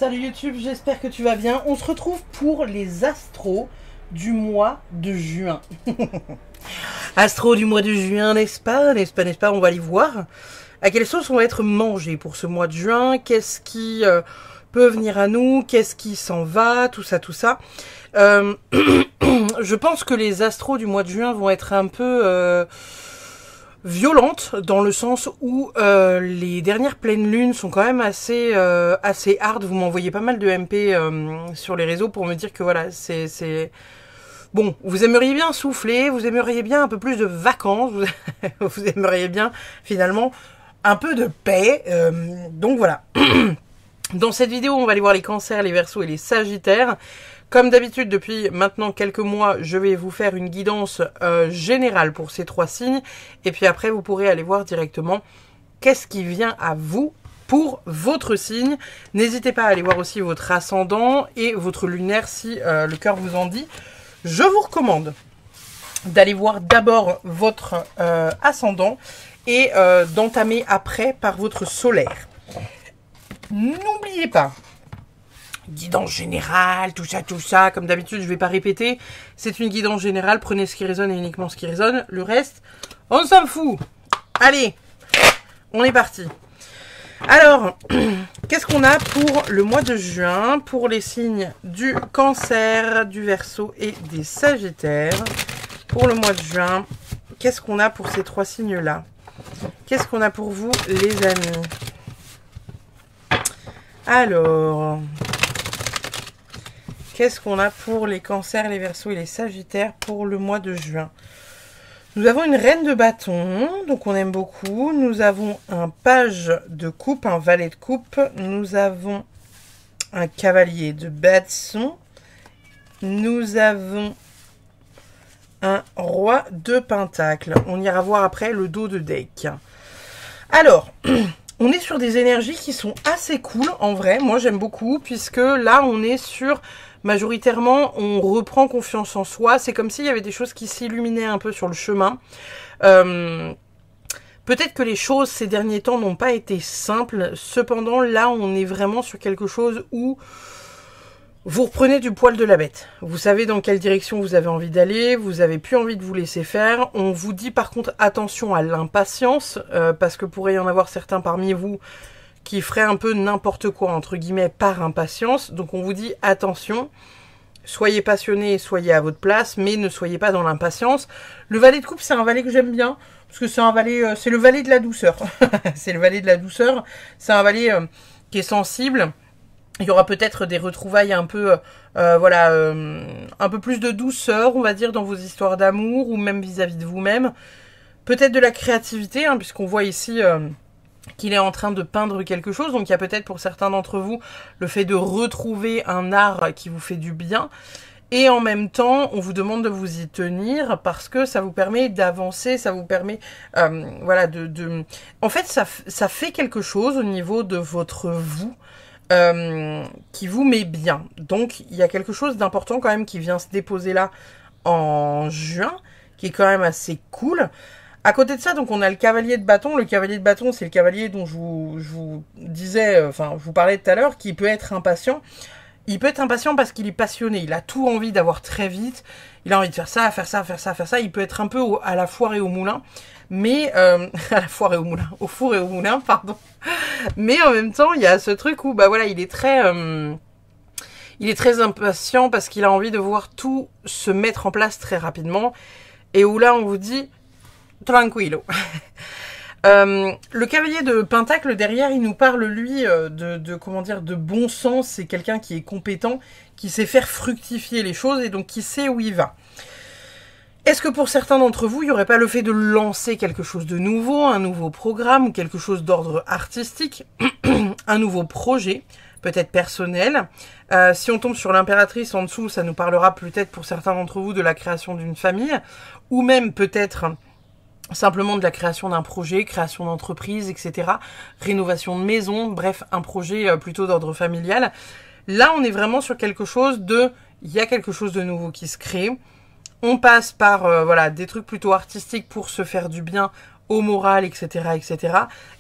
Salut YouTube, j'espère que tu vas bien. On se retrouve pour les astros du mois de juin. Astros du mois de juin, n'est-ce pas? On va aller voir à quelle sauce on va être mangé pour ce mois de juin. Qu'est-ce qui peut venir à nous? Qu'est-ce qui s'en va? Tout ça. Je pense que les astros du mois de juin vont être un peu violentes, dans le sens où les dernières pleines lunes sont quand même assez hard. Vous m'envoyez pas mal de MP sur les réseaux pour me dire que voilà, c'est... Bon, vous aimeriez bien souffler, vous aimeriez bien un peu plus de vacances, vous aimeriez bien finalement un peu de paix. Donc voilà. Dans cette vidéo, on va aller voir les cancers, les verseaux et les sagittaires. Comme d'habitude, depuis maintenant quelques mois, je vais vous faire une guidance générale pour ces trois signes. Et puis après, vous pourrez aller voir directement qu'est-ce qui vient à vous pour votre signe. N'hésitez pas à aller voir aussi votre ascendant et votre lunaire si le cœur vous en dit. Je vous recommande d'aller voir d'abord votre ascendant et d'entamer après par votre solaire. N'oubliez pas, guidance générale, tout ça, comme d'habitude, je vais pas répéter. C'est une guidance générale, prenez ce qui résonne et uniquement ce qui résonne. Le reste, on s'en fout. Allez, on est parti. Alors, qu'est-ce qu'on a pour le mois de juin, pour les signes du Cancer, du Verseau et des Sagittaires? Pour le mois de juin, qu'est-ce qu'on a pour ces trois signes-là? Qu'est-ce qu'on a pour vous, les amis? Alors, qu'est-ce qu'on a pour les cancers, les verseaux et les sagittaires pour le mois de juin? Nous avons une reine de bâton, donc on aime beaucoup. Nous avons un page de coupe, un valet de coupe. Nous avons un cavalier de bâton. Nous avons un roi de pentacle. On ira voir après le dos de deck. Alors... on est sur des énergies qui sont assez cool, en vrai. Moi, j'aime beaucoup, puisque là, on est sur... majoritairement, on reprend confiance en soi. C'est comme s'il y avait des choses qui s'illuminaient un peu sur le chemin. Peut-être que les choses, ces derniers temps, n'ont pas été simples. Cependant, là, on est vraiment sur quelque chose où... vous reprenez du poil de la bête. Vous savez dans quelle direction vous avez envie d'aller. Vous n'avez plus envie de vous laisser faire. On vous dit par contre attention à l'impatience. Parce que pourrait y en avoir certains parmi vous qui feraient un peu n'importe quoi, entre guillemets, par impatience. Donc on vous dit attention. Soyez passionné, soyez à votre place. Mais ne soyez pas dans l'impatience. Le valet de coupe, c'est un valet que j'aime bien. Parce que c'est un valet... c'est le valet de la douceur. C'est le valet de la douceur. C'est un valet qui est sensible. Il y aura peut-être des retrouvailles un peu, un peu plus de douceur, on va dire, dans vos histoires d'amour, ou même vis-à-vis de vous-même. Peut-être de la créativité, hein, puisqu'on voit ici qu'il est en train de peindre quelque chose. Donc il y a peut-être pour certains d'entre vous le fait de retrouver un art qui vous fait du bien. Et en même temps, on vous demande de vous y tenir parce que ça vous permet d'avancer, ça vous permet, En fait, ça fait quelque chose au niveau de votre vous. Qui vous met bien. Donc, il y a quelque chose d'important quand même qui vient se déposer là en juin, qui est quand même assez cool. À côté de ça, donc on a le cavalier de bâton. Le cavalier de bâton, c'est le cavalier dont je vous disais, je vous parlais tout à l'heure, qui peut être impatient. Il peut être impatient parce qu'il est passionné. Il a tout envie d'avoir très vite. Il a envie de faire ça, faire ça, faire ça, faire ça. Il peut être un peu à la foire et au moulin. Mais, à la foire et au moulin. Au four et au moulin, pardon. Mais en même temps, il y a ce truc où, bah voilà, il est très impatient parce qu'il a envie de voir tout se mettre en place très rapidement. Et où là, on vous dit, tranquillo. Le cavalier de pentacle, derrière, il nous parle, lui, de bon sens. C'est quelqu'un qui est compétent, qui sait faire fructifier les choses et donc qui sait où il va. Est-ce que pour certains d'entre vous, il n'y aurait pas le fait de lancer quelque chose de nouveau, un nouveau programme ou quelque chose d'ordre artistique, un nouveau projet, peut-être personnel? Si on tombe sur l'impératrice en dessous, ça nous parlera peut-être pour certains d'entre vous de la création d'une famille, ou même peut-être simplement de la création d'un projet, création d'entreprise, etc. Rénovation de maison, bref, un projet plutôt d'ordre familial. Là, on est vraiment sur quelque chose de... il y a quelque chose de nouveau qui se crée. On passe par des trucs plutôt artistiques pour se faire du bien au moral, etc., etc.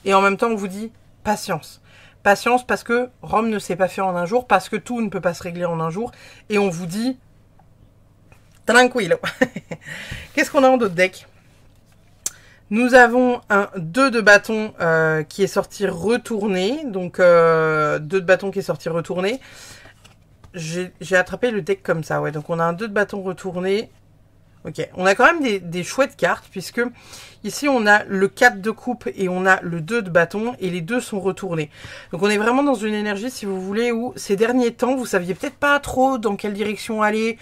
Et en même temps, on vous dit patience. patience parce que Rome ne s'est pas fait en un jour, parce que tout ne peut pas se régler en un jour. Et on vous dit, tranquillo. Qu'est-ce qu'on a en d'autres decks? Nous avons un 2 de bâton qui est sorti retourné. Donc 2 de bâton qui est sorti retourné. J'ai attrapé le deck comme ça. Ouais. Donc on a un 2 de bâton retourné. Ok. On a quand même des chouettes cartes. Puisque ici on a le 4 de coupe et on a le 2 de bâton. Et les deux sont retournés. Donc on est vraiment dans une énergie, si vous voulez, où ces derniers temps, vous saviez peut-être pas trop dans quelle direction aller.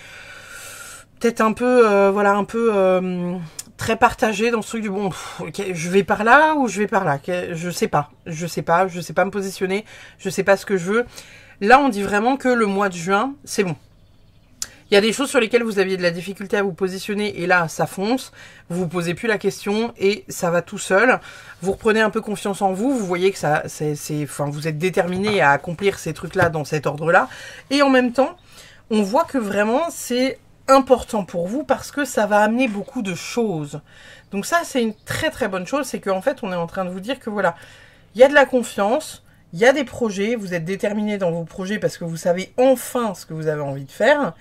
Peut-être un peu, voilà, un peu... très partagé dans ce truc du bon, je vais par là ou je vais par là, je sais pas me positionner, je sais pas ce que je veux. Là, on dit vraiment que le mois de juin, c'est bon. Il y a des choses sur lesquelles vous aviez de la difficulté à vous positionner et là, ça fonce. Vous vous posez plus la question et ça va tout seul. Vous reprenez un peu confiance en vous. Vous voyez que ça, enfin, vous êtes déterminé à accomplir ces trucs-là dans cet ordre-là. Et en même temps, on voit que vraiment, c'est important pour vous parce que ça va amener beaucoup de choses. Donc ça, c'est une très très bonne chose. C'est qu'en fait, on est en train de vous dire que voilà, il y a de la confiance, il y a des projets, vous êtes déterminé dans vos projets parce que vous savez enfin ce que vous avez envie de faire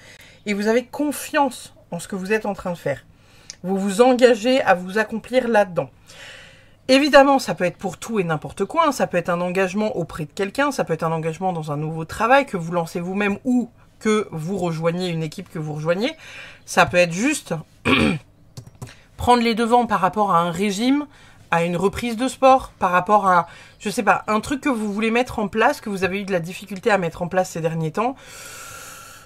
et vous avez confiance en ce que vous êtes en train de faire. Vous vous engagez à vous accomplir là-dedans. Évidemment, ça peut être pour tout et n'importe quoi. Ça peut être un engagement auprès de quelqu'un, ça peut être un engagement dans un nouveau travail que vous lancez vous-même ou que vous rejoignez une équipe que vous rejoignez. Ça peut être juste prendre les devants par rapport à un régime, à une reprise de sport, par rapport à, je sais pas, un truc que vous voulez mettre en place, que vous avez eu de la difficulté à mettre en place ces derniers temps.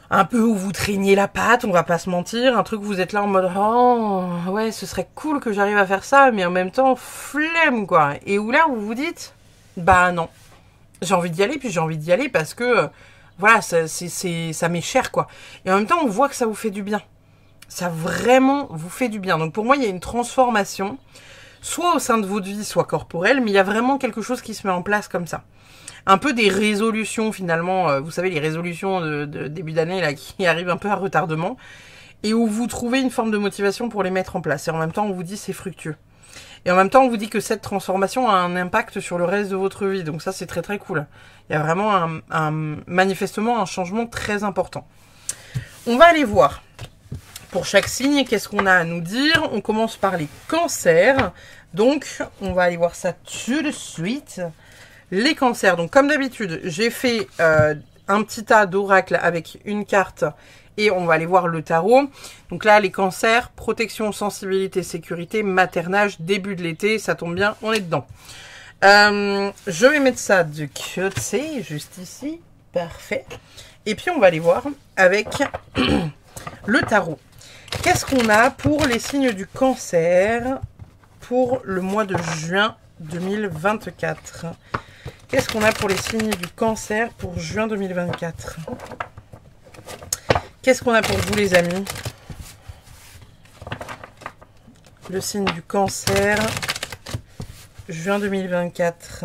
Un peu où vous traîniez la patte, on va pas se mentir. Un truc où vous êtes là en mode, oh, ouais, ce serait cool que j'arrive à faire ça, mais en même temps, flemme, quoi. Et où là, vous vous dites, bah non. J'ai envie d'y aller, puis j'ai envie d'y aller parce que... voilà, ça m'est cher, quoi. Et en même temps, on voit que ça vous fait du bien. Ça vraiment vous fait du bien. Donc pour moi, il y a une transformation, soit au sein de votre vie, soit corporelle, mais il y a vraiment quelque chose qui se met en place comme ça. Un peu des résolutions, finalement. Vous savez, les résolutions de début d'année, là, qui arrivent un peu à retardement. Et où vous trouvez une forme de motivation pour les mettre en place. Et en même temps, on vous dit c'est fructueux. Et en même temps, on vous dit que cette transformation a un impact sur le reste de votre vie. Donc ça, c'est très très cool. Il y a vraiment manifestement un changement très important. On va aller voir pour chaque signe, qu'est-ce qu'on a à nous dire. On commence par les cancers. Donc, on va aller voir ça tout de suite. Les cancers. Donc, comme d'habitude, j'ai fait un petit tas d'oracles avec une carte et on va aller voir le tarot. Donc là, les cancers, protection, sensibilité, sécurité, maternage, début de l'été, ça tombe bien, on est dedans. Je vais mettre ça de côté, juste ici, parfait. Et puis on va aller voir avec le tarot. Qu'est-ce qu'on a pour les signes du cancer pour le mois de juin 2024? Qu'est-ce qu'on a pour les signes du cancer pour juin 2024? Qu'est-ce qu'on a pour vous, les amis? Le signe du cancer, juin 2024.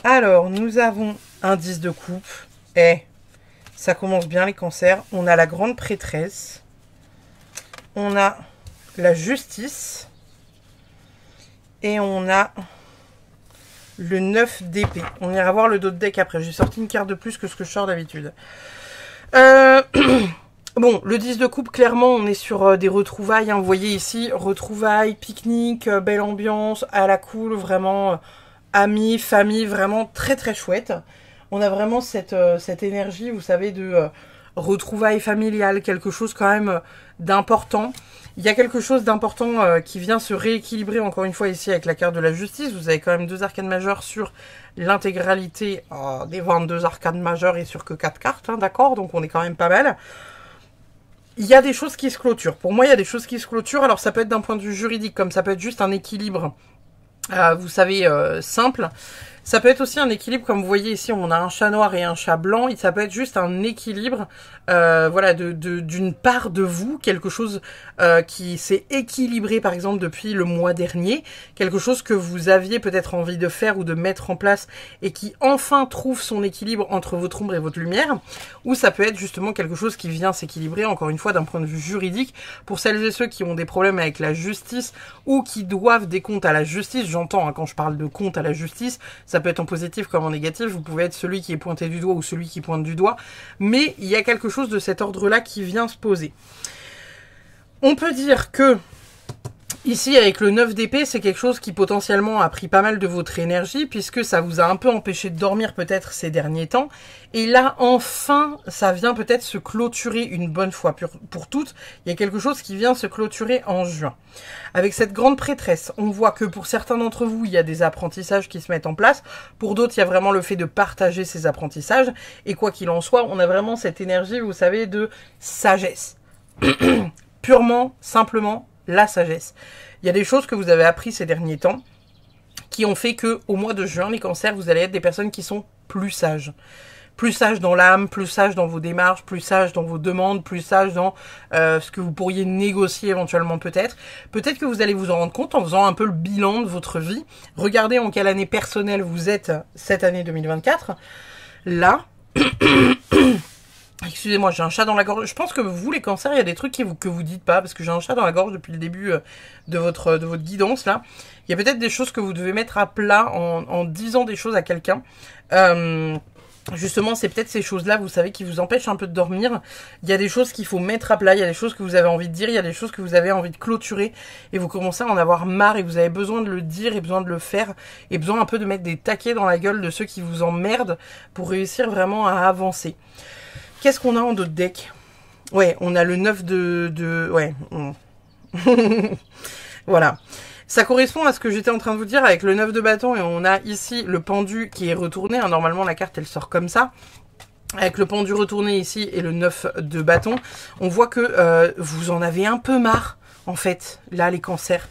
Alors, nous avons un 10 de coupe. Ça commence bien, les cancers. On a la grande prêtresse. On a la justice. Et on a le 9 d'épée. On ira voir le dos de deck après. J'ai sorti une carte de plus que ce que je sors d'habitude. Bon, le 10 de coupe, clairement, on est sur des retrouvailles. Hein. Vous voyez ici, retrouvailles, pique-nique, belle ambiance, à la cool, vraiment amis, famille, vraiment très très chouette. On a vraiment cette énergie, vous savez, de retrouvailles familiales, quelque chose quand même d'important. Il y a quelque chose d'important qui vient se rééquilibrer encore une fois ici avec la carte de la justice. Vous avez quand même 2 arcanes majeures sur l'intégralité des 22 arcanes majeures et sur que 4 cartes, hein, d'accord? Donc on est quand même pas mal. Il y a des choses qui se clôturent. Pour moi, il y a des choses qui se clôturent. Alors ça peut être d'un point de vue juridique, comme ça peut être juste un équilibre, vous savez, simple. Ça peut être aussi un équilibre, comme vous voyez ici, on a un chat noir et un chat blanc. Et ça peut être juste un équilibre, voilà, d'une part de vous, quelque chose qui s'est équilibré, par exemple, depuis le mois dernier. Quelque chose que vous aviez peut-être envie de faire ou de mettre en place et qui enfin trouve son équilibre entre votre ombre et votre lumière. Ou ça peut être justement quelque chose qui vient s'équilibrer, encore une fois, d'un point de vue juridique. Pour celles et ceux qui ont des problèmes avec la justice ou qui doivent des comptes à la justice, j'entends hein, quand je parle de comptes à la justice, ça Ça peut être en positif comme en négatif. Vous pouvez être celui qui est pointé du doigt ou celui qui pointe du doigt. Mais il y a quelque chose de cet ordre-là qui vient se poser. On peut dire que ici, avec le 9 d'épée, c'est quelque chose qui potentiellement a pris pas mal de votre énergie, puisque ça vous a un peu empêché de dormir peut-être ces derniers temps. Et là, enfin, ça vient peut-être se clôturer une bonne fois pour toutes. Il y a quelque chose qui vient se clôturer en juin. Avec cette grande prêtresse, on voit que pour certains d'entre vous, il y a des apprentissages qui se mettent en place. Pour d'autres, il y a vraiment le fait de partager ces apprentissages. Et quoi qu'il en soit, on a vraiment cette énergie, vous savez, de sagesse. Purement, simplement, la sagesse. Il y a des choses que vous avez appris ces derniers temps qui ont fait que au mois de juin, les cancers, vous allez être des personnes qui sont plus sages. Plus sages dans l'âme, plus sages dans vos démarches, plus sages dans vos demandes, plus sages dans ce que vous pourriez négocier éventuellement peut-être. Peut-être que vous allez vous en rendre compte en faisant un peu le bilan de votre vie. Regardez en quelle année personnelle vous êtes cette année 2024. Là... Excusez-moi, j'ai un chat dans la gorge. Je pense que vous, les cancers, il y a des trucs que vous dites pas, parce que j'ai un chat dans la gorge depuis le début de votre guidance, là. Il y a peut-être des choses que vous devez mettre à plat en disant des choses à quelqu'un. Justement, c'est peut-être ces choses-là, vous savez, qui vous empêchent un peu de dormir. Il y a des choses qu'il faut mettre à plat, il y a des choses que vous avez envie de dire, il y a des choses que vous avez envie de clôturer, et vous commencez à en avoir marre, et vous avez besoin de le dire, et besoin de le faire, et besoin un peu de mettre des taquets dans la gueule de ceux qui vous emmerdent pour réussir vraiment à avancer. Qu'est-ce qu'on a en d'autres decks? Ouais, on a le 9 ouais. Voilà. Ça correspond à ce que j'étais en train de vous dire avec le 9 de bâton. Et on a ici le pendu qui est retourné. Hein, normalement, la carte, elle sort comme ça. Avec le pendu retourné ici et le 9 de bâton. On voit que vous en avez un peu marre, en fait, là, les cancers.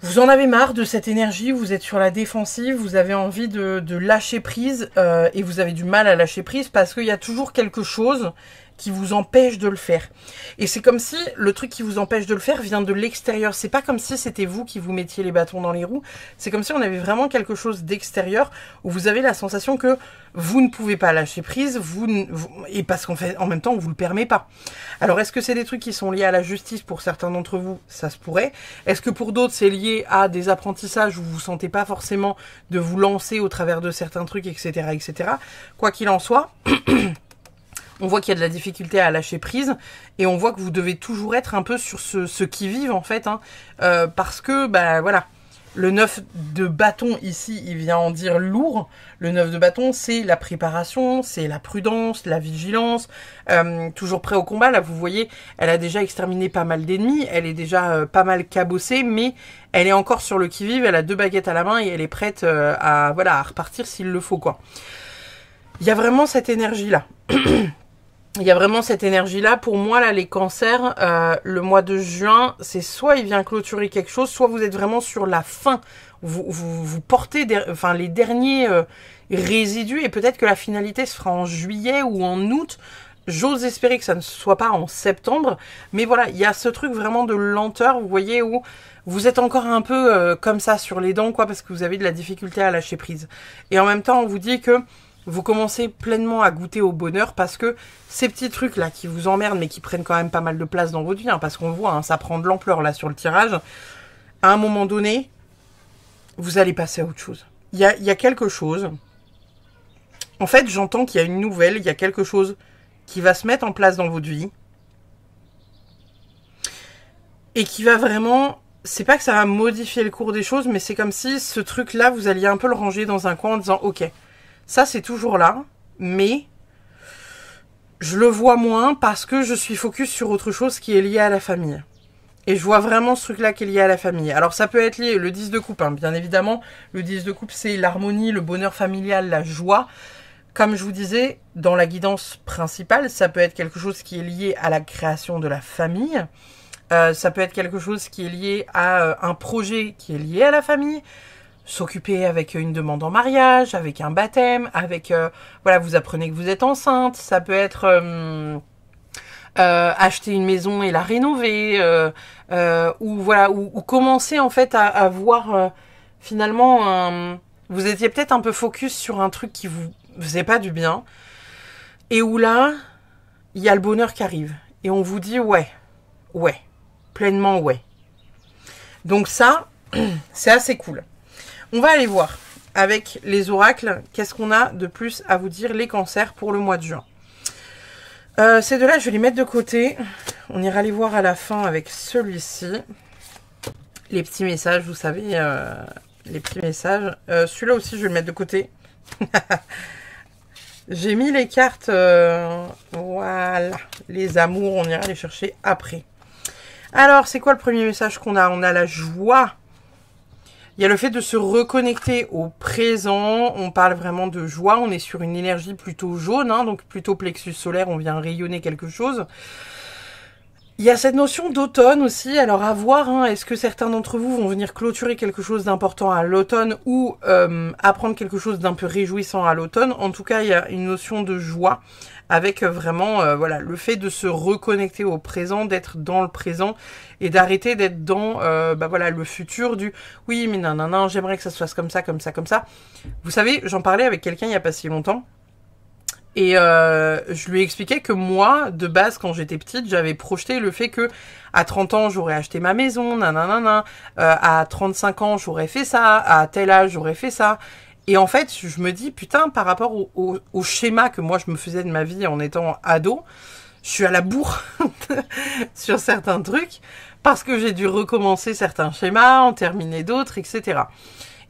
Vous en avez marre de cette énergie, vous êtes sur la défensive, vous avez envie de lâcher prise et vous avez du mal à lâcher prise parce qu'il y a toujours quelque chose qui vous empêche de le faire. Et c'est comme si le truc qui vous empêche de le faire vient de l'extérieur. C'est pas comme si c'était vous qui vous mettiez les bâtons dans les roues. C'est comme si on avait vraiment quelque chose d'extérieur où vous avez la sensation que vous ne pouvez pas lâcher prise, et parce qu'en fait, en même temps, on vous le permet pas. Alors, est-ce que c'est des trucs qui sont liés à la justice pour certains d'entre vous? Ça se pourrait. Est-ce que pour d'autres, c'est lié à des apprentissages où vous sentez pas forcément de vous lancer au travers de certains trucs, etc., etc. Quoi qu'il en soit... On voit qu'il y a de la difficulté à lâcher prise et on voit que vous devez toujours être un peu sur ce qui-vive en fait, hein, parce que, bah voilà, le 9 de bâton ici, il vient en dire lourd. Le 9 de bâton, c'est la préparation, c'est la prudence, la vigilance, toujours prêt au combat. Là, vous voyez, elle a déjà exterminé pas mal d'ennemis, elle est déjà pas mal cabossée, mais elle est encore sur le qui-vive, elle a 2 baguettes à la main et elle est prête à repartir s'il le faut, quoi. Il y a vraiment cette énergie-là. Il y a vraiment cette énergie-là. Pour moi, là, les cancers, le mois de juin, c'est soit il vient clôturer quelque chose, soit vous êtes vraiment sur la fin. Vous portez les derniers résidus et peut-être que la finalité se fera en juillet ou en août. J'ose espérer que ça ne soit pas en septembre. Mais voilà, il y a ce truc vraiment de lenteur, vous voyez, où vous êtes encore un peu comme ça sur les dents, quoi, parce que vous avez de la difficulté à lâcher prise. Et en même temps, on vous dit que vous commencez pleinement à goûter au bonheur parce que ces petits trucs-là qui vous emmerdent mais qui prennent quand même pas mal de place dans votre vie, hein, parce qu'on voit, hein, ça prend de l'ampleur là sur le tirage, à un moment donné, vous allez passer à autre chose. Il y a quelque chose. En fait, j'entends qu'il y a une nouvelle, il y a quelque chose qui va se mettre en place dans votre vie et qui va vraiment... C'est pas que ça va modifier le cours des choses, mais c'est comme si ce truc-là, vous alliez un peu le ranger dans un coin en disant « Ok, ça, c'est toujours là, mais je le vois moins parce que je suis focus sur autre chose qui est lié à la famille. » Et je vois vraiment ce truc-là qui est lié à la famille. Alors, ça peut être lié, le 10 de coupe, hein, bien évidemment. Le 10 de coupe, c'est l'harmonie, le bonheur familial, la joie. Comme je vous disais, dans la guidance principale, ça peut être quelque chose qui est lié à la création de la famille. Ça peut être quelque chose qui est lié à un projet qui est lié à la famille. S'occuper avec une demande en mariage, avec un baptême, avec voilà, vous apprenez que vous êtes enceinte, ça peut être acheter une maison et la rénover, ou voilà, ou commencer en fait à voir finalement vous étiez peut-être un peu focus sur un truc qui vous faisait pas du bien, et où là il y a le bonheur qui arrive, et on vous dit ouais, pleinement ouais. Donc ça, c'est assez cool. On va aller voir avec les oracles, qu'est-ce qu'on a de plus à vous dire les cancers pour le mois de juin? Ces deux-là, je vais les mettre de côté. On ira les voir à la fin avec celui-ci. Les petits messages, vous savez, les petits messages. Celui-là aussi, je vais le mettre de côté. J'ai mis les cartes, voilà, les amours, on ira les chercher après. Alors, c'est quoi le premier message qu'on a? On a la joie. Il y a le fait de se reconnecter au présent. On parle vraiment de joie. On est sur une énergie plutôt jaune, hein, donc plutôt plexus solaire. On vient rayonner quelque chose. Il y a cette notion d'automne aussi, alors à voir, hein, est-ce que certains d'entre vous vont venir clôturer quelque chose d'important à l'automne ou apprendre quelque chose d'un peu réjouissant à l'automne. En tout cas, il y a une notion de joie avec vraiment voilà, le fait de se reconnecter au présent, d'être dans le présent et d'arrêter d'être dans voilà, le futur du « oui, mais non, non, non, j'aimerais que ça se fasse comme ça, comme ça, comme ça ». Vous savez, j'en parlais avec quelqu'un il n'y a pas si longtemps. Et je lui ai expliqué que moi, de base, quand j'étais petite, j'avais projeté le fait que à 30 ans, j'aurais acheté ma maison, nanana, à 35 ans, j'aurais fait ça, à tel âge, j'aurais fait ça. Et en fait, je me dis, putain, par rapport au schéma que moi, je me faisais de ma vie en étant ado, je suis à la bourre sur certains trucs, parce que j'ai dû recommencer certains schémas, en terminer d'autres, etc.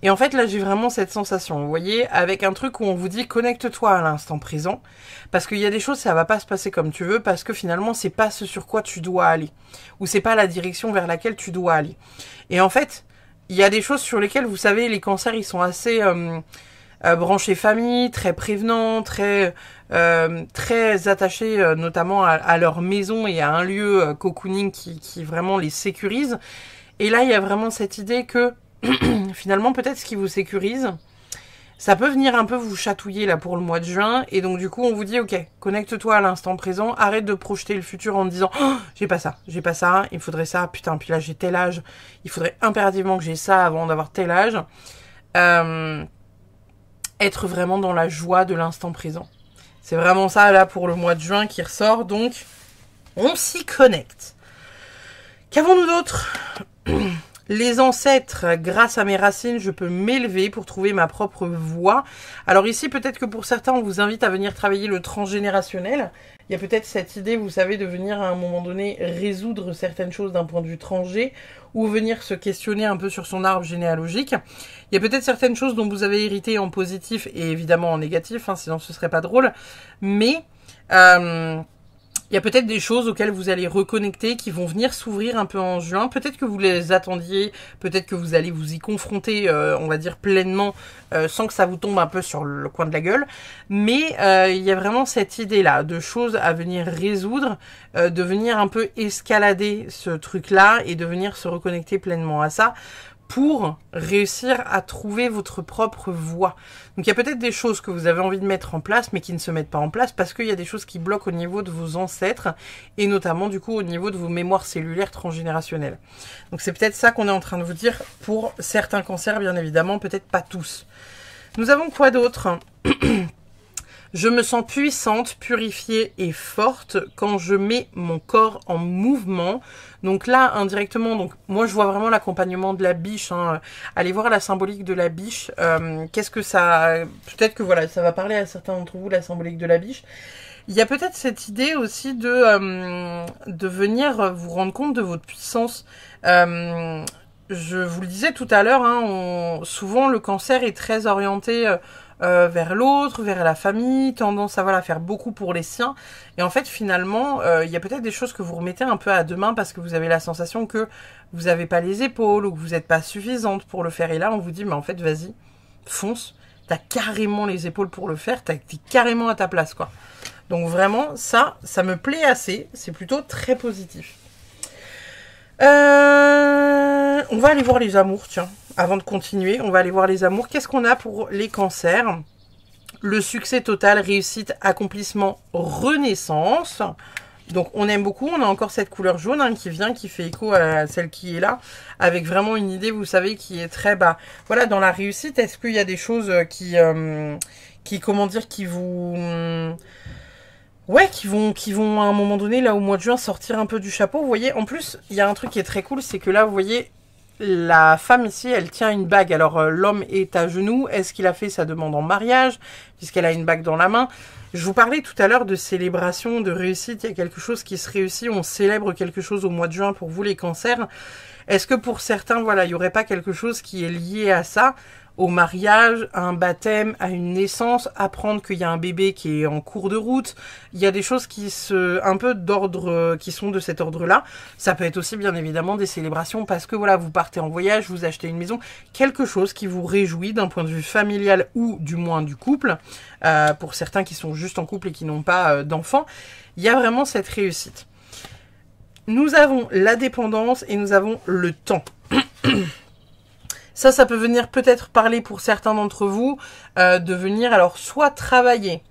Et en fait, là, j'ai vraiment cette sensation, vous voyez, avec un truc où on vous dit connecte-toi à l'instant présent, parce qu'il y a des choses, ça va pas se passer comme tu veux, parce que finalement, c'est pas ce sur quoi tu dois aller, ou c'est pas la direction vers laquelle tu dois aller. Et en fait, il y a des choses sur lesquelles, vous savez, les cancers, ils sont assez branchés famille, très prévenants, très attachés notamment à leur maison et à un lieu cocooning qui vraiment les sécurise. Et là, il y a vraiment cette idée que finalement, peut-être ce qui vous sécurise, ça peut venir un peu vous chatouiller là pour le mois de juin. Et donc, du coup, on vous dit, ok, connecte-toi à l'instant présent. Arrête de projeter le futur en te disant, oh, j'ai pas ça, il me faudrait ça. Putain, puis là, j'ai tel âge. Il faudrait impérativement que j'ai ça avant d'avoir tel âge. Être vraiment dans la joie de l'instant présent. C'est vraiment ça là pour le mois de juin qui ressort. Donc, on s'y connecte. Qu'avons-nous d'autre? Les ancêtres, grâce à mes racines, je peux m'élever pour trouver ma propre voie. Alors ici, peut-être que pour certains, on vous invite à venir travailler le transgénérationnel. Il y a peut-être cette idée, vous savez, de venir à un moment donné résoudre certaines choses d'un point de vue transgé ou venir se questionner un peu sur son arbre généalogique. Il y a peut-être certaines choses dont vous avez hérité en positif et évidemment en négatif, hein, sinon ce serait pas drôle. Mais il y a peut-être des choses auxquelles vous allez reconnecter qui vont venir s'ouvrir un peu en juin. Peut-être que vous les attendiez, peut-être que vous allez vous y confronter, on va dire pleinement, sans que ça vous tombe un peu sur le coin de la gueule. Mais il y a vraiment cette idée-là de choses à venir résoudre, de venir un peu escalader ce truc-là et de venir se reconnecter pleinement à ça pour réussir à trouver votre propre voie. Donc il y a peut-être des choses que vous avez envie de mettre en place, mais qui ne se mettent pas en place parce qu'il y a des choses qui bloquent au niveau de vos ancêtres, et notamment du coup au niveau de vos mémoires cellulaires transgénérationnelles. Donc c'est peut-être ça qu'on est en train de vous dire pour certains cancers, bien évidemment, peut-être pas tous. Nous avons quoi d'autre? Je me sens puissante, purifiée et forte quand je mets mon corps en mouvement. Donc là, indirectement, donc moi je vois vraiment l'accompagnement de la biche. Hein. Allez voir la symbolique de la biche. Qu'est-ce que ça... Peut-être que voilà, ça va parler à certains d'entre vous, la symbolique de la biche. Il y a peut-être cette idée aussi de venir vous rendre compte de votre puissance. Je vous le disais tout à l'heure, hein, souvent le cancer est très orienté... vers l'autre, vers la famille, tendance à voilà, faire beaucoup pour les siens. Et en fait, finalement, il y a peut-être des choses que vous remettez un peu à demain parce que vous avez la sensation que vous n'avez pas les épaules ou que vous n'êtes pas suffisante pour le faire. Et là, on vous dit, mais en fait, vas-y, fonce. T'as carrément les épaules pour le faire. T'es carrément à ta place, quoi. Donc vraiment, ça me plaît assez. C'est plutôt très positif. On va aller voir les amours, tiens. Avant de continuer, on va aller voir les amours. Qu'est-ce qu'on a pour les cancers? Le succès total, réussite, accomplissement, renaissance. Donc on aime beaucoup, on a encore cette couleur jaune hein, qui vient, qui fait écho à celle qui est là, avec vraiment une idée, vous savez, qui est très bas. Voilà, dans la réussite, est-ce qu'il y a des choses comment dire, qui vous... Ouais, qui vont à un moment donné, là au mois de juin, sortir un peu du chapeau. Vous voyez, en plus, il y a un truc qui est très cool, c'est que là, vous voyez... la femme ici, elle tient une bague. Alors, l'homme est à genoux. Est-ce qu'il a fait sa demande en mariage, puisqu'elle a une bague dans la main? Je vous parlais tout à l'heure de célébration, de réussite. Il y a quelque chose qui se réussit. On célèbre quelque chose au mois de juin pour vous, les cancers. Est-ce que pour certains, voilà, il n'y aurait pas quelque chose qui est lié à ça, au mariage, à un baptême, à une naissance, apprendre qu'il y a un bébé qui est en cours de route? Il y a des choses qui un peu d'ordre, qui sont de cet ordre-là. Ça peut être aussi bien évidemment des célébrations parce que voilà, vous partez en voyage, vous achetez une maison, quelque chose qui vous réjouit d'un point de vue familial ou du moins du couple. Pour certains qui sont juste en couple et qui n'ont pas d'enfants, il y a vraiment cette réussite. Nous avons la dépendance et nous avons le temps. Ça peut venir peut-être parler pour certains d'entre vous de venir alors soit travailler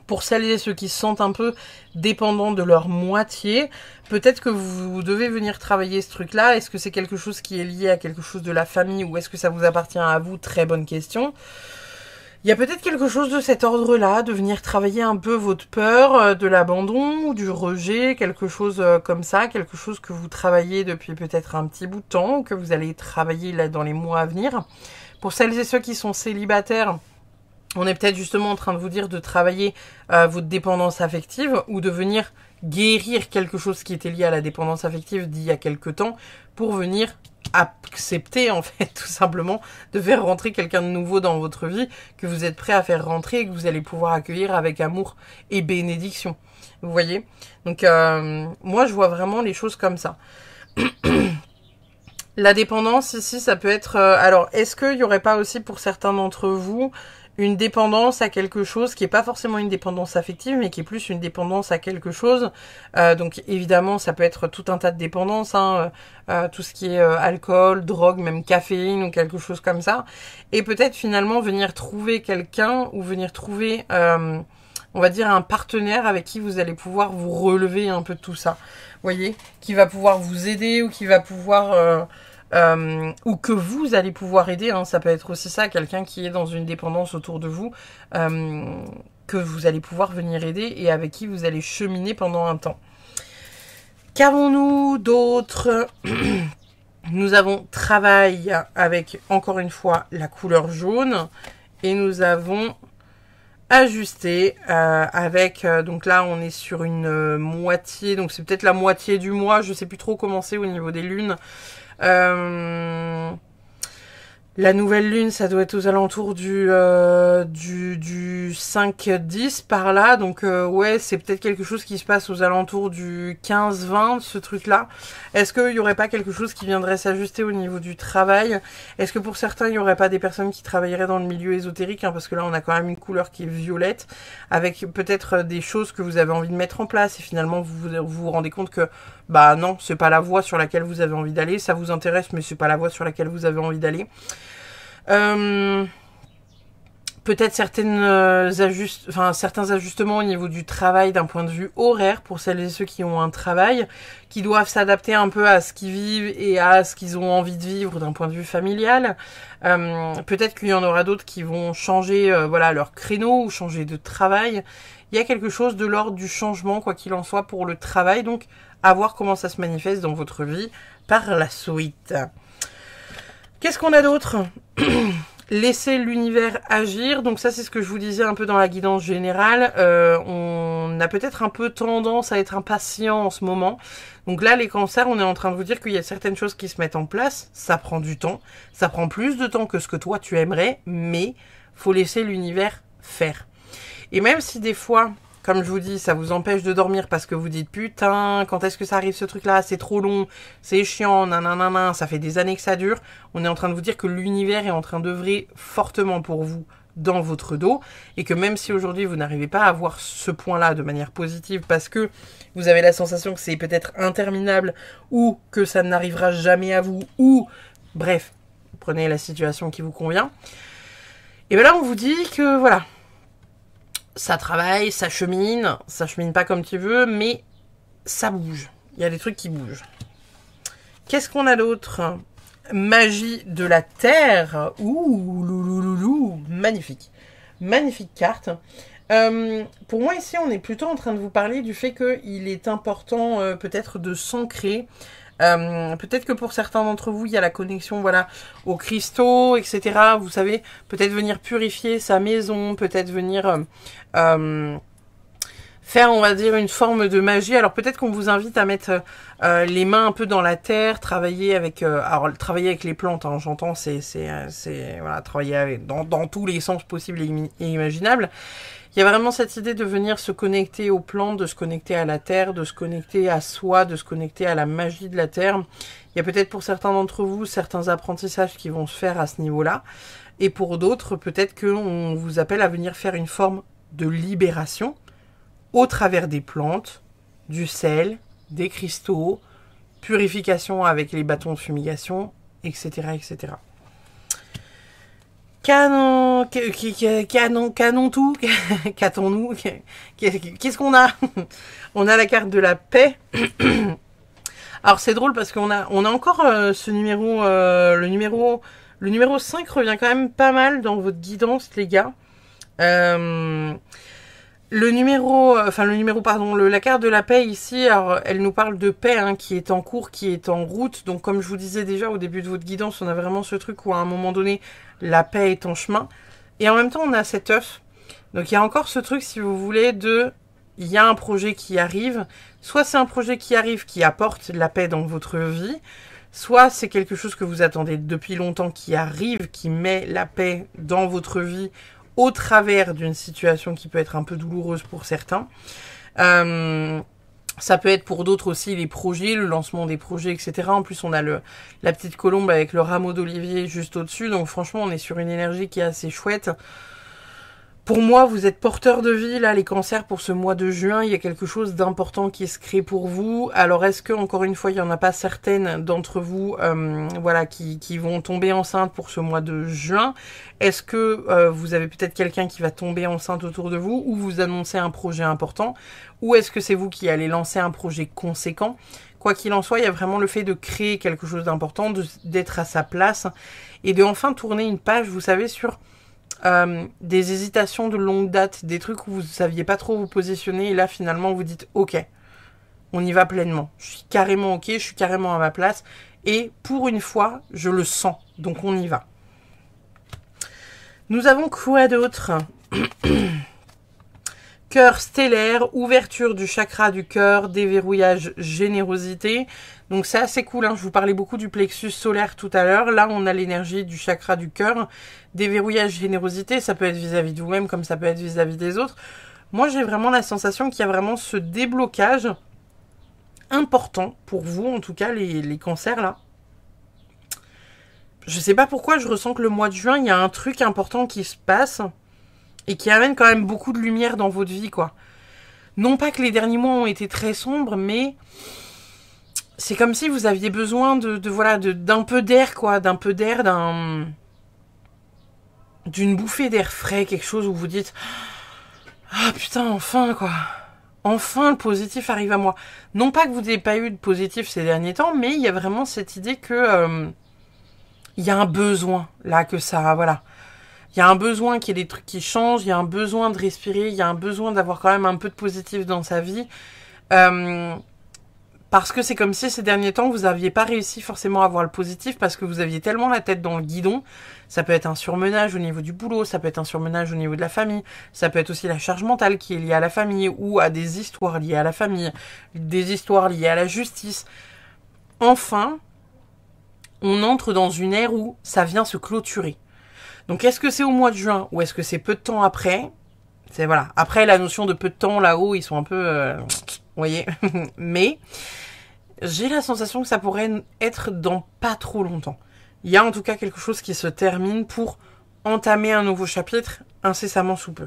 pour celles et ceux qui se sentent un peu dépendants de leur moitié. Peut-être que vous devez venir travailler ce truc-là. Est-ce que c'est quelque chose qui est lié à quelque chose de la famille ou est-ce que ça vous appartient à vous? Très bonne question. Il y a peut-être quelque chose de cet ordre-là, de venir travailler un peu votre peur de l'abandon ou du rejet, quelque chose comme ça, quelque chose que vous travaillez depuis peut-être un petit bout de temps ou que vous allez travailler là dans les mois à venir. Pour celles et ceux qui sont célibataires, on est peut-être justement en train de vous dire de travailler votre dépendance affective ou de venir guérir quelque chose qui était lié à la dépendance affective d'il y a quelque temps pour venir accepter en fait tout simplement de faire rentrer quelqu'un de nouveau dans votre vie que vous êtes prêt à faire rentrer et que vous allez pouvoir accueillir avec amour et bénédiction. Vous voyez? Donc moi je vois vraiment les choses comme ça. La dépendance ici ça peut être... alors est-ce qu'il n'y aurait pas aussi pour certains d'entre vous une dépendance à quelque chose qui est pas forcément une dépendance affective, mais qui est plus une dépendance à quelque chose. Donc évidemment, ça peut être tout un tas de dépendances, hein, tout ce qui est alcool, drogue, même caféine ou quelque chose comme ça. Et peut-être finalement venir trouver quelqu'un ou venir trouver, on va dire, un partenaire avec qui vous allez pouvoir vous relever un peu de tout ça. Vous voyez, qui va pouvoir vous aider ou qui va pouvoir... ou que vous allez pouvoir aider, hein, ça peut être aussi ça, quelqu'un qui est dans une dépendance autour de vous, que vous allez pouvoir venir aider et avec qui vous allez cheminer pendant un temps. Qu'avons-nous d'autre? Nous avons travail avec, encore une fois, la couleur jaune et nous avons ajusté avec, donc là on est sur une moitié, donc c'est peut-être la moitié du mois, je sais plus trop comment c'est au niveau des lunes. La nouvelle lune, ça doit être aux alentours du 5-10 par là. Donc ouais, c'est peut-être quelque chose qui se passe aux alentours du 15-20, ce truc-là. Est-ce qu'il n'y aurait pas quelque chose qui viendrait s'ajuster au niveau du travail? Est-ce que pour certains, il n'y aurait pas des personnes qui travailleraient dans le milieu ésotérique, hein, parce que là, on a quand même une couleur qui est violette, avec peut-être des choses que vous avez envie de mettre en place, et finalement, vous rendez compte que, bah non, c'est pas la voie sur laquelle vous avez envie d'aller, ça vous intéresse, mais c'est pas la voie sur laquelle vous avez envie d'aller. Peut-être certains ajustements au niveau du travail d'un point de vue horaire pour celles et ceux qui ont un travail, qui doivent s'adapter un peu à ce qu'ils vivent et à ce qu'ils ont envie de vivre d'un point de vue familial. Peut-être qu'il y en aura d'autres qui vont changer voilà, leur créneau ou changer de travail. Il y a quelque chose de l'ordre du changement, quoi qu'il en soit, pour le travail. Donc, à voir comment ça se manifeste dans votre vie par la suite. Qu'est-ce qu'on a d'autre? Laisser l'univers agir. Donc ça, c'est ce que je vous disais un peu dans la guidance générale. On a peut-être un peu tendance à être impatient en ce moment. Donc là, les cancers, on est en train de vous dire qu'il y a certaines choses qui se mettent en place. Ça prend du temps. Ça prend plus de temps que ce que toi, tu aimerais. Mais faut laisser l'univers faire. Et même si des fois... Comme je vous dis, ça vous empêche de dormir parce que vous dites putain, quand est-ce que ça arrive ce truc-là? C'est trop long, c'est chiant, nanana, ça fait des années que ça dure. On est en train de vous dire que l'univers est en train d'œuvrer fortement pour vous dans votre dos et que même si aujourd'hui vous n'arrivez pas à voir ce point-là de manière positive parce que vous avez la sensation que c'est peut-être interminable ou que ça n'arrivera jamais à vous ou bref, prenez la situation qui vous convient. Et bien là on vous dit que voilà. Ça travaille, ça chemine pas comme tu veux, mais ça bouge. Il y a des trucs qui bougent. Qu'est-ce qu'on a d'autre? Magie de la Terre. Ouh, loulouloulou, magnifique. Magnifique carte. Pour moi ici, on est plutôt en train de vous parler du fait qu'il est important peut-être de s'ancrer Peut-être que pour certains d'entre vous, il y a la connexion, voilà, aux cristaux, etc. Vous savez, peut-être venir purifier sa maison, peut-être venir faire, on va dire, une forme de magie. Alors peut-être qu'on vous invite à mettre les mains un peu dans la terre, travailler avec, alors travailler avec les plantes, hein, j'entends, c'est voilà, travailler avec, dans tous les sens possibles et imaginables. Il y a vraiment cette idée de venir se connecter aux plantes, de se connecter à la terre, de se connecter à soi, de se connecter à la magie de la terre. Il y a peut-être pour certains d'entre vous certains apprentissages qui vont se faire à ce niveau-là. Et pour d'autres, peut-être qu'on vous appelle à venir faire une forme de libération au travers des plantes, du sel, des cristaux, purification avec les bâtons de fumigation, etc., etc. Canon tout, qu'attons-nous, qu'est-ce qu'on a? On a la carte de la paix. Alors c'est drôle parce qu'on a encore ce numéro, le numéro 5 revient quand même pas mal dans votre guidance, les gars. La carte de la paix ici, alors elle nous parle de paix, hein, qui est en cours, qui est en route. Donc comme je vous disais déjà au début de votre guidance, on a vraiment ce truc où à un moment donné, la paix est en chemin. Et en même temps, on a cet œuf. Donc il y a encore ce truc, si vous voulez, il y a un projet qui arrive. Soit c'est un projet qui arrive, qui apporte la paix dans votre vie. Soit c'est quelque chose que vous attendez depuis longtemps, qui arrive, qui met la paix dans votre vie, au travers d'une situation qui peut être un peu douloureuse pour certains. Ça peut être pour d'autres aussi les projets, le lancement des projets, etc. En plus, on a la petite colombe avec le rameau d'olivier juste au-dessus. Donc franchement, on est sur une énergie qui est assez chouette. Pour moi, vous êtes porteur de vie, là, les cancers, pour ce mois de juin. Il y a quelque chose d'important qui se crée pour vous. Alors, est-ce que, encore une fois, il n'y en a pas certaines d'entre vous voilà, qui vont tomber enceintes pour ce mois de juin? Est-ce que vous avez peut-être quelqu'un qui va tomber enceinte autour de vous ou vous annoncez un projet important? Ou est-ce que c'est vous qui allez lancer un projet conséquent? Quoi qu'il en soit, il y a vraiment le fait de créer quelque chose d'important, d'être à sa place et de enfin tourner une page, vous savez, sur des hésitations de longue date, des trucs où vous ne saviez pas trop vous positionner et là finalement vous dites ok, on y va pleinement, je suis carrément ok, je suis carrément à ma place et pour une fois je le sens, donc on y va. Nous avons quoi d'autre? Cœur stellaire, ouverture du chakra du cœur, déverrouillage, générosité. Donc c'est assez cool, hein. Je vous parlais beaucoup du plexus solaire tout à l'heure. Là, on a l'énergie du chakra du cœur. Déverrouillage, générosité, ça peut être vis-à-vis de vous-même comme ça peut être vis-à-vis des autres. Moi, j'ai vraiment la sensation qu'il y a vraiment ce déblocage important pour vous, en tout cas les cancers là. Je sais pas pourquoi, je ressens que le mois de juin, il y a un truc important qui se passe et qui amène quand même beaucoup de lumière dans votre vie, quoi. Non pas que les derniers mois ont été très sombres, mais c'est comme si vous aviez besoin d'un peu d'air, quoi, d'un peu d'air, d'une bouffée d'air frais, quelque chose où vous dites ah putain, enfin, quoi. Enfin, le positif arrive à moi. Non pas que vous n'ayez pas eu de positif ces derniers temps, mais il y a vraiment cette idée que il y a un besoin, là, que ça, voilà. Il y a un besoin qu'il y ait des trucs qui changent, il y a un besoin de respirer, il y a un besoin d'avoir quand même un peu de positif dans sa vie. Parce que c'est comme si ces derniers temps, vous n'aviez pas réussi forcément à avoir le positif parce que vous aviez tellement la tête dans le guidon. Ça peut être un surmenage au niveau du boulot, ça peut être un surmenage au niveau de la famille, ça peut être aussi la charge mentale qui est liée à la famille ou à des histoires liées à la famille, des histoires liées à la justice. Enfin, on entre dans une ère où ça vient se clôturer. Donc est-ce que c'est au mois de juin ou est-ce que c'est peu de temps après? C'est voilà. Après la notion de peu de temps là-haut, ils sont un peu vous voyez. Mais j'ai la sensation que ça pourrait être dans pas trop longtemps. Il y a en tout cas quelque chose qui se termine pour entamer un nouveau chapitre incessamment sous peu.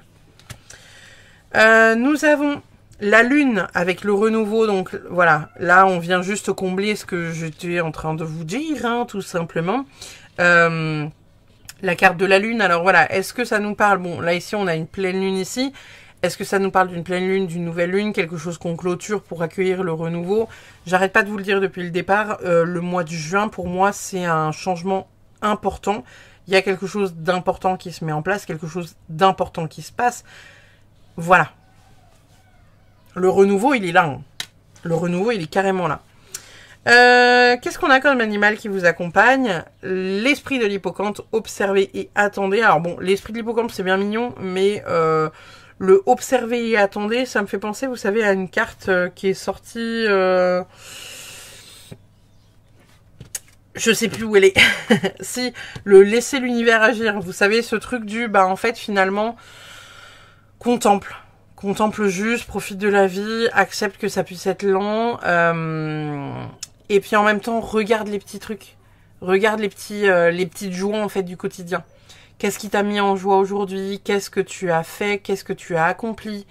Nous avons la lune avec le renouveau, donc voilà, là on vient juste combler ce que j'étais en train de vous dire, hein, tout simplement. La carte de la lune, alors voilà, est-ce que ça nous parle, bon là ici on a une pleine lune ici, est-ce que ça nous parle d'une pleine lune, d'une nouvelle lune, quelque chose qu'on clôture pour accueillir le renouveau? J'arrête pas de vous le dire depuis le départ, le mois de juin pour moi c'est un changement important, il y a quelque chose d'important qui se met en place, quelque chose d'important qui se passe, voilà. Le renouveau il est là, hein. Le renouveau il est carrément là. Qu'est-ce qu'on a comme animal qui vous accompagne? L'esprit de l'hippocampe, observez et attendez. Alors bon, l'esprit de l'hippocampe c'est bien mignon, mais le observer et attendez, ça me fait penser, vous savez, à une carte qui est sortie... je sais plus où elle est. Si, le laisser l'univers agir. Vous savez, ce truc du, bah en fait, finalement, contemple. Contemple juste, profite de la vie, accepte que ça puisse être lent. Et puis en même temps, regarde les petits trucs. Regarde les petites joies en fait du quotidien. Qu'est-ce qui t'a mis en joie aujourd'hui? Qu'est-ce que tu as fait? Qu'est-ce que tu as accompli?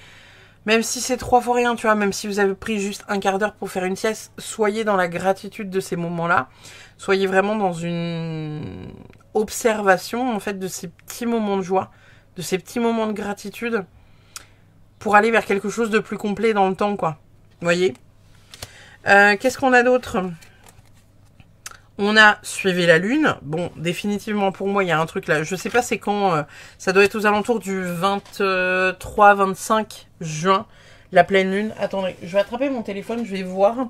Même si c'est 3 fois rien, tu vois, même si vous avez pris juste un quart d'heure pour faire une sieste, soyez dans la gratitude de ces moments-là. Soyez vraiment dans une observation, en fait, de ces petits moments de joie, de ces petits moments de gratitude, pour aller vers quelque chose de plus complet dans le temps, quoi. Vous voyez? Qu'est-ce qu'on a d'autre? On a suivi la lune. Bon, définitivement pour moi, il y a un truc là. Je sais pas c'est quand. Ça doit être aux alentours du 23-25 juin. La pleine lune. Attendez, je vais attraper mon téléphone, je vais voir.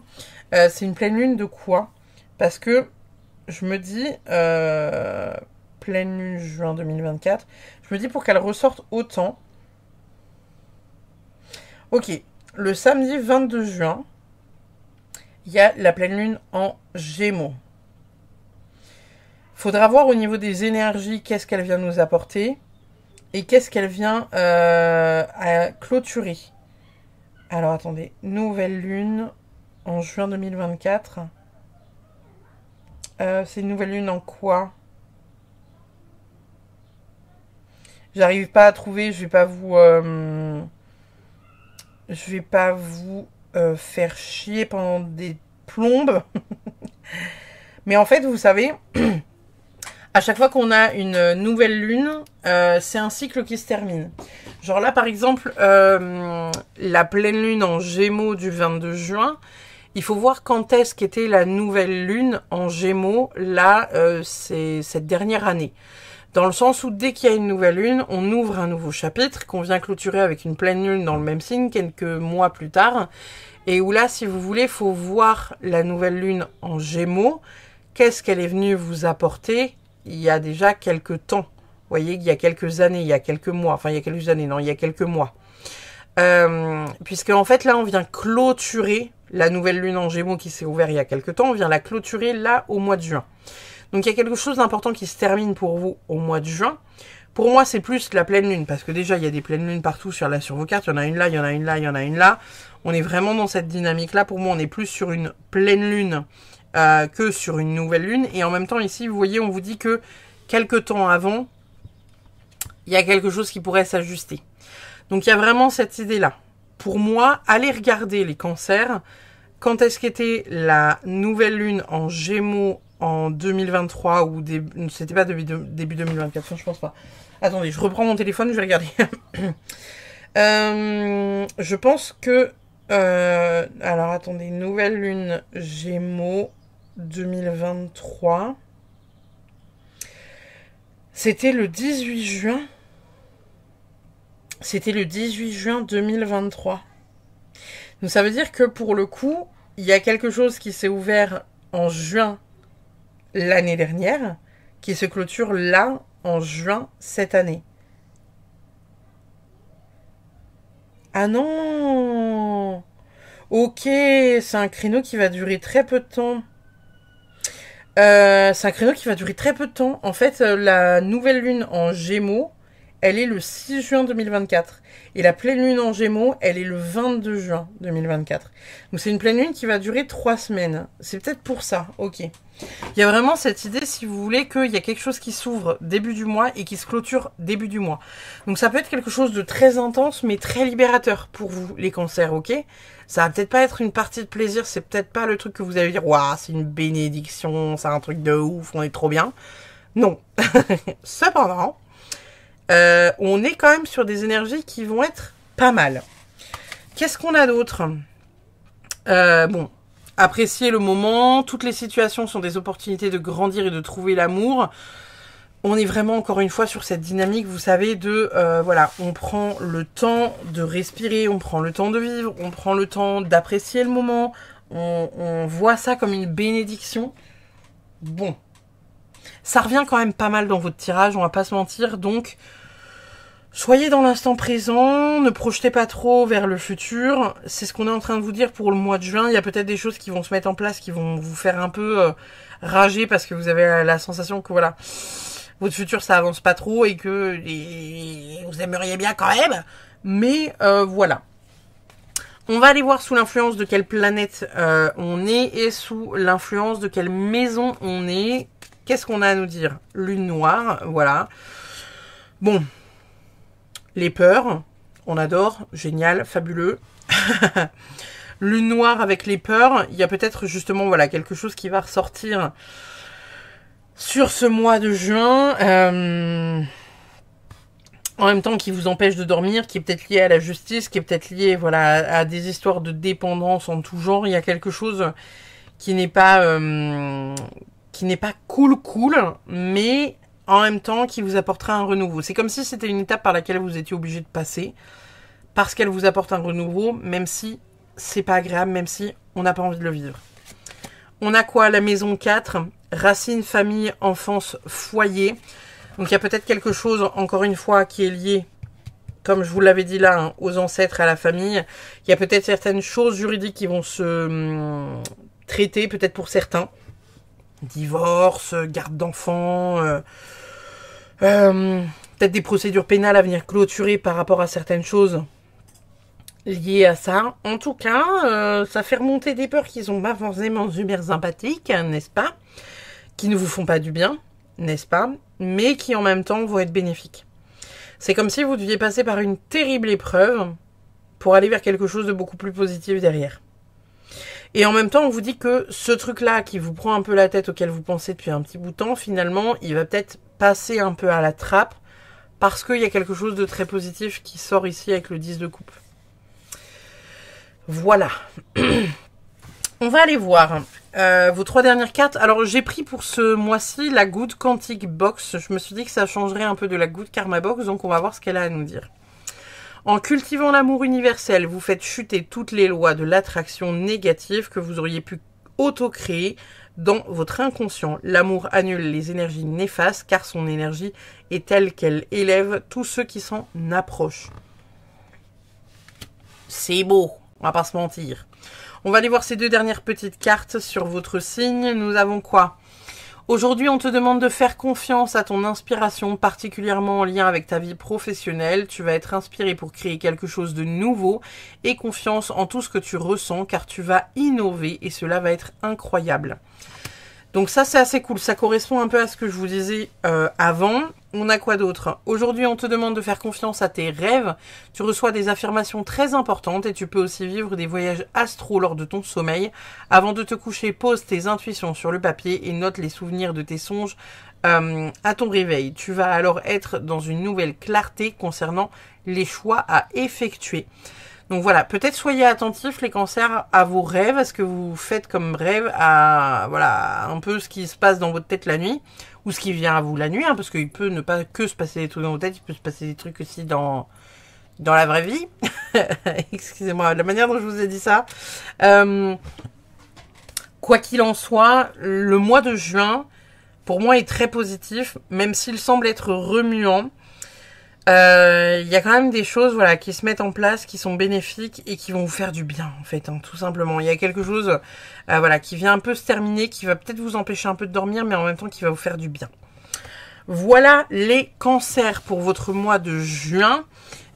C'est une pleine lune de quoi? Parce que je me dis... pleine lune juin 2024. Je me dis pour qu'elle ressorte autant. Ok, le samedi 22 juin, il y a la pleine lune en Gémeaux. Faudra voir au niveau des énergies qu'est-ce qu'elle vient nous apporter et qu'est-ce qu'elle vient à clôturer. Alors attendez, nouvelle lune en juin 2024. C'est une nouvelle lune en quoi? J'arrive pas à trouver, je vais pas vous faire chier pendant des plombes. Mais en fait, vous savez, à chaque fois qu'on a une nouvelle lune, c'est un cycle qui se termine. Genre là, par exemple, la pleine lune en Gémeaux du 22 juin, il faut voir quand est-ce qu'était la nouvelle lune en Gémeaux, là, c'est cette dernière année. Dans le sens où dès qu'il y a une nouvelle lune, on ouvre un nouveau chapitre qu'on vient clôturer avec une pleine lune dans le même signe quelques mois plus tard. Et où là, si vous voulez, il faut voir la nouvelle lune en Gémeaux. Qu'est-ce qu'elle est venue vous apporter il y a déjà quelques temps? Vous voyez, il y a quelques années, il y a quelques mois. Enfin, il y a quelques années, non, il y a quelques mois. Puisque en fait, là, on vient clôturer la nouvelle lune en Gémeaux qui s'est ouverte il y a quelques temps. On vient la clôturer là au mois de juin. Donc il y a quelque chose d'important qui se termine pour vous au mois de juin. Pour moi, c'est plus la pleine lune, parce que déjà, il y a des pleines lunes partout sur vos cartes. Il y en a une là, il y en a une là, il y en a une là. On est vraiment dans cette dynamique-là. Pour moi, on est plus sur une pleine lune que sur une nouvelle lune. Et en même temps, ici, vous voyez, on vous dit que quelques temps avant, il y a quelque chose qui pourrait s'ajuster. Donc il y a vraiment cette idée-là. Pour moi, allez regarder les cancers. Quand est-ce qu'était la nouvelle lune en Gémeaux en 2023 ou c'était pas début 2024, je pense pas. Attendez, je reprends mon téléphone, je vais regarder. Je pense que... alors attendez, nouvelle lune Gémeaux 2023. C'était le 18 juin. C'était le 18 juin 2023. Donc ça veut dire que pour le coup, il y a quelque chose qui s'est ouvert en juin l'année dernière, qui se clôture là, en juin cette année. Ah non! Ok, c'est un créneau qui va durer très peu de temps. C'est un créneau qui va durer très peu de temps. En fait, la nouvelle lune en Gémeaux, elle est le 6 juin 2024. Et la pleine lune en Gémeaux, elle est le 22 juin 2024. Donc c'est une pleine lune qui va durer 3 semaines. C'est peut-être pour ça, ok. Il y a vraiment cette idée, si vous voulez, qu'il y a quelque chose qui s'ouvre début du mois et qui se clôture début du mois. Donc ça peut être quelque chose de très intense, mais très libérateur pour vous, les cancers, ok? Ça va peut-être pas être une partie de plaisir, c'est peut-être pas le truc que vous allez dire, waouh, c'est une bénédiction, c'est un truc de ouf, on est trop bien. Non. Cependant, on est quand même sur des énergies qui vont être pas mal. Qu'est-ce qu'on a d'autre? Bon, apprécier le moment. Toutes les situations sont des opportunités de grandir et de trouver l'amour. On est vraiment, encore une fois, sur cette dynamique, vous savez, de... voilà, on prend le temps de respirer, on prend le temps de vivre, on prend le temps d'apprécier le moment, on voit ça comme une bénédiction. Bon, ça revient quand même pas mal dans votre tirage, on va pas se mentir, donc soyez dans l'instant présent, ne projetez pas trop vers le futur. C'est ce qu'on est en train de vous dire pour le mois de juin. Il y a peut-être des choses qui vont se mettre en place, qui vont vous faire un peu rager parce que vous avez la sensation que voilà, votre futur ça avance pas trop et que vous aimeriez bien quand même. Mais voilà. On va aller voir sous l'influence de quelle planète on est et sous l'influence de quelle maison on est. Qu'est-ce qu'on a à nous dire? Lune noire, voilà. Bon, les peurs, on adore, génial, fabuleux. Lune noire avec les peurs, il y a peut-être justement voilà quelque chose qui va ressortir sur ce mois de juin. En même temps qui vous empêche de dormir, qui est peut-être lié à la justice, qui est peut-être lié voilà, à des histoires de dépendance en tout genre. Il y a quelque chose qui n'est pas cool, mais en même temps qui vous apportera un renouveau. C'est comme si c'était une étape par laquelle vous étiez obligé de passer, parce qu'elle vous apporte un renouveau, même si c'est pas agréable, même si on n'a pas envie de le vivre. On a quoi? La maison 4, racines, famille, enfance, foyer. Donc il y a peut-être quelque chose, encore une fois, qui est lié, comme je vous l'avais dit là, hein, aux ancêtres, à la famille. Il y a peut-être certaines choses juridiques qui vont se traiter, peut-être pour certains. Divorce, garde d'enfants, peut-être des procédures pénales à venir clôturer par rapport à certaines choses liées à ça. En tout cas, ça fait remonter des peurs qui sont pas forcément super sympathiques, n'est-ce pas? Qui ne vous font pas du bien, n'est-ce pas? Mais qui en même temps vont être bénéfiques. C'est comme si vous deviez passer par une terrible épreuve pour aller vers quelque chose de beaucoup plus positif derrière. Et en même temps, on vous dit que ce truc-là qui vous prend un peu la tête, auquel vous pensez depuis un petit bout de temps, finalement, il va peut-être passer un peu à la trappe parce qu'il y a quelque chose de très positif qui sort ici avec le 10 de coupe. Voilà. On va aller voir vos 3 dernières cartes. Alors, j'ai pris pour ce mois-ci la Good Quantic Box. Je me suis dit que ça changerait un peu de la Good Karma Box, donc on va voir ce qu'elle a à nous dire. En cultivant l'amour universel, vous faites chuter toutes les lois de l'attraction négative que vous auriez pu auto-créer dans votre inconscient. L'amour annule les énergies néfastes car son énergie est telle qu'elle élève tous ceux qui s'en approchent. C'est beau, on va pas se mentir. On va aller voir ces 2 dernières petites cartes sur votre signe. Nous avons quoi? Aujourd'hui, on te demande de faire confiance à ton inspiration, particulièrement en lien avec ta vie professionnelle. Tu vas être inspiré pour créer quelque chose de nouveau et confiance en tout ce que tu ressens car tu vas innover et cela va être incroyable. Donc ça, c'est assez cool. Ça correspond un peu à ce que je vous disais avant. On a quoi d'autre? Aujourd'hui, on te demande de faire confiance à tes rêves. Tu reçois des affirmations très importantes et tu peux aussi vivre des voyages astro lors de ton sommeil. Avant de te coucher, pose tes intuitions sur le papier et note les souvenirs de tes songes à ton réveil. Tu vas alors être dans une nouvelle clarté concernant les choix à effectuer. Donc voilà, peut-être soyez attentifs les cancers à vos rêves, à ce que vous faites comme rêve, à voilà un peu ce qui se passe dans votre tête la nuit, ou ce qui vient à vous la nuit, hein, parce qu'il peut ne pas que se passer des trucs dans votre tête, il peut se passer des trucs aussi dans la vraie vie. Excusez-moi, la manière dont je vous ai dit ça. Quoi qu'il en soit, le mois de juin, pour moi, est très positif, même s'il semble être remuant. Il y a quand même des choses voilà, qui se mettent en place, qui sont bénéfiques et qui vont vous faire du bien en fait, hein, tout simplement. Il y a quelque chose voilà, qui vient un peu se terminer, qui va peut-être vous empêcher un peu de dormir, mais en même temps qui va vous faire du bien. Voilà les cancers pour votre mois de juin.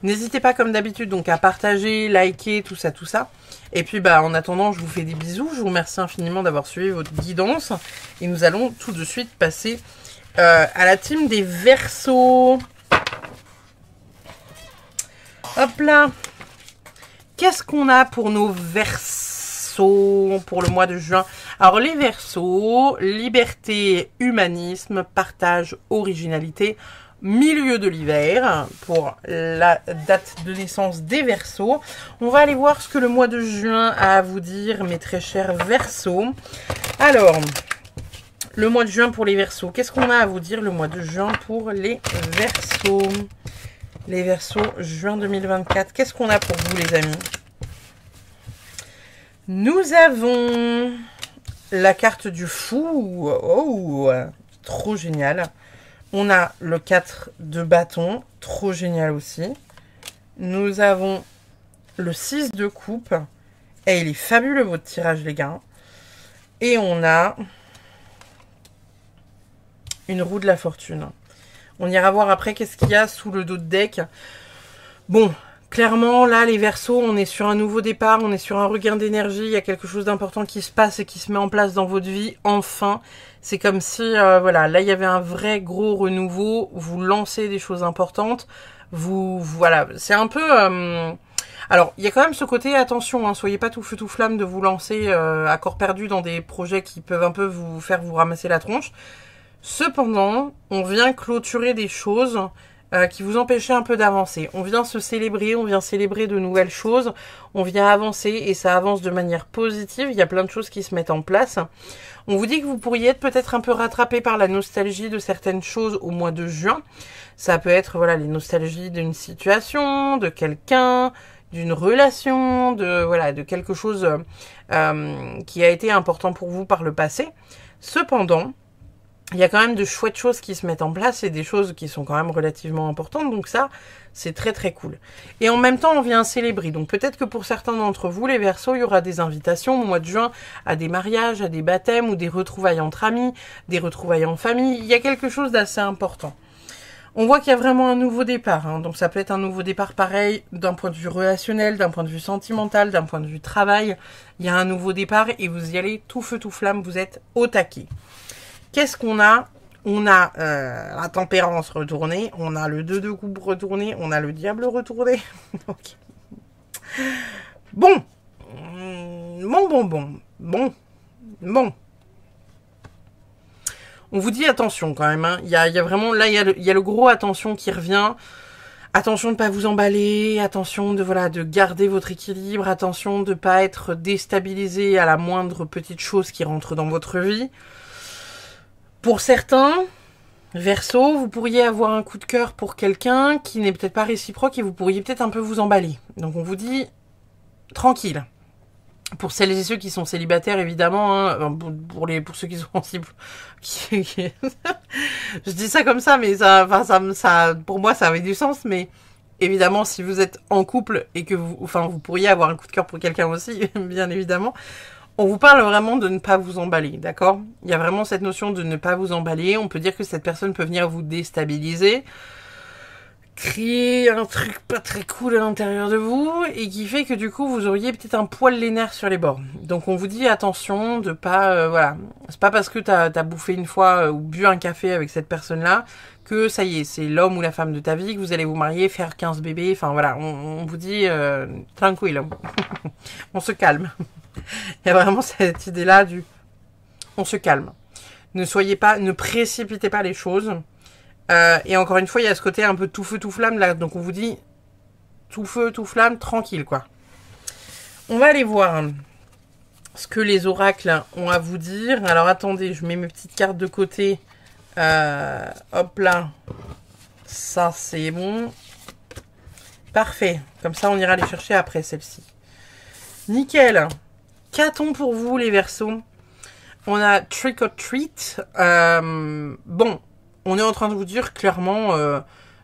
N'hésitez pas comme d'habitude donc à partager, liker, tout ça, tout ça. Et puis bah en attendant, je vous fais des bisous. Je vous remercie infiniment d'avoir suivi votre guidance. Et nous allons tout de suite passer à la team des Verseaux. Hop là. Qu'est-ce qu'on a pour nos Verseaux pour le mois de juin? Alors les Verseaux, liberté, humanisme, partage, originalité, milieu de l'hiver pour la date de naissance des Verseaux. On va aller voir ce que le mois de juin a à vous dire, mes très chers Verseaux. Alors, le mois de juin pour les Verseaux. Qu'est-ce qu'on a à vous dire le mois de juin pour les Verseaux? Les Verseaux, juin 2024. Qu'est-ce qu'on a pour vous, les amis? Nous avons la carte du fou. Oh, trop génial. On a le 4 de bâton, trop génial aussi. Nous avons le 6 de coupe. Et il est fabuleux votre tirage les gars. Et on a une roue de la fortune. On ira voir après qu'est-ce qu'il y a sous le dos de deck. Bon, clairement là les Verseaux, on est sur un nouveau départ, on est sur un regain d'énergie. Il y a quelque chose d'important qui se passe et qui se met en place dans votre vie. Enfin, c'est comme si, voilà, là il y avait un vrai gros renouveau. Vous lancez des choses importantes. Voilà, c'est un peu... Alors, il y a quand même ce côté, attention, hein, soyez pas tout feu tout flamme de vous lancer à corps perdu dans des projets qui peuvent un peu vous faire vous ramasser la tronche. Cependant, on vient clôturer des choses qui vous empêchaient un peu d'avancer. On vient se célébrer, on vient célébrer de nouvelles choses, on vient avancer et ça avance de manière positive. Il y a plein de choses qui se mettent en place. On vous dit que vous pourriez être peut-être un peu rattrapé par la nostalgie de certaines choses au mois de juin. Ça peut être, voilà, les nostalgies d'une situation, de quelqu'un, d'une relation, de quelque chose qui a été important pour vous par le passé. Cependant, il y a quand même de chouettes choses qui se mettent en place et des choses qui sont quand même relativement importantes. Donc ça, c'est très très cool. Et en même temps, on vient célébrer. Donc peut-être que pour certains d'entre vous, les Verseaux, il y aura des invitations au mois de juin à des mariages, à des baptêmes ou des retrouvailles entre amis, des retrouvailles en famille. Il y a quelque chose d'assez important. On voit qu'il y a vraiment un nouveau départ, hein. Donc ça peut être un nouveau départ pareil d'un point de vue relationnel, d'un point de vue sentimental, d'un point de vue travail. Il y a un nouveau départ et vous y allez tout feu tout flamme, vous êtes au taquet. Qu'est-ce qu'on a? On a la tempérance retournée, on a le 2 de coupe retourné, on a le diable retourné. Okay. Bon. Bon. On vous dit attention quand même, hein. Il y a vraiment, là, il y a le gros attention qui revient. Attention de ne pas vous emballer, attention de garder votre équilibre, attention de ne pas être déstabilisé à la moindre petite chose qui rentre dans votre vie. Pour certains, Verseau, vous pourriez avoir un coup de cœur pour quelqu'un qui n'est peut-être pas réciproque et vous pourriez peut-être un peu vous emballer. Donc on vous dit tranquille. Pour celles et ceux qui sont célibataires, évidemment, hein, pour ceux qui sont sensibles, je dis ça comme ça, mais ça, pour moi, ça avait du sens. Mais évidemment, si vous êtes en couple et que vous pourriez avoir un coup de cœur pour quelqu'un aussi, bien évidemment. On vous parle vraiment de ne pas vous emballer, d'accord? Il y a vraiment cette notion de ne pas vous emballer. On peut dire que cette personne peut venir vous déstabiliser, créer un truc pas très cool à l'intérieur de vous et qui fait que du coup vous auriez peut-être un poil les nerfs sur les bords. Donc on vous dit attention de pas voilà, c'est pas parce que t'as bouffé une fois ou bu un café avec cette personne-là que ça y est, c'est l'homme ou la femme de ta vie, que vous allez vous marier, faire 15 bébés, enfin voilà, on vous dit tranquille. On se calme. Il y a vraiment cette idée-là du on se calme. Ne précipitez pas les choses. Et encore une fois, il y a ce côté un peu tout feu, tout flamme là. Donc on vous dit tout feu, tout flamme, tranquille quoi. On va aller voir ce que les oracles ont à vous dire. Alors attendez, je mets mes petites cartes de côté. Hop là. Ça c'est bon. Parfait. Comme ça on ira les chercher après celle-ci. Nickel. Qu'a-t-on pour vous les Verseaux? On a Trick or Treat. Bon. On est en train de vous dire clairement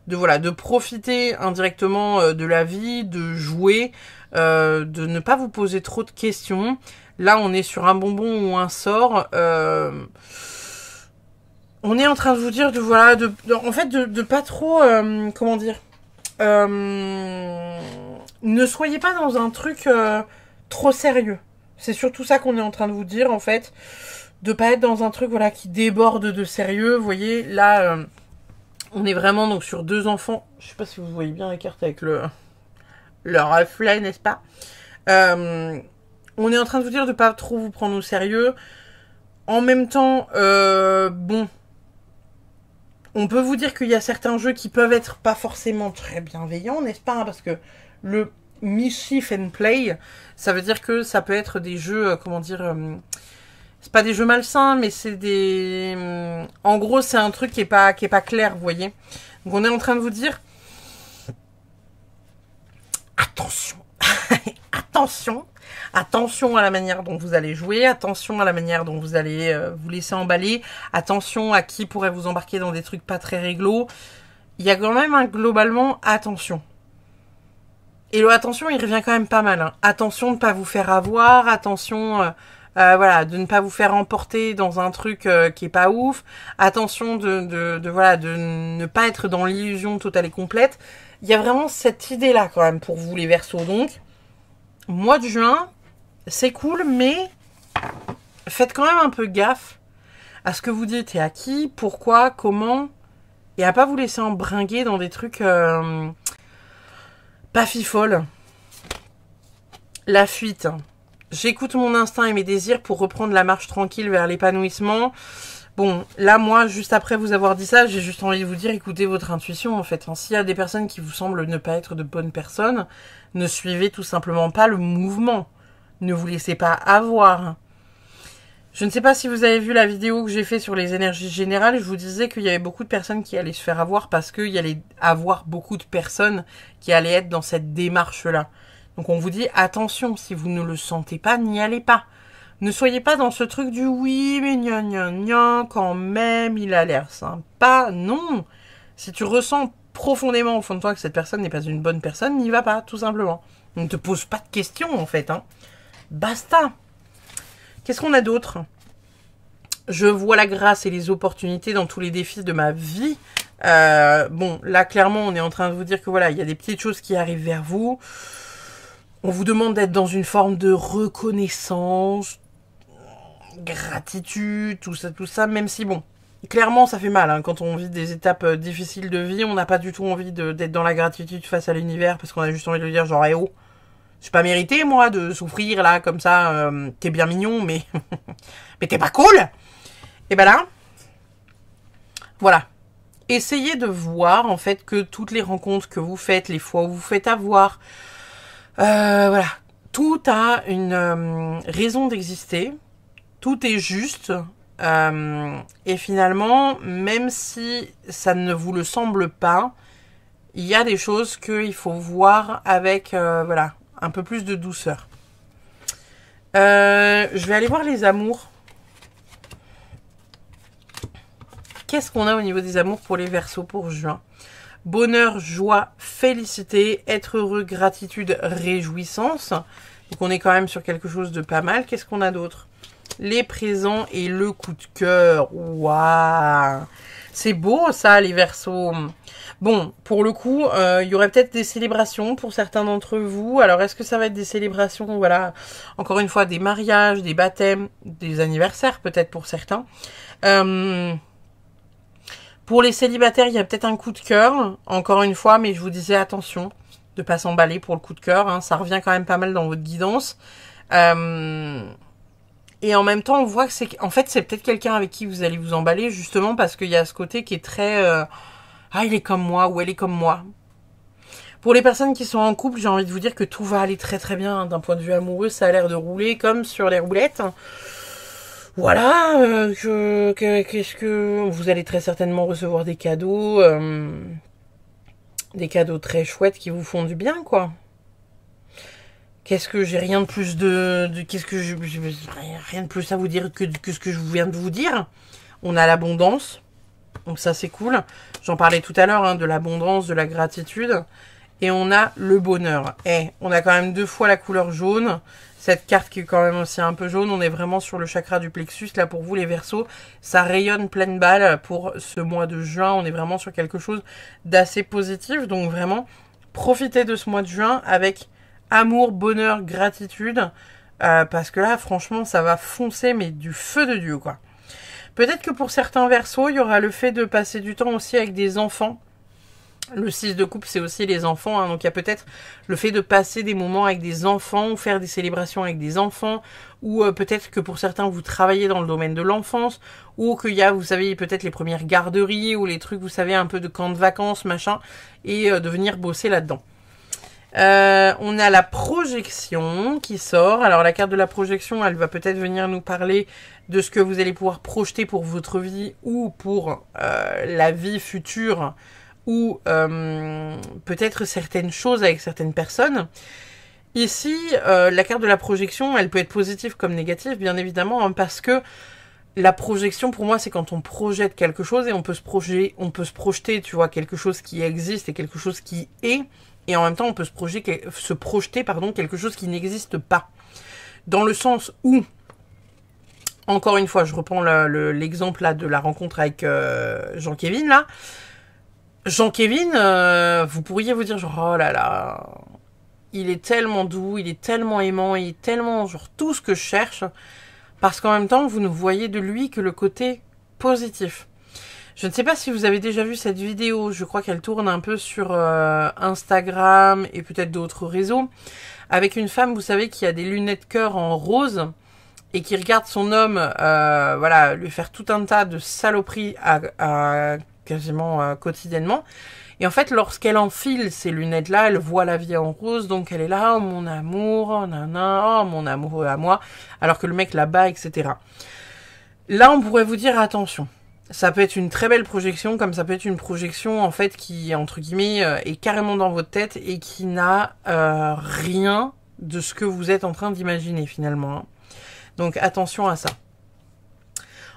de profiter indirectement de la vie, de jouer, de ne pas vous poser trop de questions. Là, on est sur un bonbon ou un sort. On est en train de vous dire de pas trop, comment dire, ne soyez pas dans un truc trop sérieux. C'est surtout ça qu'on est en train de vous dire en fait. De pas être dans un truc voilà qui déborde de sérieux. Vous voyez, là, on est vraiment donc sur deux enfants. Je sais pas si vous voyez bien la carte avec leur reflet, n'est-ce pas? On est en train de vous dire de pas trop vous prendre au sérieux. En même temps, bon, on peut vous dire qu'il y a certains jeux qui peuvent être pas forcément très bienveillants, n'est-ce pas? Parce que le mischief and play, ça veut dire que ça peut être des jeux, comment dire... c'est pas des jeux malsains, mais c'est des... En gros, c'est un truc qui est pas clair, vous voyez. Donc, on est en train de vous dire... Attention. Attention. Attention à la manière dont vous allez jouer, attention à la manière dont vous allez vous laisser emballer, attention à qui pourrait vous embarquer dans des trucs pas très réglo. Il y a quand même globalement attention. Et le attention, il revient quand même pas mal. Hein. Attention de ne pas vous faire avoir, attention voilà, de ne pas vous faire emporter dans un truc qui est pas ouf. Attention voilà, de ne pas être dans l'illusion totale et complète. Il y a vraiment cette idée-là quand même pour vous les Verseaux. Donc, mois de juin, c'est cool, mais faites quand même un peu gaffe à ce que vous dites et à qui, pourquoi, comment, et à pas vous laisser embringuer dans des trucs pas fifoles. La fuite. J'écoute mon instinct et mes désirs pour reprendre la marche tranquille vers l'épanouissement. Bon, là, moi, juste après vous avoir dit ça, j'ai juste envie de vous dire, écoutez votre intuition, en fait. Hein. S'il y a des personnes qui vous semblent ne pas être de bonnes personnes, ne suivez tout simplement pas le mouvement. Ne vous laissez pas avoir. Je ne sais pas si vous avez vu la vidéo que j'ai fait sur les énergies générales. Je vous disais qu'il y avait beaucoup de personnes qui allaient se faire avoir parce qu'il y allait avoir beaucoup de personnes qui allaient être dans cette démarche-là. Donc on vous dit, attention, si vous ne le sentez pas, n'y allez pas. Ne soyez pas dans ce truc du oui, mais gna gna gna, quand même, il a l'air sympa. Non. Si tu ressens profondément au fond de toi que cette personne n'est pas une bonne personne, n'y va pas, tout simplement. Ne te pose pas de questions, en fait. Hein. Basta. Qu'est-ce qu'on a d'autre? Je vois la grâce et les opportunités dans tous les défis de ma vie. Bon, là, clairement, on est en train de vous dire que voilà, il y a des petites choses qui arrivent vers vous. On vous demande d'être dans une forme de reconnaissance, gratitude, tout ça, même si bon, clairement ça fait mal, hein, quand on vit des étapes difficiles de vie, on n'a pas du tout envie d'être dans la gratitude face à l'univers, parce qu'on a juste envie de lui dire genre, eh oh, j'ai pas mérité moi de souffrir là, comme ça, t'es bien mignon, mais, mais t'es pas cool. Et ben là, voilà. Essayez de voir en fait que toutes les rencontres que vous faites, les fois où vous faites avoir, voilà, tout a une raison d'exister. Tout est juste. Et finalement, même si ça ne vous le semble pas, il y a des choses qu'il faut voir avec voilà, un peu plus de douceur. Je vais aller voir les amours. Qu'est-ce qu'on a au niveau des amours pour les Verseaux pour juin? Bonheur, joie, félicité, être heureux, gratitude, réjouissance. Donc on est quand même sur quelque chose de pas mal. Qu'est-ce qu'on a d'autre? Les présents et le coup de cœur. Waouh! C'est beau ça, les Verseaux. Bon, pour le coup, il y aurait peut-être des célébrations pour certains d'entre vous. Alors, est-ce que ça va être des célébrations, voilà, encore une fois, des mariages, des baptêmes, des anniversaires peut-être pour certains. Pour les célibataires, il y a peut-être un coup de cœur, encore une fois, mais je vous disais attention de pas s'emballer pour le coup de cœur. Hein, ça revient quand même pas mal dans votre guidance. Et en même temps, on voit que en fait, c'est peut-être quelqu'un avec qui vous allez vous emballer, justement parce qu'il y a ce côté qui est très... ah, il est comme moi, ou elle est comme moi. Pour les personnes qui sont en couple, j'ai envie de vous dire que tout va aller très très bien. Hein, d'un point de vue amoureux, ça a l'air de rouler comme sur les roulettes. Voilà, qu'est-ce que... Vous allez très certainement recevoir des cadeaux très chouettes qui vous font du bien, quoi. Qu'est-ce que j'ai rien de plus qu'est-ce que rien de plus à vous dire que ce que je viens de vous dire. On a l'abondance, donc ça c'est cool. J'en parlais tout à l'heure, hein, de l'abondance, de la gratitude. Et on a le bonheur. On a quand même 2 fois la couleur jaune. Cette carte qui est quand même aussi un peu jaune. On est vraiment sur le chakra du plexus. Là, pour vous, les Verseaux, ça rayonne pleine balle pour ce mois de juin. On est vraiment sur quelque chose d'assez positif. Donc vraiment, profitez de ce mois de juin avec amour, bonheur, gratitude. Parce que là, franchement, ça va foncer, mais du feu de Dieu, quoi. Peut-être que pour certains Verseaux, il y aura le fait de passer du temps aussi avec des enfants. Le 6 de coupe, c'est aussi les enfants, hein, donc il y a peut-être le fait de passer des moments avec des enfants, ou faire des célébrations avec des enfants, ou peut-être que pour certains, vous travaillez dans le domaine de l'enfance, ou qu'il y a, vous savez, peut-être les premières garderies, ou les trucs, vous savez, un peu de camp de vacances, machin, et de venir bosser là-dedans. On a la projection qui sort. Alors la carte de la projection, elle va peut-être venir nous parler de ce que vous allez pouvoir projeter pour votre vie, ou pour la vie future, ou peut-être certaines choses avec certaines personnes. Ici, la carte de la projection, elle peut être positive comme négative, bien évidemment, hein, parce que la projection, pour moi, c'est quand on projette quelque chose et on peut se projeter, tu vois, quelque chose qui existe et quelque chose qui est, et en même temps, on peut se projeter, quelque chose qui n'existe pas. Dans le sens où, encore une fois, je reprends l'exemple là de la rencontre avec Jean-Kévin, là. Jean-Kévin, vous pourriez vous dire genre, oh là là, il est tellement doux, il est tellement aimant, il est tellement genre tout ce que je cherche, parce qu'en même temps, vous ne voyez de lui que le côté positif. Je ne sais pas si vous avez déjà vu cette vidéo, je crois qu'elle tourne un peu sur Instagram et peut-être d'autres réseaux, avec une femme, vous savez, qui a des lunettes cœur en rose, et qui regarde son homme, voilà, lui faire tout un tas de saloperies à quasiment quotidiennement. Et en fait, lorsqu'elle enfile ces lunettes-là, elle voit la vie en rose, donc elle est là, oh mon amour, oh nana, oh mon amour à moi, alors que le mec là-bas, etc. Là, on pourrait vous dire attention. Ça peut être une très belle projection, comme ça peut être une projection, en fait, qui, entre guillemets, est carrément dans votre tête et qui n'a rien de ce que vous êtes en train d'imaginer, finalement. Hein. Donc, attention à ça.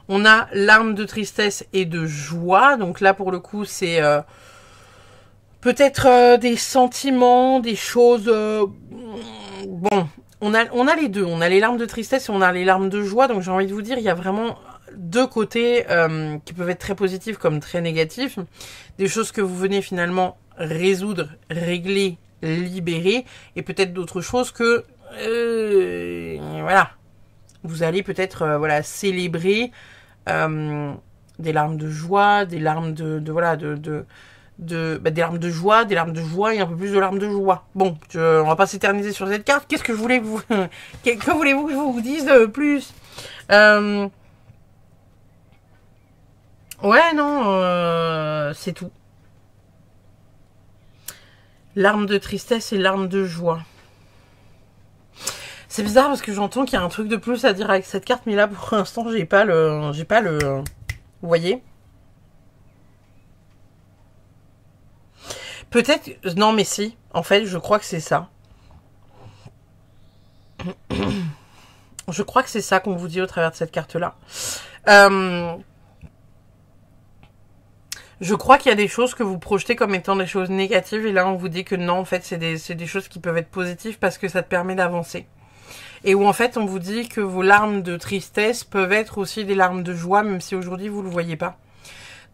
On a larmes de tristesse et de joie. Donc là, pour le coup, c'est peut-être des sentiments, des choses... bon, on a les deux. On a les larmes de tristesse et on a les larmes de joie. Donc j'ai envie de vous dire, il y a vraiment deux côtés qui peuvent être très positifs comme très négatifs. Des choses que vous venez finalement résoudre, régler, libérer. Et peut-être d'autres choses que... voilà. Vous allez peut-être voilà, célébrer des larmes de joie, des larmes des larmes de joie, et un peu plus de larmes de joie. Bon, on va pas s'éterniser sur cette carte. Qu'est-ce que je voulais que vous... que voulez-vous que je vous dise de plus Ouais, non, c'est tout. Larmes de tristesse et larmes de joie. C'est bizarre parce que j'entends qu'il y a un truc de plus à dire avec cette carte, mais là pour l'instant j'ai pas le, vous voyez. Peut-être, non mais si, en fait je crois que c'est ça. Je crois que c'est ça qu'on vous dit au travers de cette carte là. Je crois qu'il y a des choses que vous projetez comme étant des choses négatives et là on vous dit que non, en fait c'est des choses qui peuvent être positives parce que ça te permet d'avancer. Et où en fait on vous dit que vos larmes de tristesse peuvent être aussi des larmes de joie, même si aujourd'hui vous ne le voyez pas.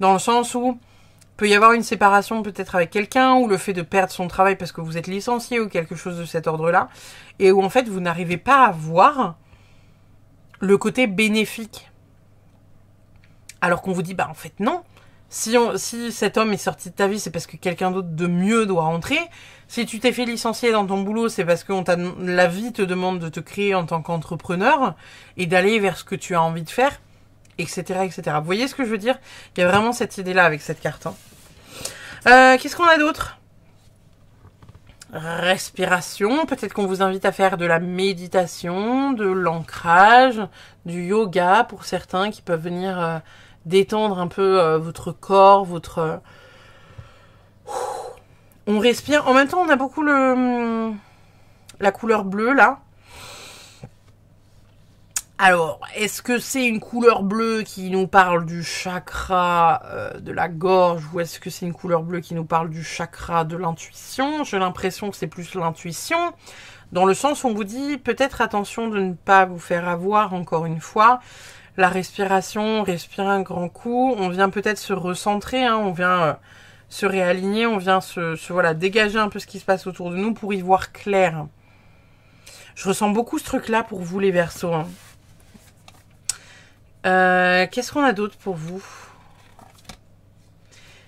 Dans le sens où il peut y avoir une séparation peut-être avec quelqu'un, ou le fait de perdre son travail parce que vous êtes licencié ou quelque chose de cet ordre-là, et où en fait vous n'arrivez pas à voir le côté bénéfique. Alors qu'on vous dit, bah en fait non. Si cet homme est sorti de ta vie, c'est parce que quelqu'un d'autre de mieux doit rentrer. Si tu t'es fait licencier dans ton boulot, c'est parce que la vie te demande de te créer en tant qu'entrepreneur et d'aller vers ce que tu as envie de faire, etc., etc. Vous voyez ce que je veux dire? Il y a vraiment cette idée-là avec cette carte. Hein. Qu'est-ce qu'on a d'autre? Respiration. Peut-être qu'on vous invite à faire de la méditation, de l'ancrage, du yoga pour certains qui peuvent venir... détendre un peu votre corps, votre... On respire. En même temps, on a beaucoup la couleur bleue, là. Alors, est-ce que c'est une couleur bleue qui nous parle du chakra de la gorge, ou est-ce que c'est une couleur bleue qui nous parle du chakra de l'intuition? J'ai l'impression que c'est plus l'intuition, dans le sens où on vous dit peut-être attention de ne pas vous faire avoir, encore une fois. La respiration, respirer un grand coup, on vient peut-être se recentrer, hein, on vient se réaligner, on vient voilà, dégager un peu ce qui se passe autour de nous pour y voir clair. Je ressens beaucoup ce truc-là pour vous les Verseaux. Hein. Qu'est-ce qu'on a d'autre pour vous?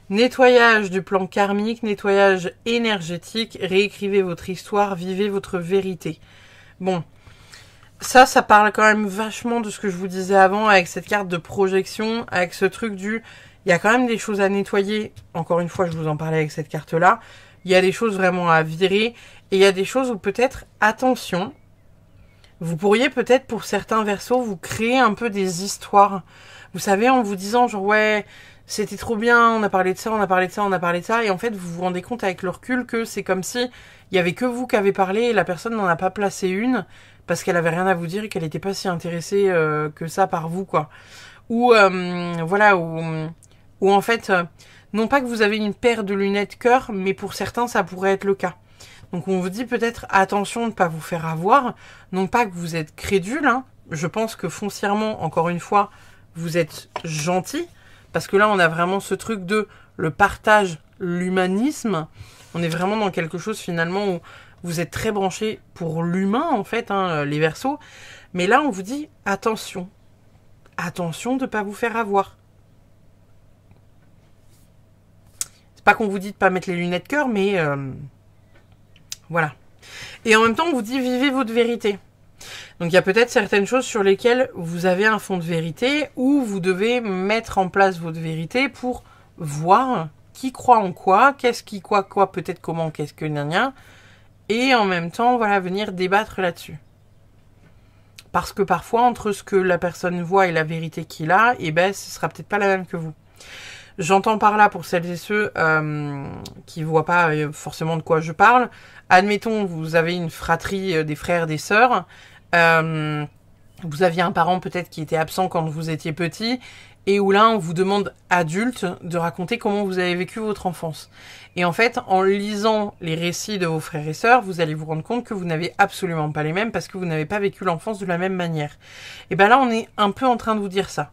Nettoyage du plan karmique, nettoyage énergétique, réécrivez votre histoire, vivez votre vérité. Bon... Ça parle quand même vachement de ce que je vous disais avant avec cette carte de projection, avec ce truc du... Il y a quand même des choses à nettoyer. Encore une fois, je vous en parlais avec cette carte-là. Il y a des choses vraiment à virer. Et il y a des choses où peut-être, attention, vous pourriez peut-être pour certains Verseaux, vous créer un peu des histoires. Vous savez, en vous disant genre, ouais, c'était trop bien, on a parlé de ça, on a parlé de ça, on a parlé de ça, et en fait, vous vous rendez compte avec le recul que c'est comme si il y avait que vous qui avez parlé et la personne n'en a pas placé une parce qu'elle avait rien à vous dire et qu'elle n'était pas si intéressée que ça par vous, quoi. Ou voilà, ou en fait, non pas que vous avez une paire de lunettes cœur, mais pour certains, ça pourrait être le cas. Donc on vous dit peut-être attention de ne pas vous faire avoir, non pas que vous êtes crédule, hein. Je pense que foncièrement, encore une fois, vous êtes gentil, parce que là on a vraiment ce truc de le partage, l'humanisme, on est vraiment dans quelque chose finalement où vous êtes très branché pour l'humain en fait, hein, les Verseaux, mais là on vous dit attention, attention de ne pas vous faire avoir. C'est pas qu'on vous dit de pas mettre les lunettes cœur, mais voilà. Et en même temps, on vous dit vivez votre vérité. Donc il y a peut-être certaines choses sur lesquelles vous avez un fond de vérité ou vous devez mettre en place votre vérité pour voir qui croit en quoi, qu'est-ce qui quoi, peut-être comment, qu'est-ce que gna. Et en même temps, voilà, venir débattre là-dessus. Parce que parfois, entre ce que la personne voit et la vérité qu'il a, eh ben, ce sera peut-être pas la même que vous. J'entends par là, pour celles et ceux qui ne voient pas forcément de quoi je parle, admettons, vous avez une fratrie, des frères, des sœurs, vous aviez un parent peut-être qui était absent quand vous étiez petit, et où là, on vous demande, adulte, de raconter comment vous avez vécu votre enfance. Et en fait, en lisant les récits de vos frères et sœurs, vous allez vous rendre compte que vous n'avez absolument pas les mêmes, parce que vous n'avez pas vécu l'enfance de la même manière. Et bien là, on est un peu en train de vous dire ça.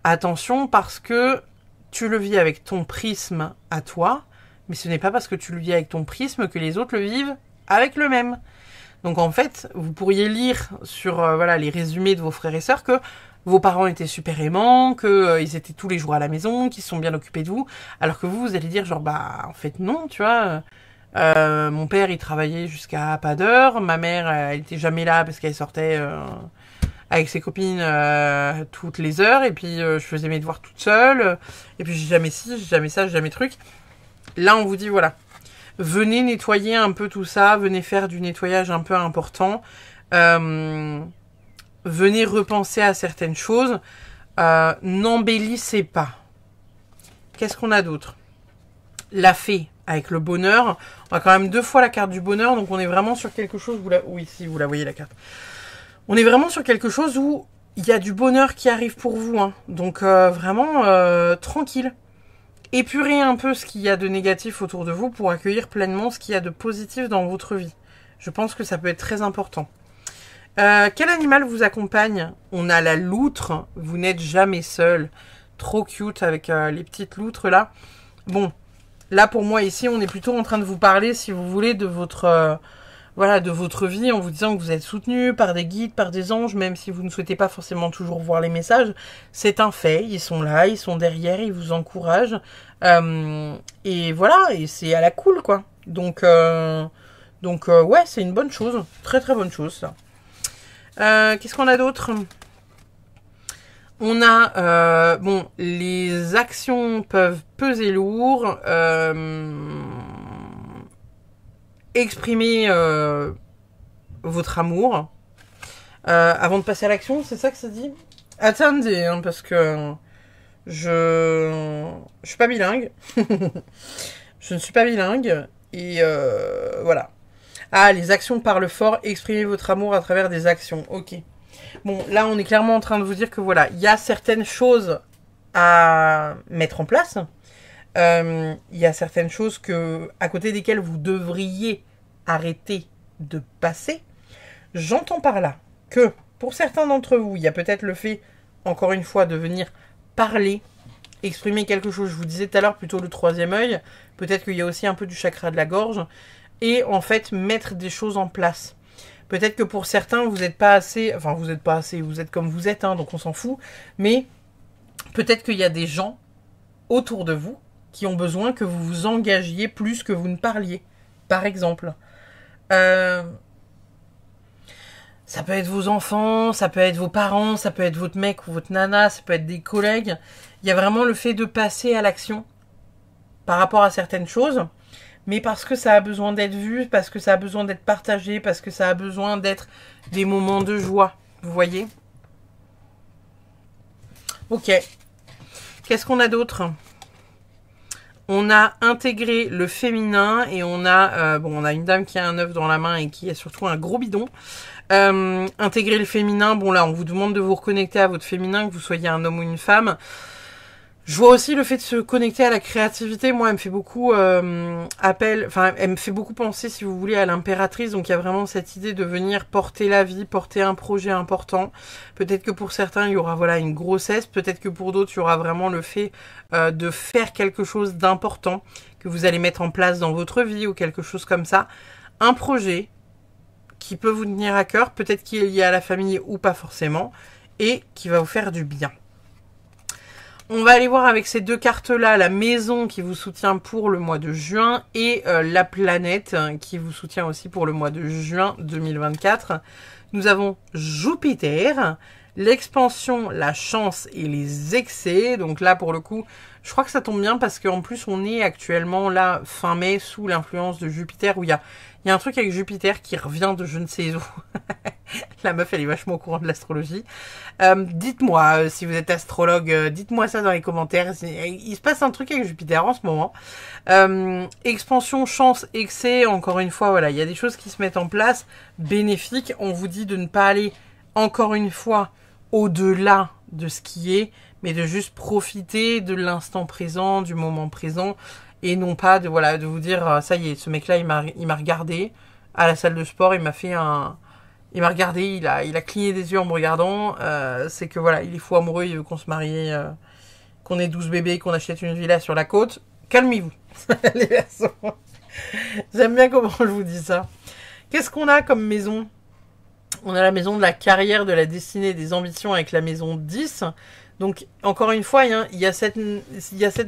Attention, parce que tu le vis avec ton prisme à toi, mais ce n'est pas parce que tu le vis avec ton prisme que les autres le vivent avec le même. Donc en fait, vous pourriez lire sur voilà, les résumés de vos frères et sœurs que vos parents étaient super aimants, qu'ils étaient tous les jours à la maison, qu'ils se sont bien occupés de vous, alors que vous allez dire genre bah en fait non, tu vois. Mon père il travaillait jusqu'à pas d'heure, ma mère elle était jamais là parce qu'elle sortait avec ses copines toutes les heures, et puis je faisais mes devoirs toute seule, et puis j'ai jamais ci, j'ai jamais ça, j'ai jamais truc. Là on vous dit voilà, venez nettoyer un peu tout ça, venez faire du nettoyage un peu important, venez repenser à certaines choses, n'embellissez pas. Qu'est-ce qu'on a d'autre? La fée avec le bonheur, on a quand même 2 fois la carte du bonheur, donc on est vraiment sur quelque chose, oui si vous la voyez la carte. On est vraiment sur quelque chose où il y a du bonheur qui arrive pour vous, hein. Donc vraiment tranquille. Épurez un peu ce qu'il y a de négatif autour de vous pour accueillir pleinement ce qu'il y a de positif dans votre vie. Je pense que ça peut être très important. Quel animal vous accompagne? On a la loutre, vous n'êtes jamais seul. Trop cute avec les petites loutres là. Bon, là pour moi ici, on est plutôt en train de vous parler, si vous voulez, de votre... voilà, de votre vie, en vous disant que vous êtes soutenu par des guides, par des anges, même si vous ne souhaitez pas forcément toujours voir les messages. C'est un fait, ils sont là, ils sont derrière, ils vous encouragent. Et voilà, et c'est à la cool, quoi. Donc ouais, c'est une bonne chose. Très très bonne chose, ça. Qu'est-ce qu'on a d'autre? On a, bon, les actions peuvent peser lourd. Exprimer votre amour avant de passer à l'action, c'est ça que ça dit? Attendez, hein, parce que je suis pas bilingue. Je ne suis pas bilingue et voilà. Ah, les actions parlent fort, exprimez votre amour à travers des actions. Ok. Bon, là on est clairement en train de vous dire que voilà, il y a certaines choses à mettre en place. Il y a certaines choses à côté desquelles vous devriez arrêter de passer. J'entends par là que pour certains d'entre vous, il y a peut-être le fait, encore une fois, de venir parler, exprimer quelque chose. Je vous disais tout à l'heure plutôt le 3e œil. Peut-être qu'il y a aussi un peu du chakra de la gorge. Et en fait, mettre des choses en place. Peut-être que pour certains, vous n'êtes pas assez... Enfin, vous n'êtes pas assez, vous êtes comme vous êtes, hein, donc on s'en fout. Mais peut-être qu'il y a des gens autour de vous qui ont besoin que vous vous engagiez plus que vous ne parliez. Par exemple. Ça peut être vos enfants, ça peut être vos parents, ça peut être votre mec ou votre nana, ça peut être des collègues. Il y a vraiment le fait de passer à l'action par rapport à certaines choses, mais parce que ça a besoin d'être vu, parce que ça a besoin d'être partagé, parce que ça a besoin d'être des moments de joie. Vous voyez? Ok. Qu'est-ce qu'on a d'autre? On a intégré le féminin et on a, on a une dame qui a un œuf dans la main et qui a surtout un gros bidon. Intégrer le féminin, bon là, on vous demande de vous reconnecter à votre féminin, que vous soyez un homme ou une femme. Je vois aussi le fait de se connecter à la créativité. Moi, elle me fait beaucoup elle me fait beaucoup penser, si vous voulez, à l'impératrice. Donc, il y a vraiment cette idée de venir porter la vie, porter un projet important. Peut-être que pour certains, il y aura voilà une grossesse. Peut-être que pour d'autres, il y aura vraiment le fait de faire quelque chose d'important que vous allez mettre en place dans votre vie ou quelque chose comme ça. Un projet qui peut vous tenir à cœur, peut-être qui est lié à la famille ou pas forcément, et qui va vous faire du bien. On va aller voir avec ces deux cartes-là, la maison qui vous soutient pour le mois de juin et la planète qui vous soutient aussi pour le mois de juin 2024. Nous avons Jupiter, l'expansion, la chance et les excès. Donc là, pour le coup, je crois que ça tombe bien parce qu'en plus, on est actuellement là, fin mai, sous l'influence de Jupiter, où il y a un truc avec Jupiter qui revient de je ne sais où. La meuf, elle est vachement au courant de l'astrologie. Dites-moi, si vous êtes astrologue, dites-moi ça dans les commentaires. Il se passe un truc avec Jupiter en ce moment. Expansion, chance, excès. Encore une fois, voilà, il y a des choses qui se mettent en place bénéfiques. On vous dit de ne pas aller, encore une fois, au-delà de ce qui est, mais de juste profiter de l'instant présent, du moment présent, et non pas de vous dire, ça y est, ce mec-là, il m'a regardé à la salle de sport, il m'a regardé, il a cligné des yeux en me regardant. C'est que voilà, il est fou amoureux, il veut qu'on se marie, qu'on ait 12 bébés, qu'on achète une villa sur la côte. Calmez-vous, les Verseaux. J'aime bien comment je vous dis ça. Qu'est-ce qu'on a comme maison? On a la maison de la carrière, de la destinée, des ambitions avec la maison 10. Donc, encore une fois, il y a cette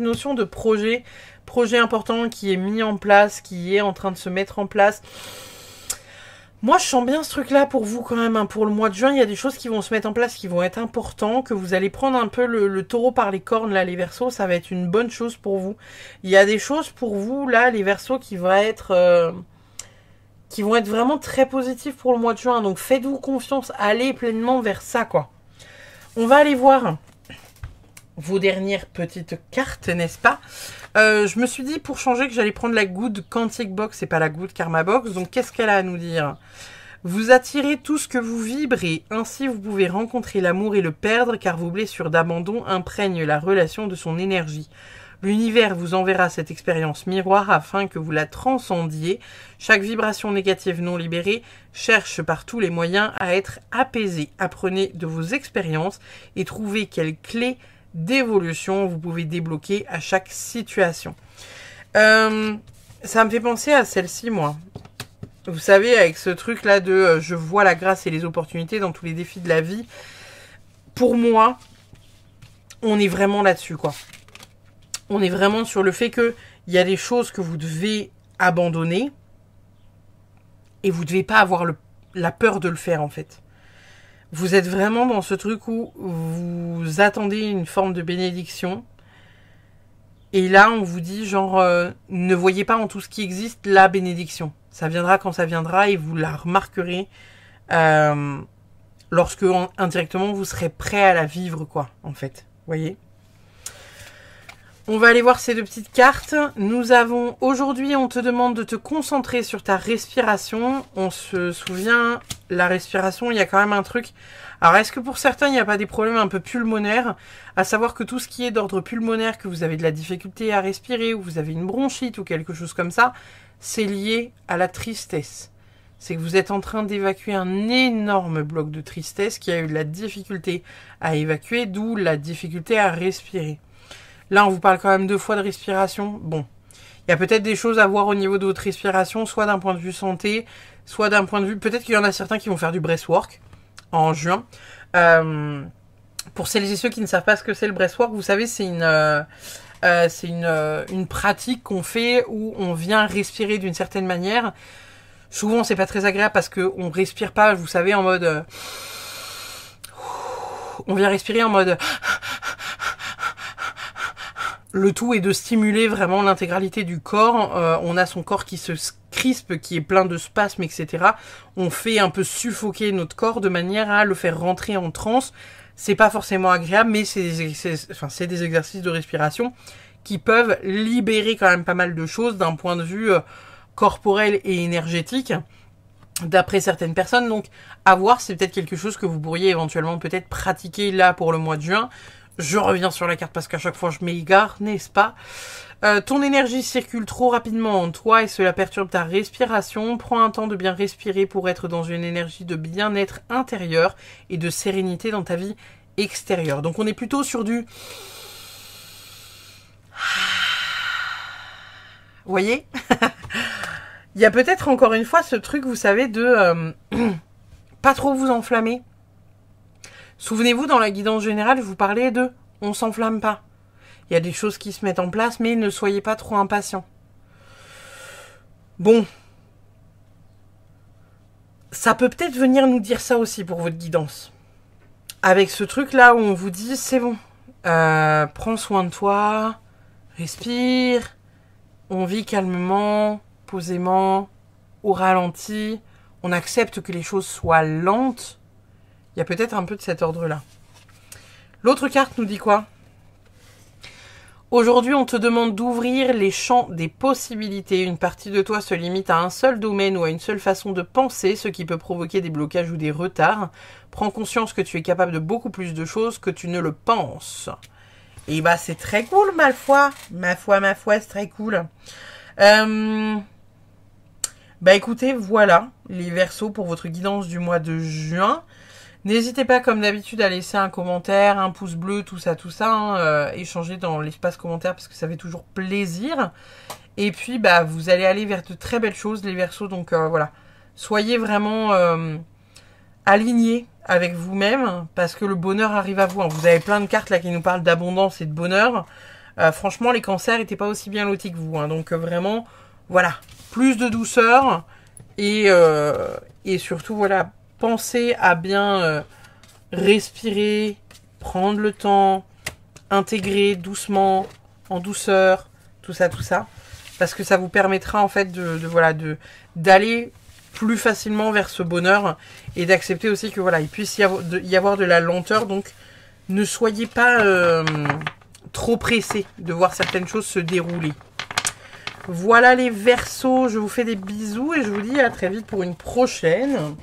notion de projet important qui est mis en place, qui est en train de se mettre en place. Moi, je sens bien ce truc-là pour vous quand même. Pour le mois de juin, il y a des choses qui vont se mettre en place, qui vont être importantes, que vous allez prendre un peu le taureau par les cornes, là, les Verseaux. Ça va être une bonne chose pour vous. Il y a des choses pour vous, là, les Verseaux, qui vont être vraiment très positives pour le mois de juin. Donc, faites-vous confiance. Allez pleinement vers ça, quoi. On va aller voir vos dernières petites cartes, n'est-ce pas? Je me suis dit pour changer que j'allais prendre la Good Quantic Box et pas la Good Karma Box. Donc qu'est-ce qu'elle a à nous dire? Vous attirez tout ce que vous vibrez, ainsi vous pouvez rencontrer l'amour et le perdre car vos blessures d'abandon imprègnent la relation de son énergie. L'univers vous enverra cette expérience miroir afin que vous la transcendiez. Chaque vibration négative non libérée cherche par tous les moyens à être apaisée. Apprenez de vos expériences et trouvez quelles clés d'évolution vous pouvez débloquer à chaque situation. Ça me fait penser à celle-ci, moi. Vous savez, avec ce truc-là de je vois la grâce et les opportunités dans tous les défis de la vie. Pour moi, on est vraiment là-dessus, quoi. On est vraiment sur le fait que il y a des choses que vous devez abandonner et vous ne devez pas avoir la peur de le faire, en fait. Vous êtes vraiment dans ce truc où vous attendez une forme de bénédiction. Et là, on vous dit, genre, ne voyez pas en tout ce qui existe la bénédiction. Ça viendra quand ça viendra et vous la remarquerez lorsque, indirectement, vous serez prêt à la vivre, quoi, en fait. Vous voyez ? On va aller voir ces deux petites cartes. Nous avons, aujourd'hui, on te demande de te concentrer sur ta respiration. On se souvient, la respiration, il y a quand même un truc. Alors, est-ce que pour certains, il n'y a pas des problèmes un peu pulmonaires? À savoir que tout ce qui est d'ordre pulmonaire, que vous avez de la difficulté à respirer, ou vous avez une bronchite ou quelque chose comme ça, c'est lié à la tristesse. C'est que vous êtes en train d'évacuer un énorme bloc de tristesse qui a eu de la difficulté à évacuer, d'où la difficulté à respirer. Là, on vous parle quand même 2 fois de respiration. Bon, il y a peut-être des choses à voir au niveau de votre respiration, soit d'un point de vue santé, soit d'un point de vue... Peut-être qu'il y en a certains qui vont faire du breathwork en juin. Pour celles et ceux qui ne savent pas ce que c'est le breathwork, vous savez, c'est une pratique qu'on fait où on vient respirer d'une certaine manière. Souvent, c'est pas très agréable parce qu'on respire pas, vous savez, en mode... On vient respirer en mode... Le tout est de stimuler vraiment l'intégralité du corps. On a son corps qui se crispe, qui est plein de spasmes, etc. On fait un peu suffoquer notre corps de manière à le faire rentrer en transe. C'est pas forcément agréable, mais c'est des exercices de respiration qui peuvent libérer quand même pas mal de choses d'un point de vue corporel et énergétique, d'après certaines personnes. Donc, à voir, c'est peut-être quelque chose que vous pourriez éventuellement peut-être pratiquer là pour le mois de juin. Je reviens sur la carte parce qu'à chaque fois je m'égare, n'est-ce pas? Ton énergie circule trop rapidement en toi et cela perturbe ta respiration. Prends un temps de bien respirer pour être dans une énergie de bien-être intérieur et de sérénité dans ta vie extérieure. Donc on est plutôt sur du... Vous voyez? Il y a peut-être encore une fois ce truc, vous savez, de pas trop vous enflammer. Souvenez-vous, dans la guidance générale, je vous parlais de « on s'enflamme pas ». Il y a des choses qui se mettent en place, mais ne soyez pas trop impatients. Bon. Ça peut peut-être venir nous dire ça aussi pour votre guidance. Avec ce truc-là où on vous dit « c'est bon, prends soin de toi, respire, on vit calmement, posément, au ralenti, on accepte que les choses soient lentes ». Il y a peut-être un peu de cet ordre-là. L'autre carte nous dit quoi? Aujourd'hui, on te demande d'ouvrir les champs des possibilités. Une partie de toi se limite à un seul domaine ou à une seule façon de penser, ce qui peut provoquer des blocages ou des retards. Prends conscience que tu es capable de beaucoup plus de choses que tu ne le penses. Et bah, c'est très cool, ma foi. Ma foi, c'est très cool. Bah, écoutez, voilà les Verseaux pour votre guidance du mois de juin. N'hésitez pas, comme d'habitude, à laisser un commentaire, un pouce bleu, tout ça, échanger dans l'espace commentaire parce que ça fait toujours plaisir. Et puis, bah, vous allez aller vers de très belles choses, les Verseaux. Donc, voilà. Soyez vraiment alignés avec vous-même parce que le bonheur arrive à vous. Vous avez plein de cartes là qui nous parlent d'abondance et de bonheur. Franchement, les cancers n'étaient pas aussi bien lotis que vous. Donc, vraiment, voilà. Plus de douceur et surtout, voilà. Pensez à bien respirer, prendre le temps, intégrer doucement, en douceur, tout ça, parce que ça vous permettra en fait d'aller plus facilement vers ce bonheur et d'accepter aussi que voilà, il puisse y avoir de la lenteur. Donc, ne soyez pas trop pressés de voir certaines choses se dérouler. Voilà les Verseaux, je vous fais des bisous et je vous dis à très vite pour une prochaine.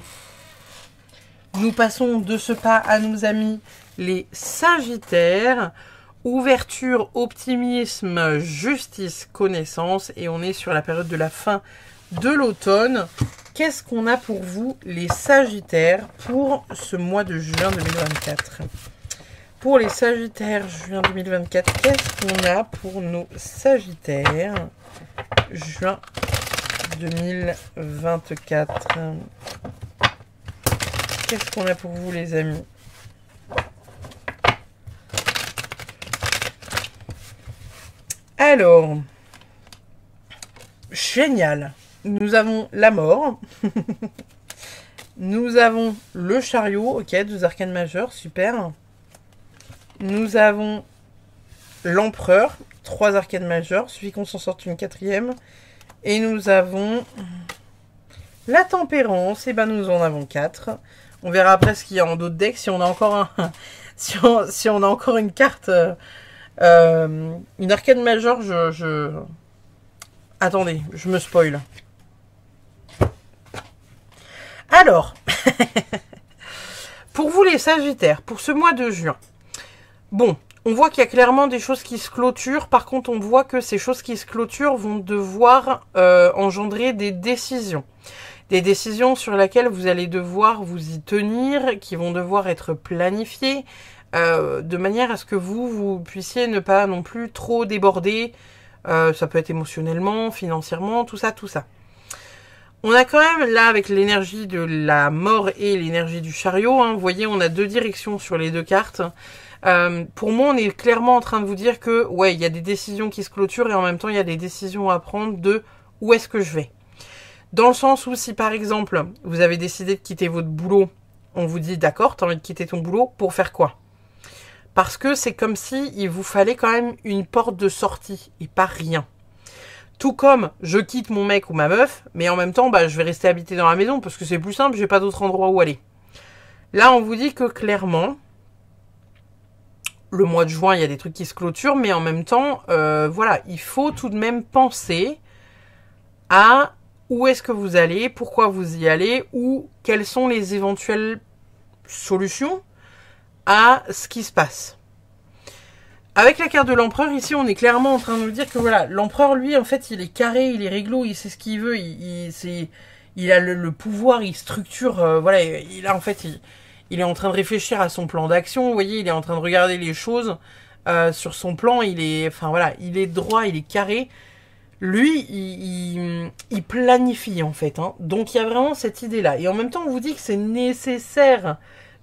Nous passons de ce pas à nos amis les Sagittaires. Ouverture, optimisme, justice, connaissance. Et on est sur la période de la fin de l'automne. Qu'est-ce qu'on a pour vous, les Sagittaires, pour ce mois de juin 2024? Pour les Sagittaires, juin 2024, qu'est-ce qu'on a pour nos Sagittaires, juin 2024? Qu'est-ce qu'on a pour vous, les amis? Alors, génial. Nous avons la mort. Nous avons le chariot. Ok, 2 arcanes majeures, super. Nous avons l'empereur. 3 arcanes majeures. Suffit qu'on s'en sorte une 4e. Et nous avons la tempérance. Et ben, nous en avons 4. On verra après ce qu'il y a en d'autres decks. Si on a encore si on a encore une carte, une arcane majeure, attendez, je me spoil. Alors, pour vous les Sagittaires, pour ce mois de juin, bon, on voit qu'il y a clairement des choses qui se clôturent. Par contre, on voit que ces choses qui se clôturent vont devoir engendrer des décisions. Des décisions sur lesquelles vous allez devoir vous y tenir, qui vont devoir être planifiées, de manière à ce que vous puissiez ne pas non plus trop déborder. Ça peut être émotionnellement, financièrement, tout ça. On a quand même, là, avec l'énergie de la mort et l'énergie du chariot, vous voyez, on a 2 directions sur les 2 cartes. Pour moi, on est clairement en train de vous dire que, ouais, il y a des décisions qui se clôturent et en même temps, il y a des décisions à prendre de où est-ce que je vais. Dans le sens où si par exemple, vous avez décidé de quitter votre boulot, on vous dit d'accord, tu as envie de quitter ton boulot, pour faire quoi? Parce que c'est comme si il vous fallait quand même une porte de sortie et pas rien. Tout comme je quitte mon mec ou ma meuf, mais en même temps, bah, je vais rester habiter dans la maison parce que c'est plus simple, j'ai pas d'autre endroit où aller. Là, on vous dit que clairement, le mois de juin, il y a des trucs qui se clôturent, mais en même temps, voilà, il faut tout de même penser à où est-ce que vous allez, pourquoi vous y allez, ou quelles sont les éventuelles solutions à ce qui se passe. Avec la carte de l'empereur, ici, on est clairement en train de nous dire que voilà, l'empereur, lui, en fait, il est carré, il est réglo, il sait ce qu'il veut, il a le pouvoir, il structure, voilà, il est en train de réfléchir à son plan d'action, vous voyez, il est en train de regarder les choses sur son plan, il est droit, il est carré. Lui, il planifie, en fait, hein. Donc, il y a vraiment cette idée-là. Et en même temps, on vous dit que c'est nécessaire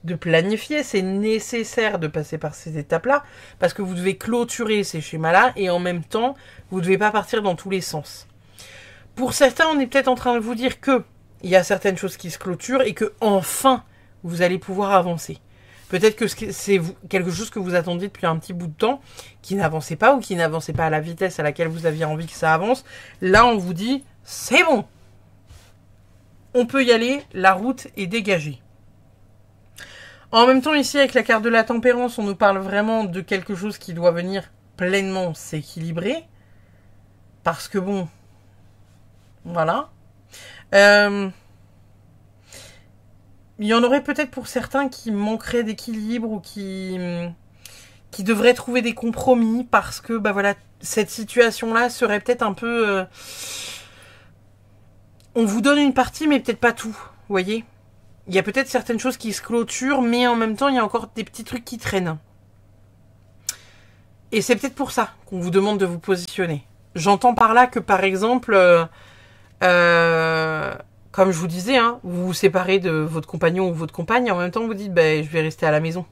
de planifier, c'est nécessaire de passer par ces étapes-là, parce que vous devez clôturer ces schémas-là, et en même temps, vous ne devez pas partir dans tous les sens. Pour certains, on est peut-être en train de vous dire que il y a certaines choses qui se clôturent, et que enfin, vous allez pouvoir avancer. Peut-être que c'est quelque chose que vous attendiez depuis un petit bout de temps, qui n'avançait pas, ou qui n'avançait pas à la vitesse à laquelle vous aviez envie que ça avance. Là, on vous dit, c'est bon. On peut y aller, la route est dégagée. En même temps, ici, avec la carte de la tempérance, on nous parle vraiment de quelque chose qui doit venir pleinement s'équilibrer. Parce que bon, voilà. Il y en aurait peut-être pour certains qui manqueraient d'équilibre ou qui devraient trouver des compromis parce que, bah voilà, cette situation-là serait peut-être un peu... on vous donne une partie, mais peut-être pas tout, vous voyez ? Il y a peut-être certaines choses qui se clôturent, mais en même temps, il y a encore des petits trucs qui traînent. Et c'est peut-être pour ça qu'on vous demande de vous positionner. J'entends par là que, par exemple, comme je vous disais, hein, vous vous séparez de votre compagnon ou votre compagne, et en même temps, vous dites, bah, je vais rester à la maison.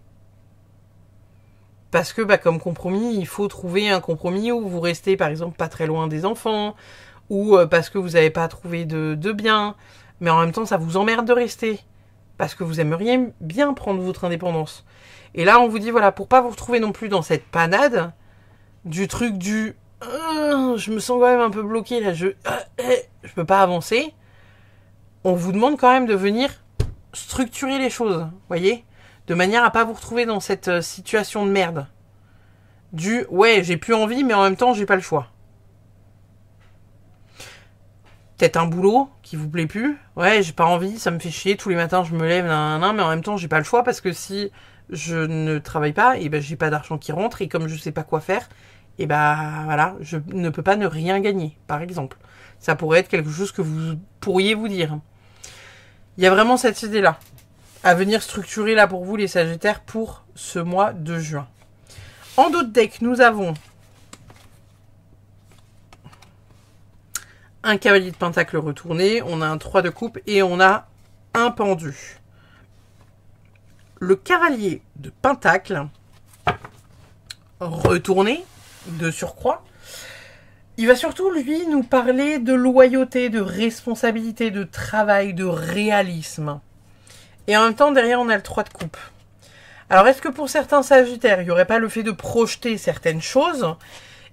Parce que, bah, comme compromis, il faut trouver un compromis où vous restez, par exemple, pas très loin des enfants, ou parce que vous n'avez pas trouvé de bien, mais en même temps, ça vous emmerde de rester. Parce que vous aimeriez bien prendre votre indépendance. Et là, on vous dit, voilà, pour pas vous retrouver non plus dans cette panade, du truc du je me sens quand même un peu bloqué, là, je peux pas avancer. On vous demande quand même de venir structurer les choses, voyez, de manière à pas vous retrouver dans cette situation de merde. Ouais, j'ai plus envie, mais en même temps, j'ai pas le choix. Peut-être un boulot qui vous plaît plus. Ouais, j'ai pas envie, ça me fait chier. Tous les matins, je me lève, mais en même temps, j'ai pas le choix parce que si je ne travaille pas, et ben j'ai pas d'argent qui rentre et comme je sais pas quoi faire, et ben voilà, je ne peux pas ne rien gagner, par exemple. Ça pourrait être quelque chose que vous pourriez vous dire. Il y a vraiment cette idée-là à venir structurer là pour vous les Sagittaires pour ce mois de juin. En d'autres decks, nous avons un cavalier de pentacle retourné, on a un 3 de coupe et on a un pendu. Le cavalier de pentacle retourné, de surcroît, il va surtout, lui, nous parler de loyauté, de responsabilité, de travail, de réalisme. Et en même temps, derrière, on a le 3 de coupe. Alors, est-ce que pour certains Sagittaires, il n'y aurait pas le fait de projeter certaines choses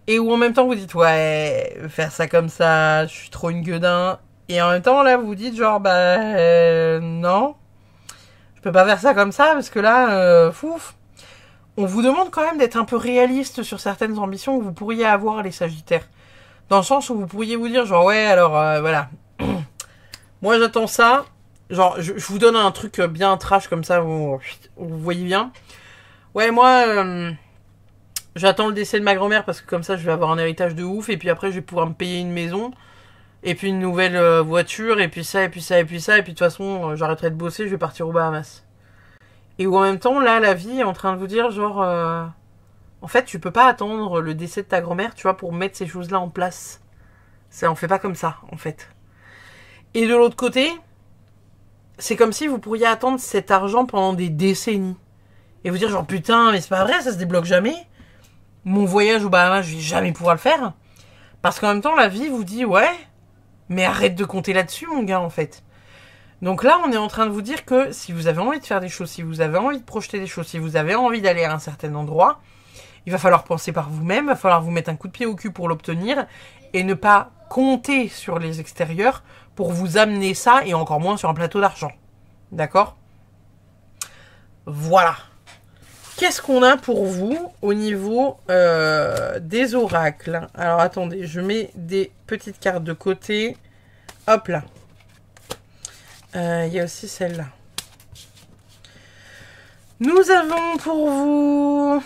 et où en même temps vous dites ouais, faire ça comme ça, je suis trop une gueudin. Et en même temps là vous dites genre non, je peux pas faire ça comme ça parce que là, fouf. On vous demande quand même d'être un peu réaliste sur certaines ambitions que vous pourriez avoir les Sagittaires. Dans le sens où vous pourriez vous dire genre ouais alors voilà, moi j'attends ça. Genre je vous donne un truc bien trash comme ça, vous voyez bien. Ouais moi... j'attends le décès de ma grand-mère parce que comme ça je vais avoir un héritage de ouf et puis après je vais pouvoir me payer une maison et puis une nouvelle voiture et puis ça et puis ça et puis ça et puis de toute façon j'arrêterai de bosser, je vais partir aux Bahamas. Et où en même temps là la vie est en train de vous dire genre en fait tu peux pas attendre le décès de ta grand-mère tu vois pour mettre ces choses là en place. On fait pas comme ça en fait. Et de l'autre côté c'est comme si vous pourriez attendre cet argent pendant des décennies et vous dire genre putain mais c'est pas vrai ça se débloque jamais. Mon voyage aux Bahamas, je vais jamais pouvoir le faire. Parce qu'en même temps, la vie vous dit, ouais, mais arrête de compter là-dessus, mon gars, en fait. Donc là, on est en train de vous dire que si vous avez envie de faire des choses, si vous avez envie de projeter des choses, si vous avez envie d'aller à un certain endroit, il va falloir penser par vous-même, il va falloir vous mettre un coup de pied au cul pour l'obtenir et ne pas compter sur les extérieurs pour vous amener ça et encore moins sur un plateau d'argent. D'accord ? Voilà. Qu'est-ce qu'on a pour vous au niveau des oracles? Alors, attendez, je mets des petites cartes de côté. Hop là. Il y a aussi celle-là. Nous avons pour vous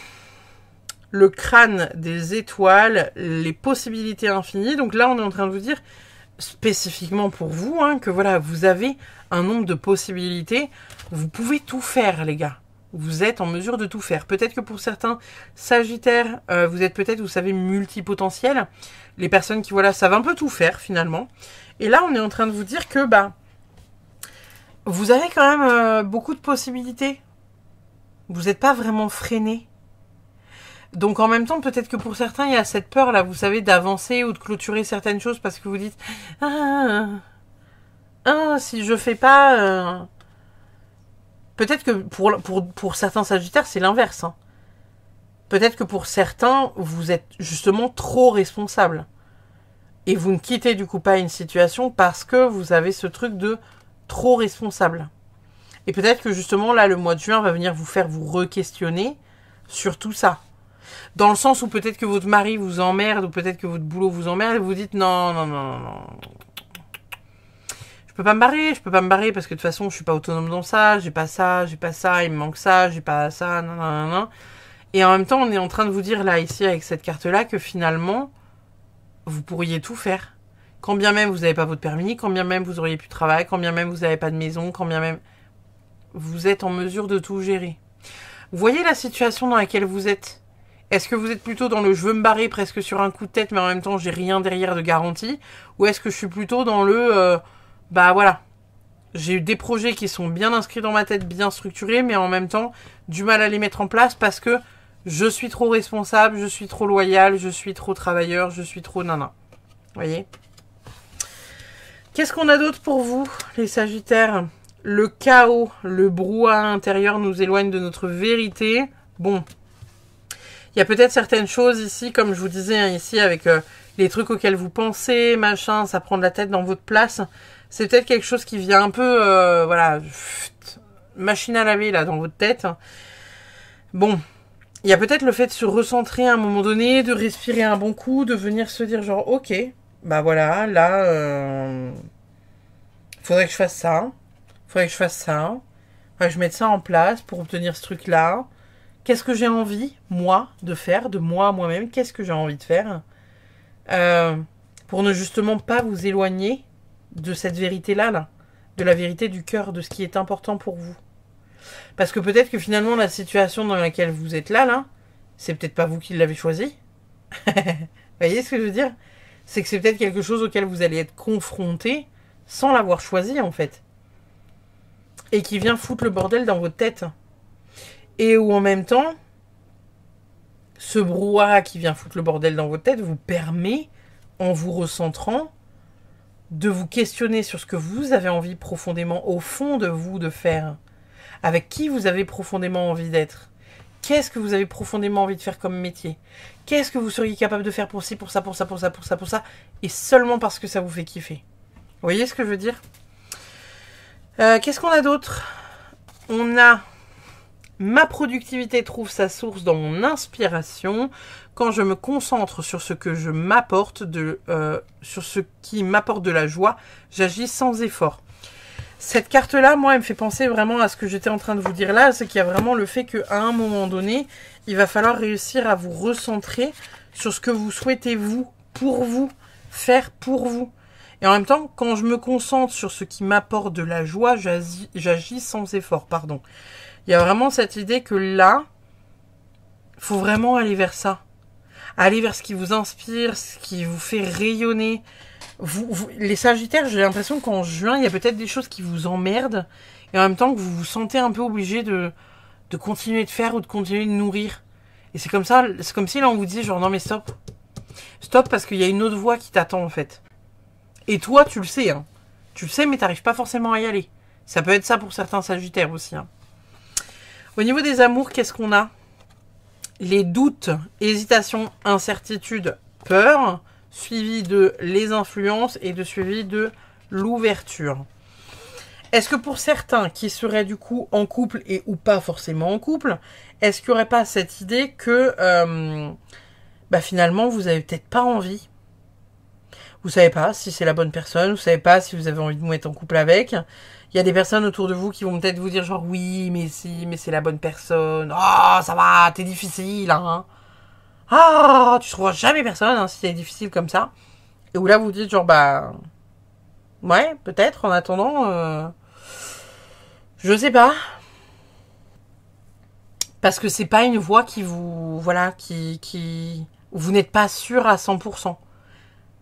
le crâne des étoiles, les possibilités infinies. Donc là, on est en train de vous dire spécifiquement pour vous que voilà, vous avez un nombre de possibilités. Vous pouvez tout faire, les gars. Vous êtes en mesure de tout faire. Peut-être que pour certains Sagittaires, vous êtes peut-être, vous savez, multipotentiels. Les personnes qui, voilà, savent un peu tout faire, finalement. Et là, on est en train de vous dire que, vous avez quand même beaucoup de possibilités. Vous n'êtes pas vraiment freiné. Donc, en même temps, peut-être que pour certains, il y a cette peur-là, vous savez, d'avancer ou de clôturer certaines choses parce que vous dites « si je fais pas... Peut-être que pour certains Sagittaires, c'est l'inverse. Peut-être que pour certains, vous êtes justement trop responsable. Et vous ne quittez du coup pas une situation parce que vous avez ce truc de trop responsable. Et peut-être que justement, là, le mois de juin va venir vous faire vous re-questionner sur tout ça. Dans le sens où peut-être que votre mari vous emmerde ou peut-être que votre boulot vous emmerde et vous dites non. Je peux pas me barrer parce que de toute façon, je suis pas autonome dans ça, j'ai pas ça, il me manque ça, j'ai pas ça, non. Et en même temps, on est en train de vous dire là, ici, avec cette carte-là, que finalement, vous pourriez tout faire. Quand bien même vous n'avez pas votre permis, quand bien même vous auriez plus de travail, quand bien même vous n'avez pas de maison, quand bien même vous êtes en mesure de tout gérer. Vous voyez la situation dans laquelle vous êtes? Est-ce que vous êtes plutôt dans le je veux me barrer presque sur un coup de tête, mais en même temps j'ai rien derrière de garantie? Ou est-ce que je suis plutôt dans le voilà, j'ai eu des projets qui sont bien inscrits dans ma tête, bien structurés, mais en même temps du mal à les mettre en place parce que je suis trop responsable, je suis trop loyal, je suis trop travailleur, je suis trop nana. Vous voyez? Qu'est-ce qu'on a d'autre pour vous, les Sagittaires? Le chaos, le brouhaha intérieur nous éloigne de notre vérité. Bon, il y a peut-être certaines choses ici, comme je vous disais, ici, avec les trucs auxquels vous pensez, machin, ça prend de la tête dans votre place. C'est peut-être quelque chose qui vient un peu, voilà, machine à laver, là, dans votre tête. Bon, il y a peut-être le fait de se recentrer à un moment donné, de respirer un bon coup, de venir se dire genre, ok, voilà, là, faudrait que je fasse ça. Faudrait que je fasse ça. Faudrait que je mette ça en place pour obtenir ce truc-là. Qu'est-ce que j'ai envie, moi, de faire, de moi à moi-même? Qu'est-ce que j'ai envie de faire pour ne justement pas vous éloigner de cette vérité-là, là, de la vérité du cœur, de ce qui est important pour vous. Parce que peut-être que finalement, la situation dans laquelle vous êtes là, c'est peut-être pas vous qui l'avez choisi. Vous voyez ce que je veux dire? C'est que c'est peut-être quelque chose auquel vous allez être confronté sans l'avoir choisi, en fait. Et qui vient foutre le bordel dans votre tête. Et où en même temps, ce brouhaha qui vient foutre le bordel dans votre tête vous permet, en vous recentrant, de vous questionner sur ce que vous avez envie profondément, au fond de vous, de faire. Avec qui vous avez profondément envie d'être. Qu'est-ce que vous avez profondément envie de faire comme métier? Qu'est-ce que vous seriez capable de faire pour ci, pour ça, pour ça, pour ça, pour ça, pour ça, et seulement parce que ça vous fait kiffer. Vous voyez ce que je veux dire? Qu'est-ce qu'on a d'autre? On a ma productivité trouve sa source dans mon inspiration. Quand je me concentre sur ce que je m'apporte, sur ce qui m'apporte de la joie, j'agis sans effort. Cette carte-là, moi, elle me fait penser vraiment à ce que j'étais en train de vous dire là, c'est qu'il y a vraiment le fait qu'à un moment donné, il va falloir réussir à vous recentrer sur ce que vous souhaitez vous, pour vous, faire pour vous. Et en même temps, quand je me concentre sur ce qui m'apporte de la joie, j'agis sans effort, pardon. Il y a vraiment cette idée que là, il faut vraiment aller vers ça. Aller vers ce qui vous inspire, ce qui vous fait rayonner. Les Sagittaires, j'ai l'impression qu'en juin, il y a peut-être des choses qui vous emmerdent. Et en même temps que vous vous sentez un peu obligé de continuer de faire ou de continuer de nourrir. Et c'est comme ça, c'est comme si là on vous dit genre non mais stop. Stop parce qu'il y a une autre voie qui t'attend en fait. Et toi, tu le sais, hein. Tu le sais, mais t'arrives pas forcément à y aller. Ça peut être ça pour certains Sagittaires aussi, hein. Au niveau des amours, qu'est-ce qu'on a? Les doutes, hésitations, incertitudes, peur, suivi de les influences et de suivi de l'ouverture. Est-ce que pour certains qui seraient du coup en couple et ou pas forcément en couple, est-ce qu'il n'y aurait pas cette idée que finalement vous avez peut-être pas envie? Vous savez pas si c'est la bonne personne, vous savez pas si vous avez envie de vous mettre en couple avec. Il y a des personnes autour de vous qui vont peut-être vous dire genre oui, mais si, mais c'est la bonne personne. Oh, ça va, t'es difficile, hein. Ah, tu trouveras jamais personne hein, si c'est difficile comme ça. Et où là vous dites genre ouais, peut-être en attendant, je sais pas. Parce que c'est pas une voie qui vous, vous n'êtes pas sûr à 100%.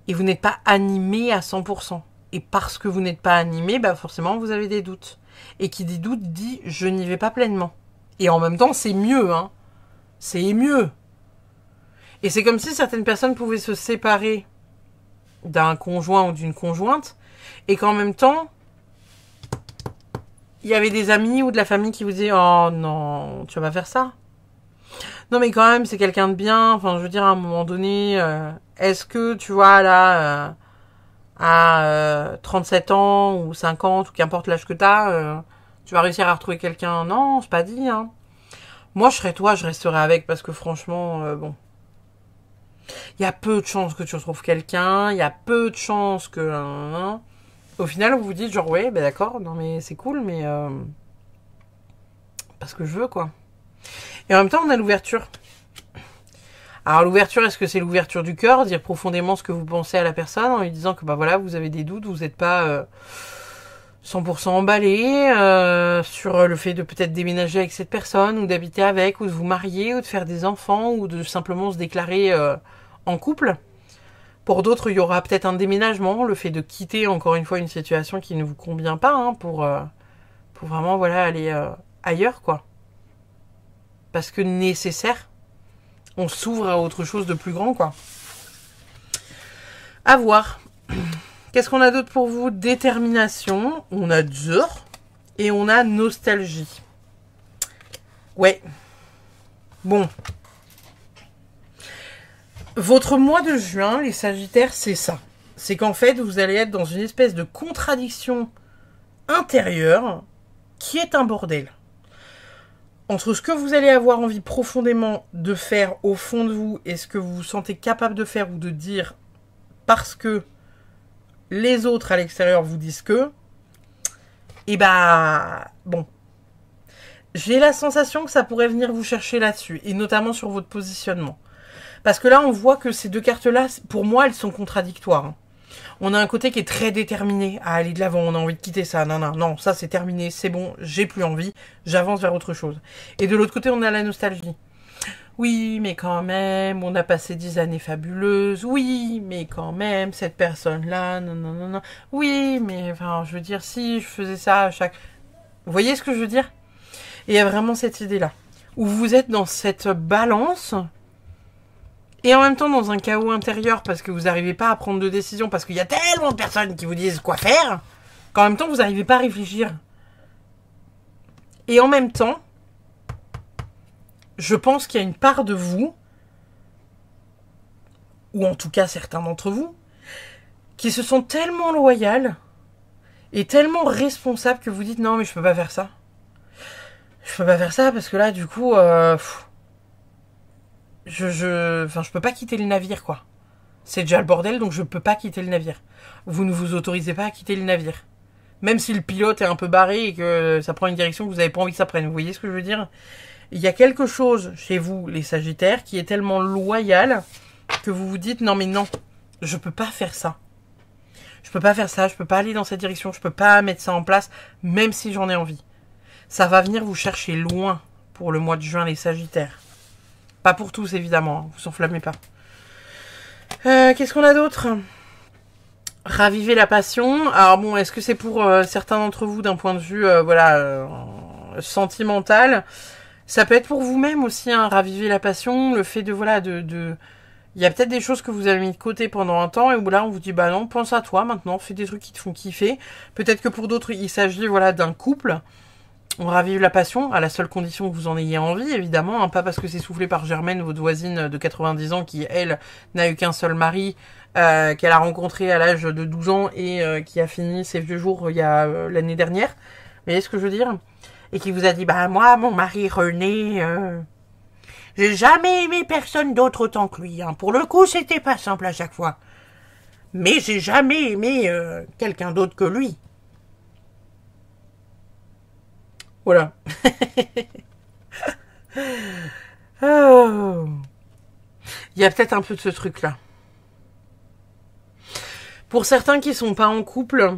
Et vous n'êtes pas animé à 100%. Et parce que vous n'êtes pas animé, forcément vous avez des doutes. Et qui dit doute dit je n'y vais pas pleinement. Et en même temps c'est mieux, hein. C'est mieux. Et c'est comme si certaines personnes pouvaient se séparer d'un conjoint ou d'une conjointe, et qu'en même temps, il y avait des amis ou de la famille qui vous disaient « Oh non, tu vas pas faire ça ?» Non mais quand même, c'est quelqu'un de bien, enfin je veux dire à un moment donné, est-ce que tu vois là, à 37 ans ou 50 ou qu'importe l'âge que t'as, tu vas réussir à retrouver quelqu'un? Non, c'est pas dit, hein. Moi je serais toi, je resterais avec parce que franchement, bon... Il y a peu de chances que tu retrouves quelqu'un, il y a peu de chances que... Au final, vous vous dites genre, ouais, d'accord, non mais c'est cool, mais... parce que je veux, quoi. Et en même temps, on a l'ouverture. Alors l'ouverture, est-ce que c'est l'ouverture du cœur, dire profondément ce que vous pensez à la personne, en lui disant que, voilà, vous avez des doutes, vous n'êtes pas 100% emballé sur le fait de peut-être déménager avec cette personne, ou d'habiter avec, ou de vous marier, ou de faire des enfants, ou de simplement se déclarer... en couple. Pour d'autres, il y aura peut-être un déménagement, le fait de quitter encore une fois une situation qui ne vous convient pas, hein, pour vraiment aller ailleurs, quoi. Parce que nécessaire, on s'ouvre à autre chose de plus grand, quoi. À voir. Qu'est-ce qu'on a d'autre pour vous? Détermination, on a dur et on a nostalgie. Ouais. Bon. Votre mois de juin, les Sagittaires, c'est ça. C'est qu'en fait, vous allez être dans une espèce de contradiction intérieure qui est un bordel. Entre ce que vous allez avoir envie profondément de faire au fond de vous et ce que vous vous sentez capable de faire ou de dire parce que les autres à l'extérieur vous disent que, bon. J'ai la sensation que ça pourrait venir vous chercher là-dessus, et notamment sur votre positionnement. Parce que là, on voit que ces deux cartes-là, pour moi, elles sont contradictoires. On a un côté qui est très déterminé à aller de l'avant, on a envie de quitter ça, non, ça c'est terminé, c'est bon, j'ai plus envie, j'avance vers autre chose. Et de l'autre côté, on a la nostalgie. Oui, mais quand même, on a passé 10 années fabuleuses, oui, mais quand même, cette personne-là, non. Oui, mais enfin, je veux dire, si je faisais ça à chaque... Vous voyez ce que je veux dire? Et il y a vraiment cette idée-là, où vous êtes dans cette balance... Et en même temps, dans un chaos intérieur, parce que vous n'arrivez pas à prendre de décision, parce qu'il y a tellement de personnes qui vous disent quoi faire, qu'en même temps, vous n'arrivez pas à réfléchir. Et en même temps, je pense qu'il y a une part de vous, ou en tout cas certains d'entre vous, qui se sont tellement loyales et tellement responsables que vous dites non, mais je peux pas faire ça. Je peux pas faire ça parce que là, du coup... je peux pas quitter le navire, quoi. C'est déjà le bordel, donc je peux pas quitter le navire. Vous ne vous autorisez pas à quitter le navire. Même si le pilote est un peu barré et que ça prend une direction que vous n'avez pas envie que ça prenne. Vous voyez ce que je veux dire? Il y a quelque chose chez vous, les Sagittaires, qui est tellement loyal que vous vous dites non mais non, je peux pas faire ça. Je peux pas faire ça, je peux pas aller dans cette direction, je peux pas mettre ça en place, même si j'en ai envie. Ça va venir vous chercher loin pour le mois de juin, les Sagittaires. Pas pour tous, évidemment. Vous enflammez pas. Qu'est-ce qu'on a d'autre? Raviver la passion. Alors bon, est-ce que c'est pour certains d'entre vous d'un point de vue sentimental? Ça peut être pour vous-même aussi, hein, raviver la passion. Le fait de, il y a peut-être des choses que vous avez mis de côté pendant un temps et où là, on vous dit, bah non, pense à toi maintenant, fais des trucs qui te font kiffer. Peut-être que pour d'autres, il s'agit, d'un couple On ravive la passion, à la seule condition que vous en ayez envie, évidemment, hein, pas parce que c'est soufflé par Germaine, votre voisine de 90 ans, qui, elle, n'a eu qu'un seul mari, qu'elle a rencontré à l'âge de 12 ans et qui a fini ses vieux jours il y a l'année dernière. Vous voyez ce que je veux dire? Et qui vous a dit, bah moi, mon mari René, j'ai jamais aimé personne d'autre autant que lui. Hein. Pour le coup, c'était pas simple à chaque fois. Mais j'ai jamais aimé quelqu'un d'autre que lui. Voilà. Oh. Il y a peut-être un peu de ce truc-là. Pour certains qui sont pas en couple,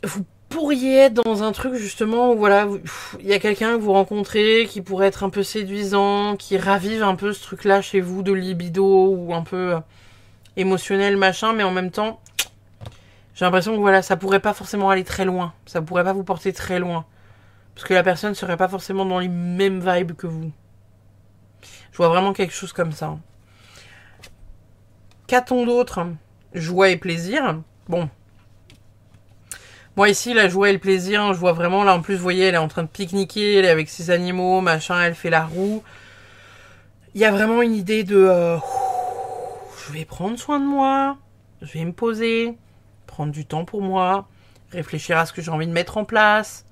vous pourriez être dans un truc justement où voilà, il y a quelqu'un que vous rencontrez qui pourrait être un peu séduisant, qui ravive un peu ce truc-là chez vous de libido ou un peu émotionnel machin, mais en même temps, j'ai l'impression que voilà, ça pourrait pas forcément aller très loin, ça pourrait pas vous porter très loin, parce que la personne serait pas forcément dans les mêmes vibes que vous. Je vois vraiment quelque chose comme ça. Qu'a-t-on d'autre? Joie et plaisir. Bon. Moi ici, la joie et le plaisir, je vois vraiment, là en plus, vous voyez, elle est en train de pique-niquer, elle est avec ses animaux, machin, elle fait la roue. Il y a vraiment une idée de... je vais prendre soin de moi, je vais me poser, prendre du temps pour moi, réfléchir à ce que j'ai envie de mettre en place,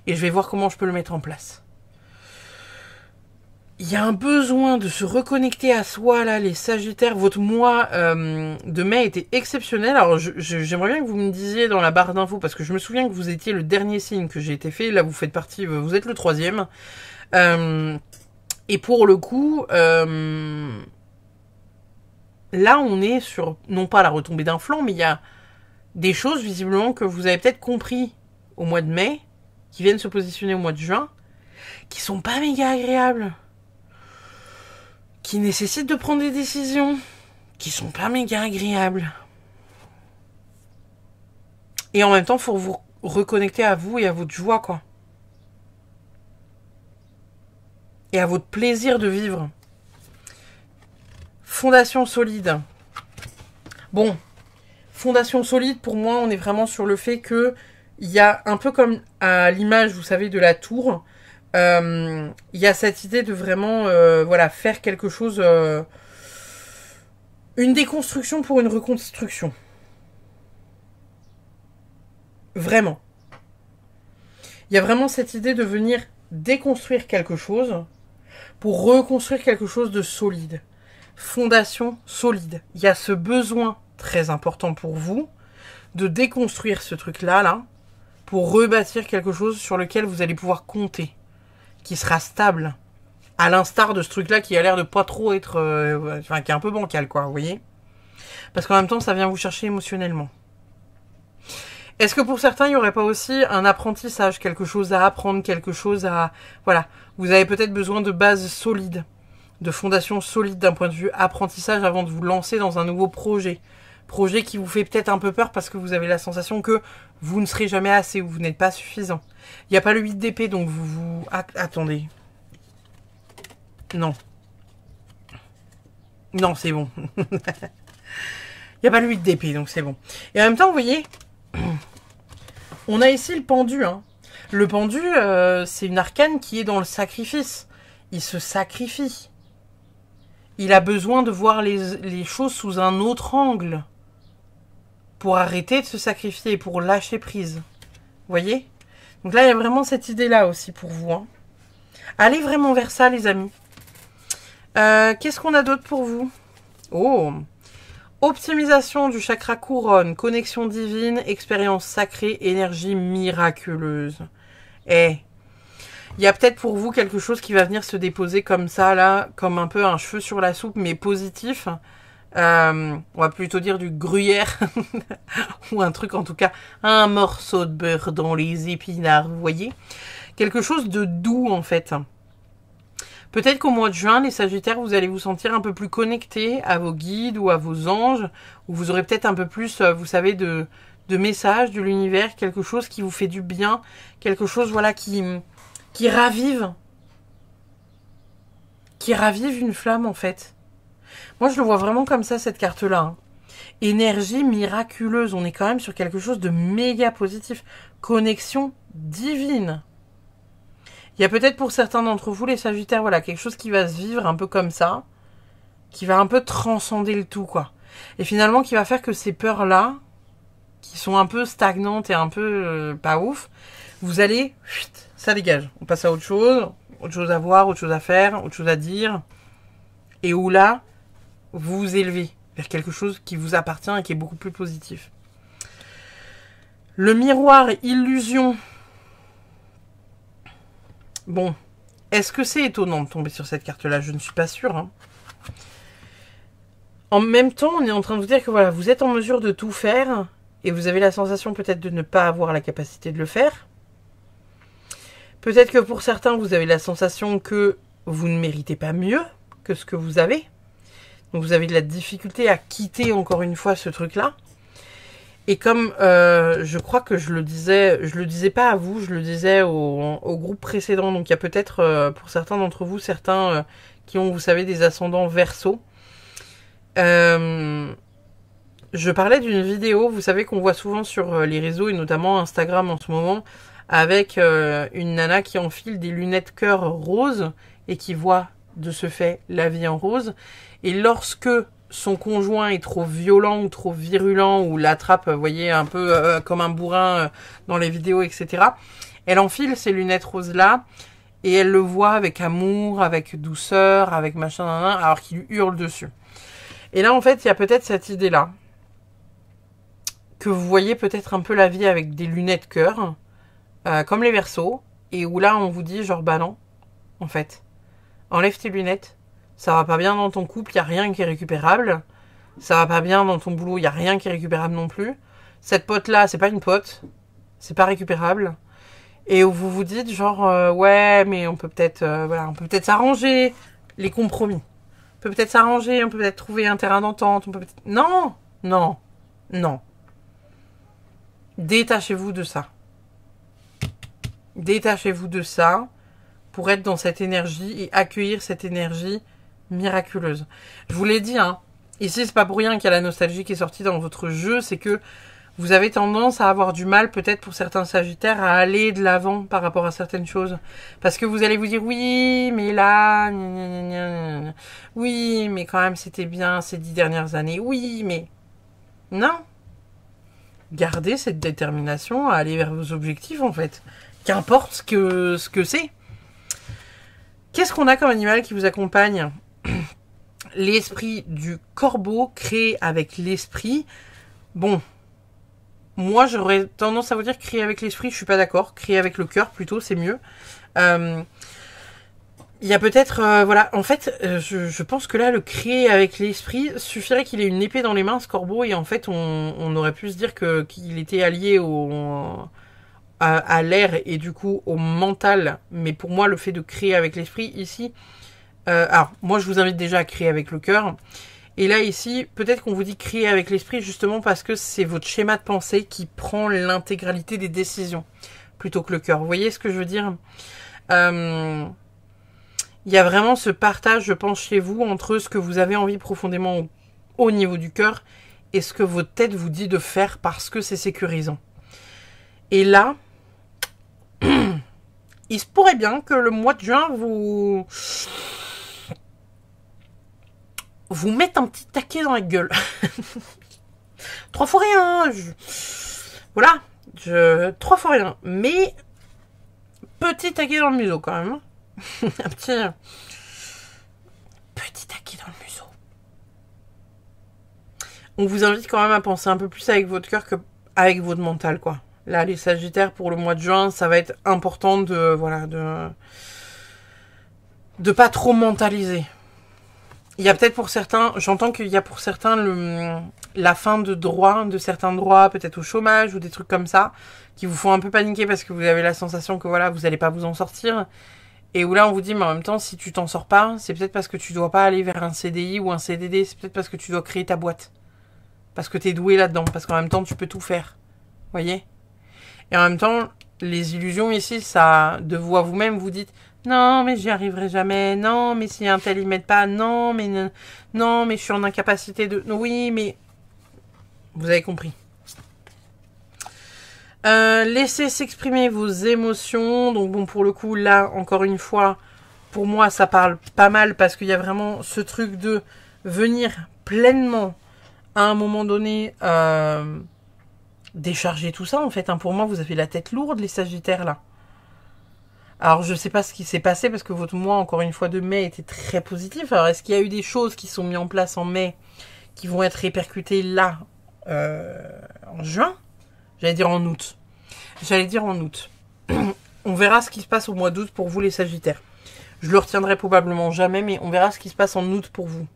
et je vais voir comment je peux le mettre en place. Il y a un besoin de se reconnecter à soi, là, les Sagittaires. Votre mois de mai était exceptionnel. Alors, j'aimerais bien que vous me disiez dans la barre d'infos, parce que je me souviens que vous étiez le dernier signe que j'ai été fait. Là, vous faites partie, vous êtes le 3e. Et pour le coup, là, on est sur, non pas la retombée d'un flanc, mais il y a des choses, visiblement, que vous avez peut-être compris au mois de mai, qui viennent se positionner au mois de juin, qui sont pas méga agréables. Qui nécessitent de prendre des décisions qui sont pas méga agréables. Et en même temps, il faut vous reconnecter à vous et à votre joie, quoi. Et à votre plaisir de vivre. Fondation solide. Bon, fondation solide, pour moi, on est vraiment sur le fait que il y a un peu comme à l'image, vous savez, de la tour. Il y a cette idée de vraiment voilà, faire quelque chose, une déconstruction pour une reconstruction. Vraiment. Il y a vraiment cette idée de venir déconstruire quelque chose pour reconstruire quelque chose de solide. Fondation solide. Il y a ce besoin très important pour vous de déconstruire ce truc-là, là, pour rebâtir quelque chose sur lequel vous allez pouvoir compter. Qui sera stable, à l'instar de ce truc-là qui a l'air de pas trop être... enfin, qui est un peu bancal, quoi, vous voyez? Parce qu'en même temps, ça vient vous chercher émotionnellement. Est-ce que pour certains, il n'y aurait pas aussi un apprentissage, quelque chose à apprendre, quelque chose à... Voilà, vous avez peut-être besoin de bases solides, de fondations solides d'un point de vue apprentissage avant de vous lancer dans un nouveau projet. Projet qui vous fait peut-être un peu peur parce que vous avez la sensation que vous ne serez jamais assez ou vous n'êtes pas suffisant. Il n'y a pas le 8 d'épée, donc vous... Attendez. Non. Non, c'est bon. Il n'y a pas le 8 d'épée, donc c'est bon. Et en même temps, vous voyez, on a ici le pendu. Hein. Le pendu, c'est une arcane qui est dans le sacrifice. Il se sacrifie. Il a besoin de voir les choses sous un autre angle. Pour arrêter de se sacrifier, pour lâcher prise. Vous voyez? Donc là, il y a vraiment cette idée-là aussi pour vous. Hein. Allez vraiment vers ça, les amis. Qu'est-ce qu'on a d'autre pour vous? Oh! Optimisation du chakra couronne, connexion divine, expérience sacrée, énergie miraculeuse. Il y a peut-être pour vous quelque chose qui va venir se déposer comme ça, là, comme un peu un cheveu sur la soupe, mais positif. On va plutôt dire du gruyère ou un truc, en tout cas un morceau de beurre dans les épinards, vous voyez, quelque chose de doux en fait. Peut-être qu'au mois de juin, les Sagittaires, vous allez vous sentir un peu plus connectés à vos guides ou à vos anges, ou vous aurez peut-être un peu plus, vous savez, de messages de l'univers, quelque chose qui vous fait du bien, quelque chose voilà qui ravive une flamme en fait. Moi, je le vois vraiment comme ça, cette carte-là. Hein. Énergie miraculeuse, on est quand même sur quelque chose de méga positif. Connexion divine. Il y a peut-être pour certains d'entre vous, les Sagittaires, voilà, quelque chose qui va se vivre un peu comme ça, qui va un peu transcender le tout, quoi. Et finalement, qui va faire que ces peurs-là, qui sont un peu stagnantes et un peu pas ouf, vous allez, ça dégage. On passe à autre chose à voir, autre chose à faire, autre chose à dire. Et où là, vous vous élevez vers quelque chose qui vous appartient et qui est beaucoup plus positif. Le miroir illusion. Bon, est-ce que c'est étonnant de tomber sur cette carte-là? Je ne suis pas sûre. Hein. En même temps, on est en train de vous dire que voilà, vous êtes en mesure de tout faire et vous avez la sensation peut-être de ne pas avoir la capacité de le faire. Peut-être que pour certains, vous avez la sensation que vous ne méritez pas mieux que ce que vous avez. Donc vous avez de la difficulté à quitter encore une fois ce truc-là. Et comme je crois que je le disais pas à vous, je le disais au groupe précédent. Donc il y a peut-être pour certains d'entre vous, certains qui ont, vous savez, des ascendants Verseau. Je parlais d'une vidéo, vous savez, qu'on voit souvent sur les réseaux et notamment Instagram en ce moment, avec une nana qui enfile des lunettes cœur roses et qui voit de ce fait la vie en rose. Et lorsque son conjoint est trop violent ou trop virulent ou l'attrape, vous voyez, un peu comme un bourrin dans les vidéos, etc., elle enfile ces lunettes roses-là et elle le voit avec amour, avec douceur, avec machin, alors qu'il lui hurle dessus. Et là, en fait, il y a peut-être cette idée-là que vous voyez peut-être un peu la vie avec des lunettes cœur, comme les Verseaux, et où là, on vous dit genre, bah non, en fait, enlève tes lunettes, ça va pas bien dans ton couple, il n'y a rien qui est récupérable, ça va pas bien dans ton boulot, il n'y a rien qui est récupérable non plus, cette pote-là, c'est pas une pote, c'est pas récupérable, et où vous vous dites genre, ouais, mais on peut peut-être voilà, on peut peut-être s'arranger, les compromis, on peut peut-être s'arranger, on peut peut-être trouver un terrain d'entente, on peut peut-être... Non, non, non. Détachez-vous de ça. Détachez-vous de ça pour être dans cette énergie et accueillir cette énergie miraculeuse. Je vous l'ai dit, hein, ici c'est pas pour rien qu'il y a la nostalgie qui est sortie dans votre jeu, c'est que vous avez tendance à avoir du mal, peut-être pour certains Sagittaires, à aller de l'avant par rapport à certaines choses. Parce que vous allez vous dire, oui, mais là, oui, mais quand même c'était bien ces 10 dernières années, oui, mais... Non. Gardez cette détermination à aller vers vos objectifs, en fait. Qu'importe ce que c'est. Qu'est-ce qu'on a comme animal qui vous accompagne? L'esprit du corbeau créé avec l'esprit. Bon, moi j'aurais tendance à vous dire créer avec l'esprit, je suis pas d'accord. Créer avec le cœur plutôt, c'est mieux. Il y a peut-être, voilà, en fait, je pense que là, le créer avec l'esprit, suffirait qu'il ait une épée dans les mains, ce corbeau, et en fait, on aurait pu se dire qu'il était allié à l'air et du coup au mental. Mais pour moi, le fait de créer avec l'esprit, ici, alors, moi, je vous invite déjà à créer avec le cœur. Et là, ici, peut-être qu'on vous dit créer avec l'esprit, justement parce que c'est votre schéma de pensée qui prend l'intégralité des décisions, plutôt que le cœur. Vous voyez ce que je veux dire? Il y a vraiment ce partage, je pense, chez vous, entre ce que vous avez envie profondément au niveau du cœur et ce que votre tête vous dit de faire parce que c'est sécurisant. Et là, il se pourrait bien que le mois de juin vous mette un petit taquet dans la gueule. 3 fois rien. Voilà. 3 fois rien. Mais petit taquet dans le museau quand même. Un petit taquet dans le museau. On vous invite quand même à penser un peu plus avec votre cœur qu'avec votre mental, quoi. Là, les Sagittaires, pour le mois de juin, ça va être important de pas trop mentaliser. Il y a peut-être pour certains, j'entends qu'il y a pour certains la fin de droits, de certains droits, peut-être au chômage ou des trucs comme ça, qui vous font un peu paniquer parce que vous avez la sensation que voilà, vous n'allez pas vous en sortir. Et où là, on vous dit, mais en même temps, si tu t'en sors pas, c'est peut-être parce que tu dois pas aller vers un CDI ou un CDD, c'est peut-être parce que tu dois créer ta boîte. Parce que tu es doué là-dedans, parce qu'en même temps, tu peux tout faire. Voyez? Et en même temps, les illusions ici, ça, de vous à vous-même, vous dites, non, mais j'y arriverai jamais, non, mais si un tel y m'aide pas, non, mais je suis en incapacité de... Oui, mais Vous avez compris. Laissez s'exprimer vos émotions. Donc bon, pour le coup, là, encore une fois, pour moi, ça parle pas mal parce qu'il y a vraiment ce truc de venir pleinement, à un moment donné, décharger tout ça, en fait. Hein. Pour moi, vous avez la tête lourde, les Sagittaires, là. Alors, je sais pas ce qui s'est passé parce que votre mois, encore une fois, de mai était très positif. Alors, est-ce qu'il y a eu des choses qui sont mises en place en mai qui vont être répercutées là, en juin? J'allais dire en août. On verra ce qui se passe au mois d'août pour vous, les Sagittaires. Je le retiendrai probablement jamais, mais on verra ce qui se passe en août pour vous.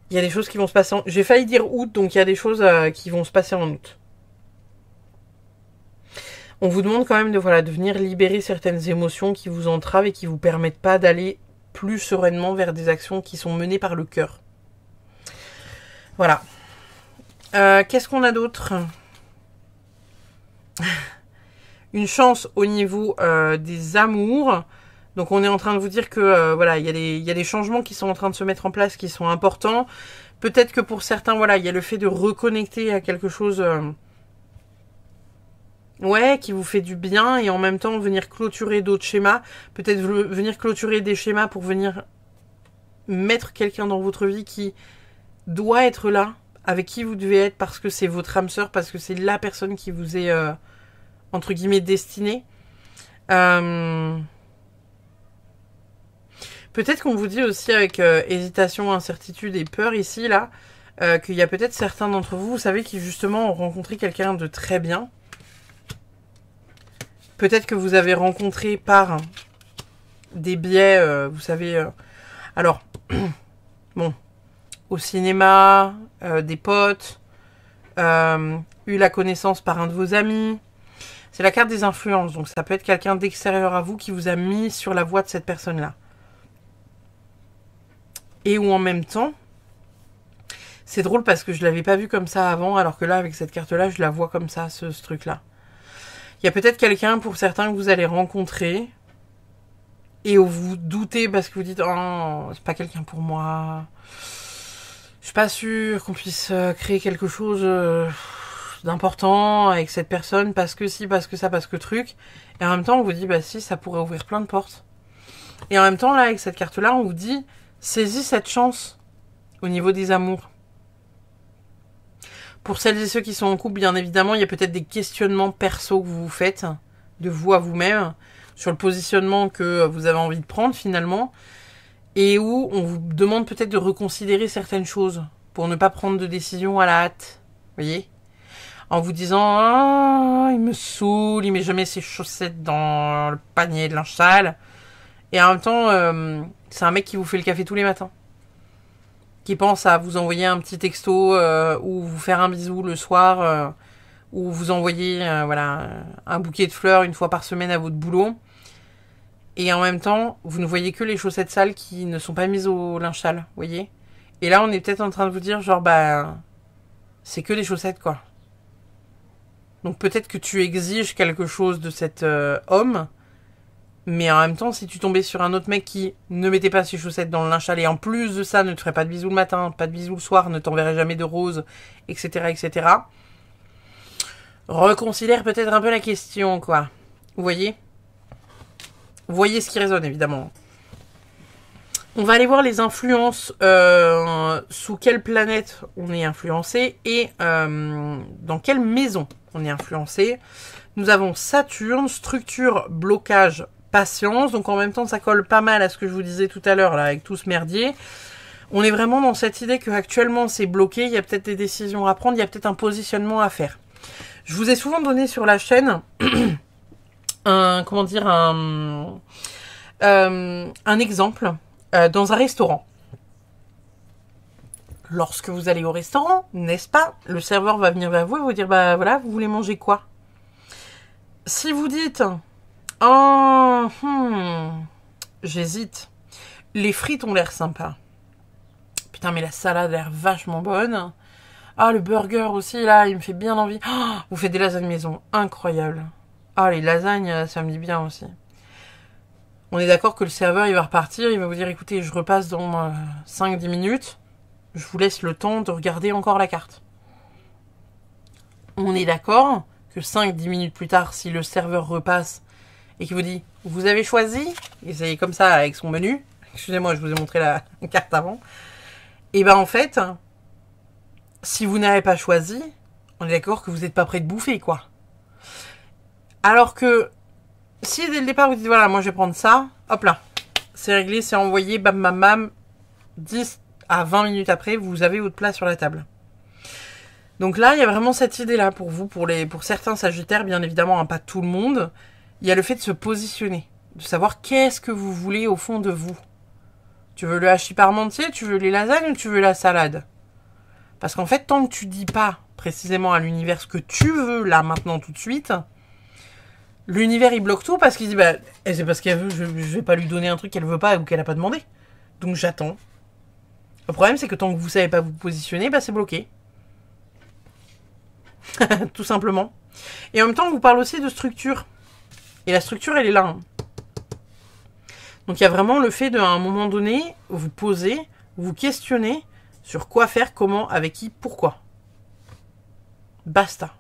Il y a des choses qui vont se passer en... J'ai failli dire août, donc il y a des choses qui vont se passer en août. On vous demande quand même de venir libérer certaines émotions qui vous entravent et qui vous permettent pas d'aller plus sereinement vers des actions qui sont menées par le cœur. Voilà. Qu'est-ce qu'on a d'autre? Une chance au niveau des amours. Donc on est en train de vous dire que voilà, il y a des changements qui sont en train de se mettre en place, qui sont importants. Peut-être que pour certains, voilà, il y a le fait de reconnecter à quelque chose ouais, qui vous fait du bien et en même temps venir clôturer d'autres schémas. Peut-être venir clôturer des schémas pour venir mettre quelqu'un dans votre vie qui doit être là, avec qui vous devez être parce que c'est votre âme sœur, parce que c'est la personne qui vous est entre guillemets destinée. Peut-être qu'on vous dit aussi avec hésitation, incertitude et peur ici, là, qu'il y a peut-être certains d'entre vous, vous savez, qui justement ont rencontré quelqu'un de très bien. Peut-être que vous avez rencontré par des biais, vous savez... alors, bon, au cinéma, des potes, eu la connaissance par un de vos amis. C'est la carte des influences, donc ça peut être quelqu'un d'extérieur à vous qui vous a mis sur la voie de cette personne-là. Et où en même temps, c'est drôle parce que je ne l'avais pas vu comme ça avant, alors que là, avec cette carte-là, je la vois comme ça, ce truc-là. Il y a peut-être quelqu'un, pour certains, que vous allez rencontrer, et où vous doutez parce que vous dites « Oh, c'est pas quelqu'un pour moi. Je suis pas sûre qu'on puisse créer quelque chose d'important avec cette personne, parce que si, parce que ça, parce que truc. » Et en même temps, on vous dit « Bah si, ça pourrait ouvrir plein de portes. » Et en même temps, là, avec cette carte-là, on vous dit « Saisis cette chance au niveau des amours. » Pour celles et ceux qui sont en couple, bien évidemment, il y a peut-être des questionnements perso que vous vous faites, de vous à vous-même, sur le positionnement que vous avez envie de prendre finalement, et où on vous demande peut-être de reconsidérer certaines choses, pour ne pas prendre de décision à la hâte, vous voyez ? En vous disant « Ah, il me saoule, il met jamais ses chaussettes dans le panier de linge sale. » Et en même temps, c'est un mec qui vous fait le café tous les matins. Qui pense à vous envoyer un petit texto ou vous faire un bisou le soir ou vous envoyer voilà, un bouquet de fleurs une fois par semaine à votre boulot. Et en même temps, vous ne voyez que les chaussettes sales qui ne sont pas mises au linge sale, vous voyez. Et là, on est peut-être en train de vous dire genre, bah, c'est que des chaussettes, quoi. Donc peut-être que tu exiges quelque chose de cet homme. Mais en même temps, si tu tombais sur un autre mec qui ne mettait pas ses chaussettes dans le linge sale et en plus de ça, ne te ferait pas de bisous le matin, pas de bisous le soir, ne t'enverrait jamais de roses, etc., etc., reconsidère peut-être un peu la question, quoi. Vous voyez ? Vous voyez ce qui résonne, évidemment. On va aller voir les influences, sous quelle planète on est influencé et dans quelle maison on est influencé. Nous avons Saturne, structure, blocage, patience. Donc en même temps, ça colle pas mal à ce que je vous disais tout à l'heure, là, avec tout ce merdier. On est vraiment dans cette idée qu'actuellement, c'est bloqué. Il y a peut-être des décisions à prendre. Il y a peut-être un positionnement à faire. Je vous ai souvent donné sur la chaîne un exemple dans un restaurant. Lorsque vous allez au restaurant, n'est-ce pas, le serveur va venir vers vous et vous dire, bah voilà, vous voulez manger quoi? Si vous dites, oh, j'hésite, les frites ont l'air sympas. Putain, mais la salade a l'air vachement bonne. Ah, le burger aussi, là, il me fait bien envie. Oh, vous faites des lasagnes maison, incroyable. Ah, les lasagnes, ça me dit bien aussi. On est d'accord que le serveur, il va repartir, il va vous dire, écoutez, je repasse dans 5-10 minutes. Je vous laisse le temps de regarder encore la carte. On est d'accord que 5-10 minutes plus tard, si le serveur repasse et qu'il vous dit « Vous avez choisi ?» et c'est comme ça avec son menu. Excusez-moi, je vous ai montré la carte avant. Et ben en fait, si vous n'avez pas choisi, on est d'accord que vous n'êtes pas prêt de bouffer, quoi. Alors que si dès le départ vous dites « Voilà, moi je vais prendre ça », hop là, c'est réglé, c'est envoyé, bam bam bam, 10 à 20 minutes après, vous avez votre plat sur la table. Donc là, il y a vraiment cette idée-là pour vous, pour certains sagittaires, bien évidemment, hein, pas tout le monde. Il y a le fait de se positionner, de savoir qu'est-ce que vous voulez au fond de vous. Tu veux le hachis parmentier, tu veux les lasagnes ou tu veux la salade? Parce qu'en fait, tant que tu dis pas précisément à l'univers ce que tu veux là, maintenant, tout de suite, l'univers il bloque tout parce qu'il dit bah, c'est parce qu'elle veut, je vais pas lui donner un truc qu'elle veut pas ou qu'elle a pas demandé. Donc j'attends. Le problème, c'est que tant que vous savez pas vous positionner, bah c'est bloqué. Tout simplement. Et en même temps, on vous parle aussi de structure. Et la structure, elle est là. Hein. Donc il y a vraiment le fait à un moment donné, vous poser, vous questionner sur quoi faire, comment, avec qui, pourquoi. Basta.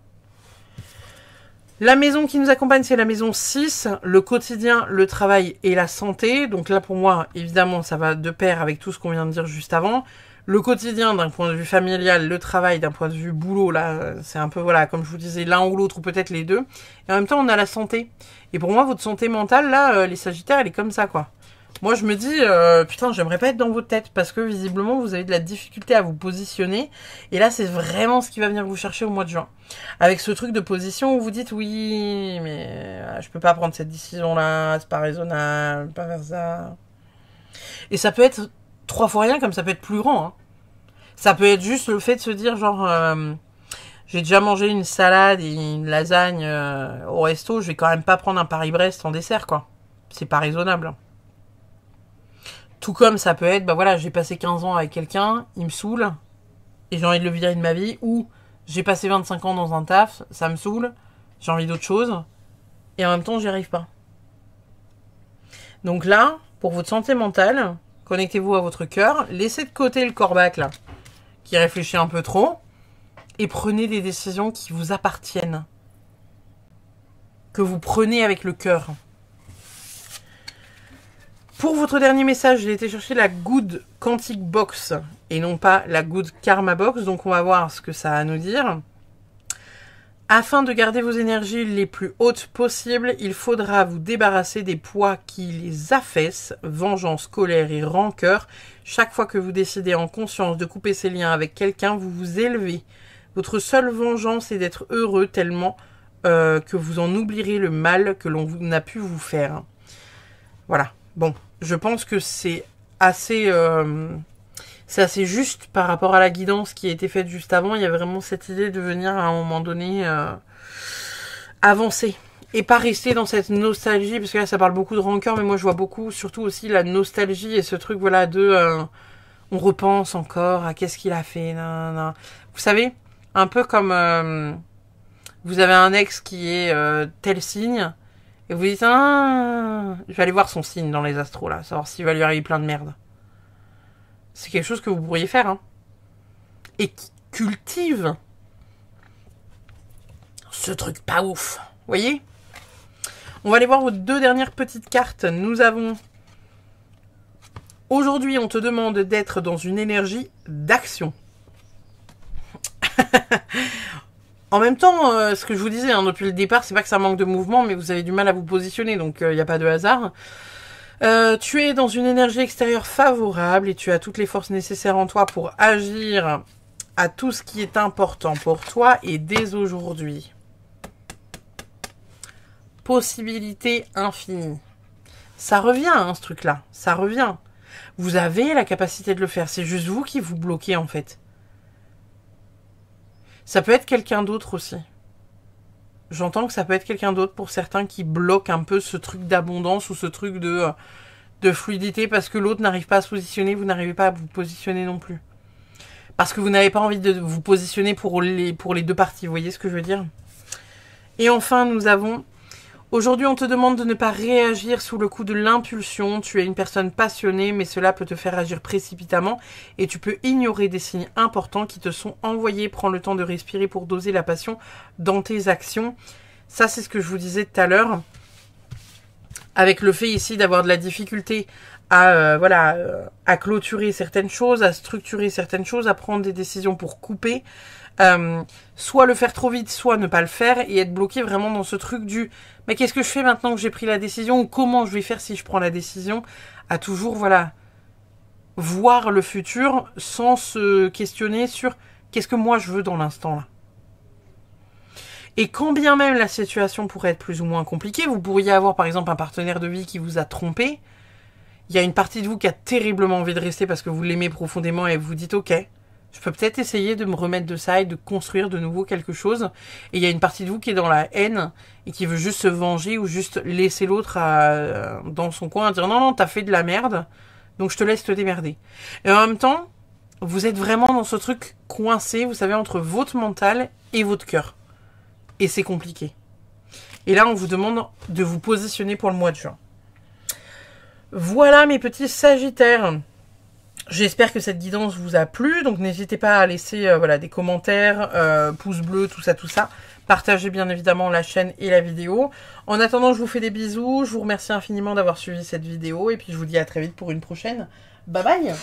La maison qui nous accompagne, c'est la maison 6, le quotidien, le travail et la santé. Donc là, pour moi, évidemment, ça va de pair avec tout ce qu'on vient de dire juste avant. Le quotidien d'un point de vue familial, le travail d'un point de vue boulot, là, c'est un peu, voilà, comme je vous disais, l'un ou l'autre, ou peut-être les deux. Et en même temps, on a la santé. Et pour moi, votre santé mentale, là, les sagittaires, elle est comme ça, quoi. Moi, je me dis, putain, j'aimerais pas être dans votre tête, parce que visiblement, vous avez de la difficulté à vous positionner. Et là, c'est vraiment ce qui va venir vous chercher au mois de juin. Avec ce truc de position où vous dites, oui, mais je peux pas prendre cette décision-là, c'est pas raisonnable, pas faire ça. Et ça peut être 3 fois rien, comme ça peut être plus grand. Hein. Ça peut être juste le fait de se dire, genre, j'ai déjà mangé une salade et une lasagne au resto, je vais quand même pas prendre un Paris-Brest en dessert, quoi. C'est pas raisonnable. Tout comme ça peut être, bah voilà, j'ai passé 15 ans avec quelqu'un, il me saoule, et j'ai envie de le virer de ma vie, ou j'ai passé 25 ans dans un taf, ça me saoule, j'ai envie d'autre chose, et en même temps, j'y arrive pas. Donc là, pour votre santé mentale, connectez-vous à votre cœur, laissez de côté le corbac, là, qui réfléchit un peu trop, et prenez des décisions qui vous appartiennent. Que vous prenez avec le cœur. Pour votre dernier message, j'ai été chercher la Good Quantic Box et non pas la Good Karma Box. Donc on va voir ce que ça a à nous dire. Afin de garder vos énergies les plus hautes possibles, il faudra vous débarrasser des poids qui les affaissent, vengeance, colère et rancœur. Chaque fois que vous décidez en conscience de couper ces liens avec quelqu'un, vous vous élevez. Votre seule vengeance est d'être heureux tellement que vous en oublierez le mal que l'on a pu vous faire. Voilà. Bon, je pense que c'est assez juste par rapport à la guidance qui a été faite juste avant. Il y a vraiment cette idée de venir à un moment donné avancer. Et pas rester dans cette nostalgie, parce que là ça parle beaucoup de rancœur, mais moi je vois beaucoup, surtout aussi la nostalgie et ce truc voilà de on repense encore à qu'est-ce qu'il a fait. Nan, nan. Vous savez, un peu comme vous avez un ex qui est tel signe. Et vous dites, ah, je vais aller voir son signe dans les astros, là, savoir s'il va lui arriver plein de merde. C'est quelque chose que vous pourriez faire, hein. Et qui cultive ce truc pas ouf. Vous voyez? On va aller voir vos 2 dernières petites cartes. Nous avons... Aujourd'hui, on te demande d'être dans une énergie d'action. En même temps, ce que je vous disais hein, depuis le départ, c'est pas que ça manque de mouvement, mais vous avez du mal à vous positionner, donc il n'y a pas de hasard. Tu es dans une énergie extérieure favorable et tu as toutes les forces nécessaires en toi pour agir à tout ce qui est important pour toi et dès aujourd'hui. Possibilité infinie. Ça revient, hein, ce truc-là. Ça revient. Vous avez la capacité de le faire. C'est juste vous qui vous bloquez, en fait. Ça peut être quelqu'un d'autre aussi. J'entends que ça peut être quelqu'un d'autre pour certains qui bloquent un peu ce truc d'abondance ou ce truc de fluidité parce que l'autre n'arrive pas à se positionner, vous n'arrivez pas à vous positionner non plus. Parce que vous n'avez pas envie de vous positionner pour les 2 parties, vous voyez ce que je veux dire? Et enfin, nous avons Aujourd'hui, on te demande de ne pas réagir sous le coup de l'impulsion. Tu es une personne passionnée, mais cela peut te faire agir précipitamment et tu peux ignorer des signes importants qui te sont envoyés. Prends le temps de respirer pour doser la passion dans tes actions. Ça, c'est ce que je vous disais tout à l'heure. Avec le fait ici d'avoir de la difficulté à, à clôturer certaines choses, à structurer certaines choses, à prendre des décisions pour couper. Soit le faire trop vite, soit ne pas le faire et être bloqué vraiment dans ce truc du mais qu'est-ce que je fais maintenant que j'ai pris la décision ou comment je vais faire si je prends la décision, à toujours voir le futur sans se questionner sur qu'est-ce que moi je veux dans l'instant là. Et quand bien même la situation pourrait être plus ou moins compliquée, vous pourriez avoir par exemple un partenaire de vie qui vous a trompé, il y a une partie de vous qui a terriblement envie de rester parce que vous l'aimez profondément et vous vous dites ok, je peux peut-être essayer de me remettre de ça et de construire de nouveau quelque chose. Et il y a une partie de vous qui est dans la haine et qui veut juste se venger ou juste laisser l'autre dans son coin à dire non, t'as fait de la merde, donc je te laisse te démerder. Et en même temps, vous êtes vraiment dans ce truc coincé, vous savez, entre votre mental et votre cœur. Et c'est compliqué. Et là, on vous demande de vous positionner pour le mois de juin. Voilà mes petits Sagittaires. J'espère que cette guidance vous a plu, donc n'hésitez pas à laisser des commentaires, pouces bleus, tout ça. Partagez bien évidemment la chaîne et la vidéo. En attendant, je vous fais des bisous, je vous remercie infiniment d'avoir suivi cette vidéo et puis je vous dis à très vite pour une prochaine. Bye bye!